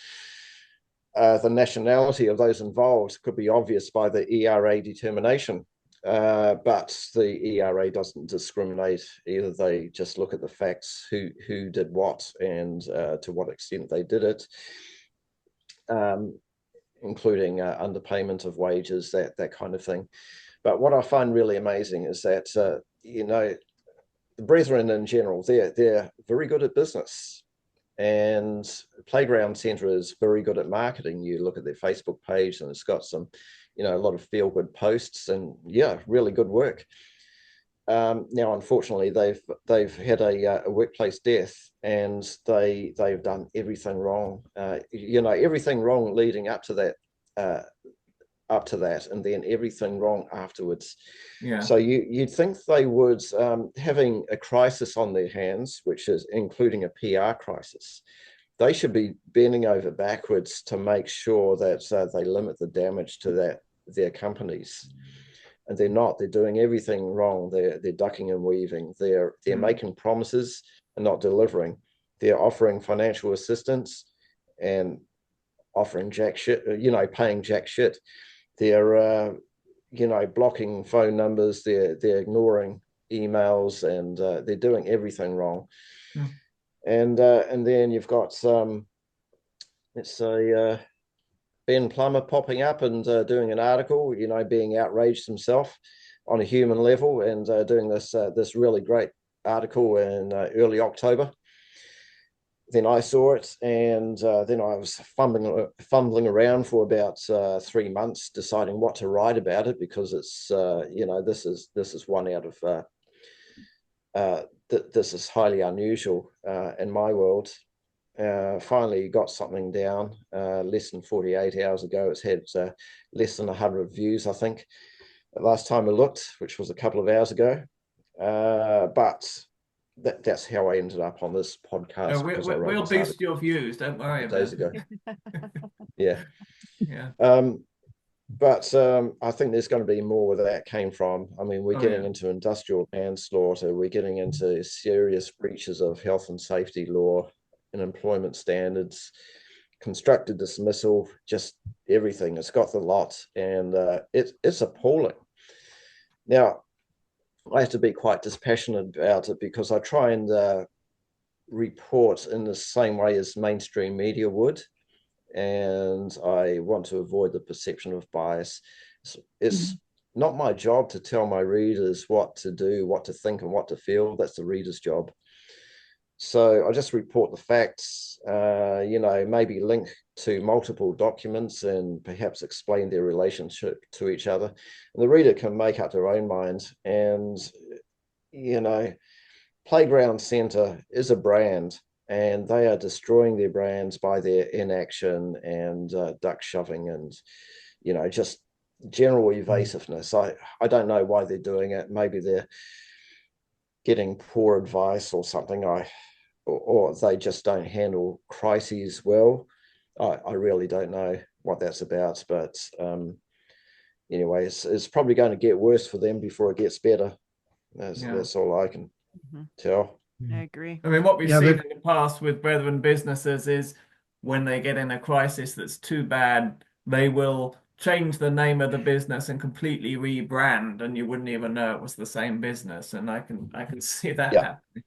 nationality of those involved could be obvious by the ERA determination. But the ERA doesn't discriminate either. They just look at the facts, who did what, and to what extent they did it, including underpayment of wages, that kind of thing. But what I find really amazing is that the Brethren in general, they're very good at business, and Playground Centre is very good at marketing. You look at their Facebook page, and it's got some, a lot of feel-good posts, and really good work. Now, unfortunately, they've had a workplace death, and they've done everything wrong. Everything wrong leading up to that, and then everything wrong afterwards. Yeah. So you'd think they would, having a crisis on their hands, which is including a PR crisis, they should be bending over backwards to make sure that they limit the damage to their companies. And they're not. They're doing everything wrong. They're ducking and weaving. They're making promises and not delivering. They're offering financial assistance and offering jack shit, paying jack shit. They're blocking phone numbers. They're ignoring emails, and they're doing everything wrong. And then you've got let's say Ben Plummer popping up and doing an article, being outraged himself on a human level, and doing this really great article in early October. Then I saw it, and then I was fumbling around for about 3 months, deciding what to write about it, because it's this is one out of this is highly unusual in my world. Finally got something down less than 48 hours ago. It's had less than 100 views, I think, last time I looked, which was a couple of hours ago. But that's how I ended up on this podcast. We'll boost your views, don't worry about it. Yeah. But I think there's going to be more where that came from. I mean, we're getting into industrial manslaughter. We're getting into serious breaches of health and safety law and employment standards, constructive dismissal, just everything. It's got the lot, and it's appalling. Now, I have to be quite dispassionate about it, because I try and report in the same way as mainstream media would, and I want to avoid the perception of bias. It's not my job to tell my readers what to do, what to think, and what to feel. That's the reader's job. So I just report the facts, maybe link to multiple documents and perhaps explain their relationship to each other. And the reader can make up their own mind. And, Playground Centre is a brand, and they are destroying their brands by their inaction and duck shoving and, just general evasiveness. I don't know why they're doing it. Maybe they're getting poor advice or something. Or they just don't handle crises well. I really don't know what that's about. But anyway, it's probably going to get worse for them before it gets better. That's all I can tell. I agree. I mean, what we've seen in the past with Brethren businesses is when they get in a crisis that's too bad, they will change the name of the business and completely rebrand, and you wouldn't even know it was the same business. And I can see that happening.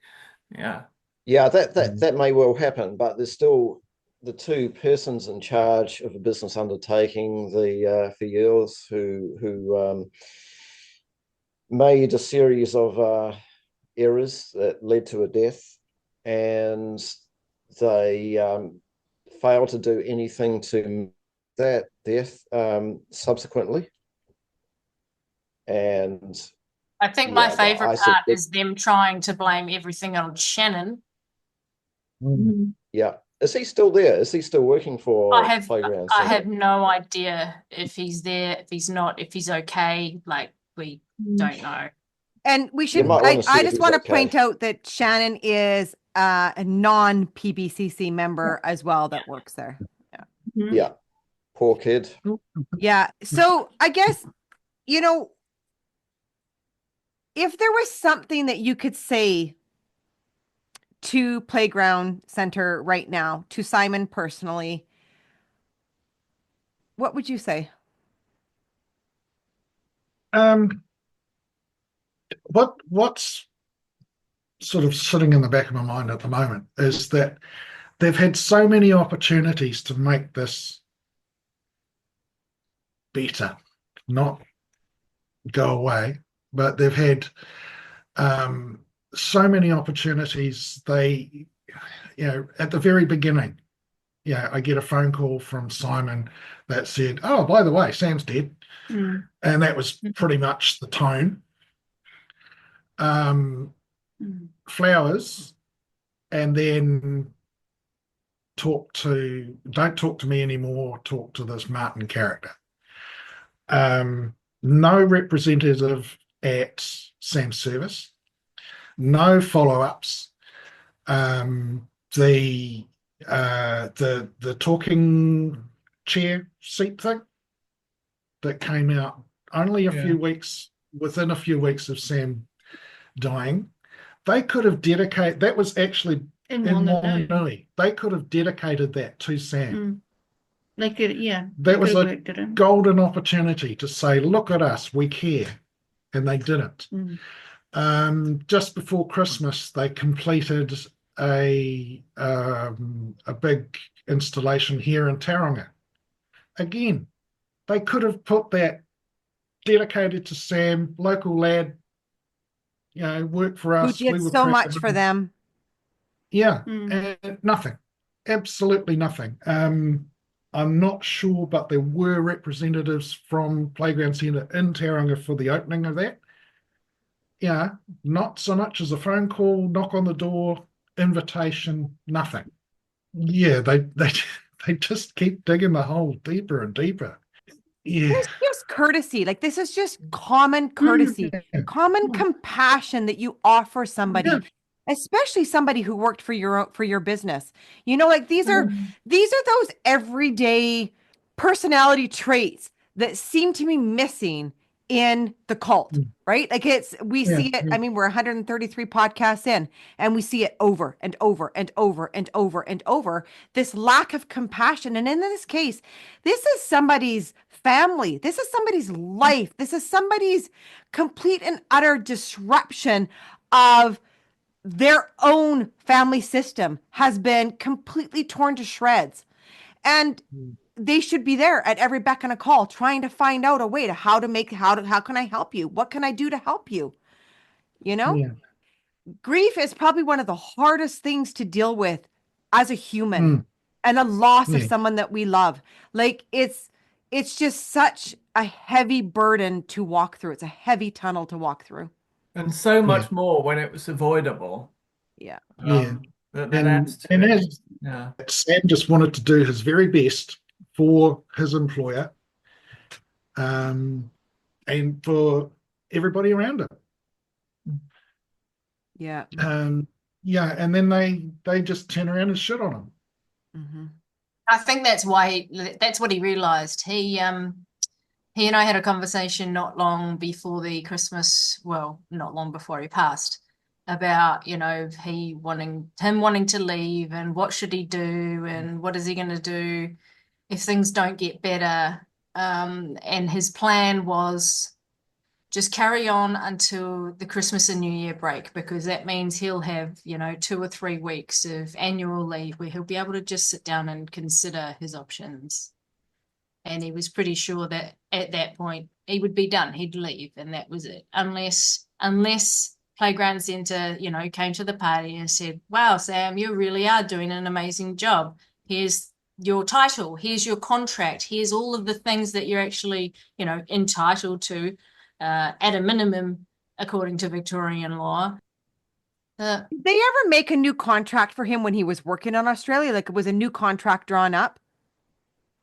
Yeah, that may well happen, but there's still the two persons in charge of a business undertaking, the Filleuls, who made a series of errors that led to a death, and they failed to do anything to that death subsequently. And I think my favorite part is them trying to blame everything on Shannon. Yeah. Is he still there? Is he still working for Playground Centre? I have no idea if he's there, if he's not, if he's okay. Like, we don't know. And we should, might wanna see I if just he's want to okay. point out that Shannon is a non-PBCC member as well that works there. Yeah. Poor kid. Yeah. So I guess, you know, if there was something that you could say to Playground Center right now, to Simon personally, what would you say? What's sort of sitting in the back of my mind at the moment is that they've had so many opportunities to make this better, not go away, but they've had so many opportunities. They, at the very beginning, I get a phone call from Simon that said, "Oh, by the way, Sam's dead," and that was pretty much the tone. Flowers, and then don't talk to me anymore, talk to this Martin character. No representative at Sam's service, no follow-ups. The talking chair seat thing that came out only within a few weeks of Sam dying, they could have dedicated, that was actually in Whanganui. They could have dedicated that to Sam. They could, That was a golden opportunity to say, look at us, we care. And they didn't. Just before Christmas, they completed a big installation here in Tauranga. Again, they could have put that dedicated to Sam, local lad, worked for us. Who did so much for them. Yeah, and nothing. Absolutely nothing. I'm not sure, but there were representatives from Playground Centre in Tauranga for the opening of that. Yeah, not so much as a phone call, knock on the door, invitation, nothing. Yeah, they just keep digging the hole deeper and deeper. Yeah. It's just courtesy. Like, this is just common courtesy, common compassion that you offer somebody, especially somebody who worked for your business. Like these are those everyday personality traits that seem to be missing in the cult, right? Like we see it. I mean, we're 133 podcasts in, and we see it over and over and over and over and over, this lack of compassion. And in this case, this is somebody's family. This is somebody's life. This is somebody's complete and utter disruption of their own family system has been completely torn to shreds. And they should be there at every beck and a call, trying to find out a way to how can I help you? What can I do to help you? Grief is probably one of the hardest things to deal with as a human, and a loss of someone that we love. Like it's just such a heavy burden to walk through. It's a heavy tunnel to walk through. And so much more when it was avoidable. Yeah. That adds to it. Sam just wanted to do his very best for his employer, and for everybody around him. Yeah. And then they just turn around and shit on him. I think that's what he realized. He and I had a conversation not long before the Christmas, well, not long before he passed, about him wanting to leave, and what should he do, and what is he going to do if things don't get better. And his plan was just carry on until the Christmas and New Year break, because that means he'll have 2 or 3 weeks of annual leave where he'll be able to just sit down and consider his options. And he was pretty sure that at that point he would be done. He'd leave, and that was it. Unless Playground Centre, came to the party and said, "Wow, Sam, you really are doing an amazing job. Here's your title. Here's your contract. Here's all of the things that you're actually, entitled to, at a minimum, according to Victorian law." Did they ever make a new contract for him when he was working on Australia? Like, it was a new contract drawn up?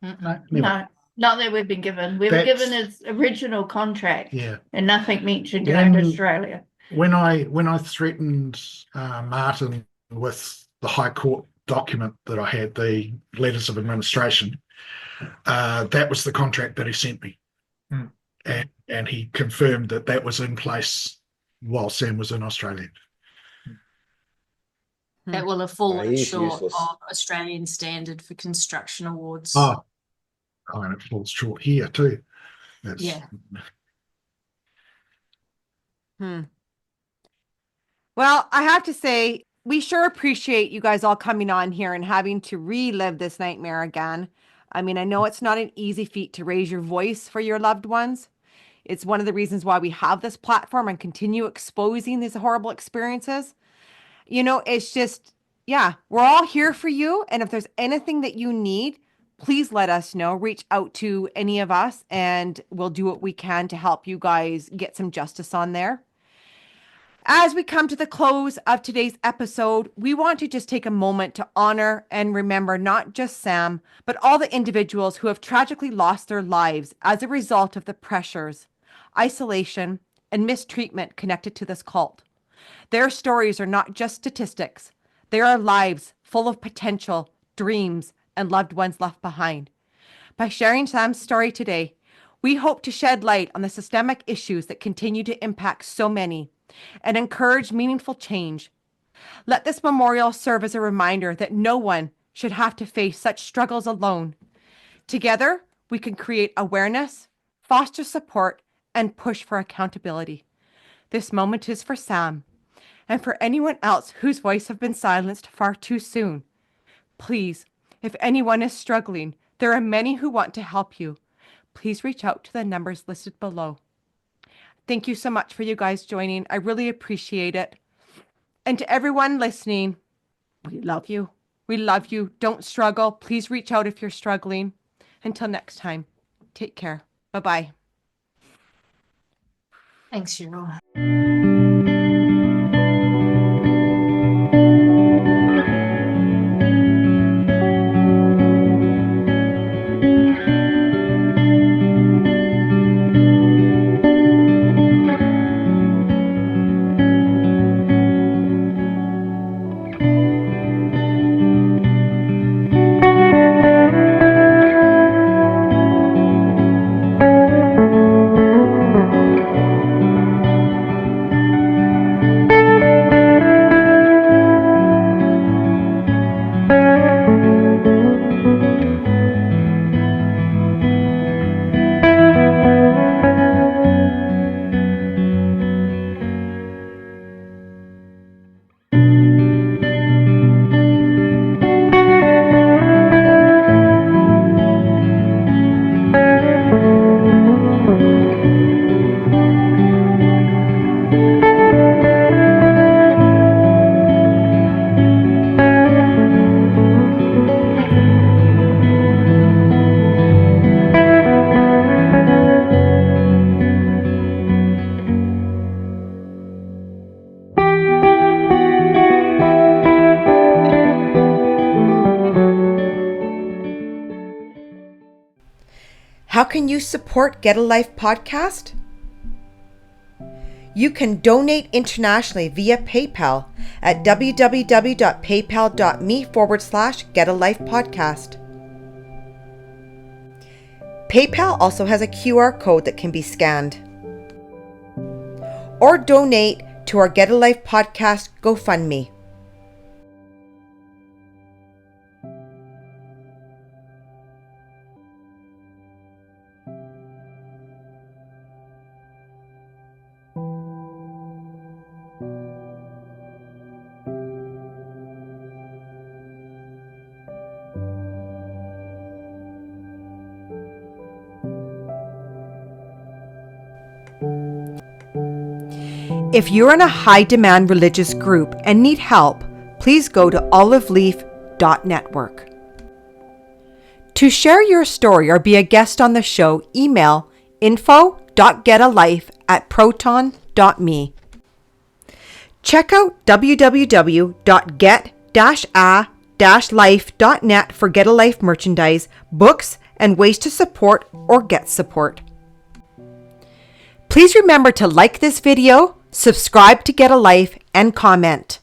No, not that we've been given. We were given his original contract, and nothing mentioned about Australia. when I threatened Martin with the High Court document that I had, the letters of administration, that was the contract that he sent me. And he confirmed that was in place while Sam was in Australia. That will have fallen He's short useless. of Australian standard for construction awards. Oh, and it falls short here too. Yeah. Well, I have to say, we sure appreciate you guys all coming on here and having to relive this nightmare again. I mean, I know it's not an easy feat to raise your voice for your loved ones. It's one of the reasons why we have this platform and continue exposing these horrible experiences. You know, it's just, yeah, we're all here for you. And if there's anything that you need, please let us know. Reach out to any of us and we'll do what we can to help you guys get some justice on there. As we come to the close of today's episode, we want to just take a moment to honor and remember not just Sam, but all the individuals who have tragically lost their lives as a result of the pressures, isolation, and mistreatment connected to this cult. Their stories are not just statistics. They are lives full of potential, dreams, and loved ones left behind. By sharing Sam's story today, we hope to shed light on the systemic issues that continue to impact so many and encourage meaningful change. Let this memorial serve as a reminder that no one should have to face such struggles alone. Together, we can create awareness, foster support, and push for accountability. This moment is for Sam and for anyone else whose voice have been silenced far too soon. Please, if anyone is struggling, there are many who want to help you. Please reach out to the numbers listed below. Thank you so much for you guys joining. I really appreciate it. And to everyone listening, we love you. We love you. Don't struggle. Please reach out if you're struggling. Until next time, take care. Bye-bye. Thanks, Cheryl. How can you support Get a Life podcast? You can donate internationally via PayPal at www.paypal.me/getalifepodcast. PayPal also has a QR code that can be scanned. Or donate to our Get a Life podcast GoFundMe. If you're in a high-demand religious group and need help, please go to oliveleaf.network. To share your story or be a guest on the show, email info.getalife@proton.me. Check out www.get-a-life.net for Get a Life merchandise, books, and ways to support or get support. Please remember to like this video, Subscribe to Get a Life and comment.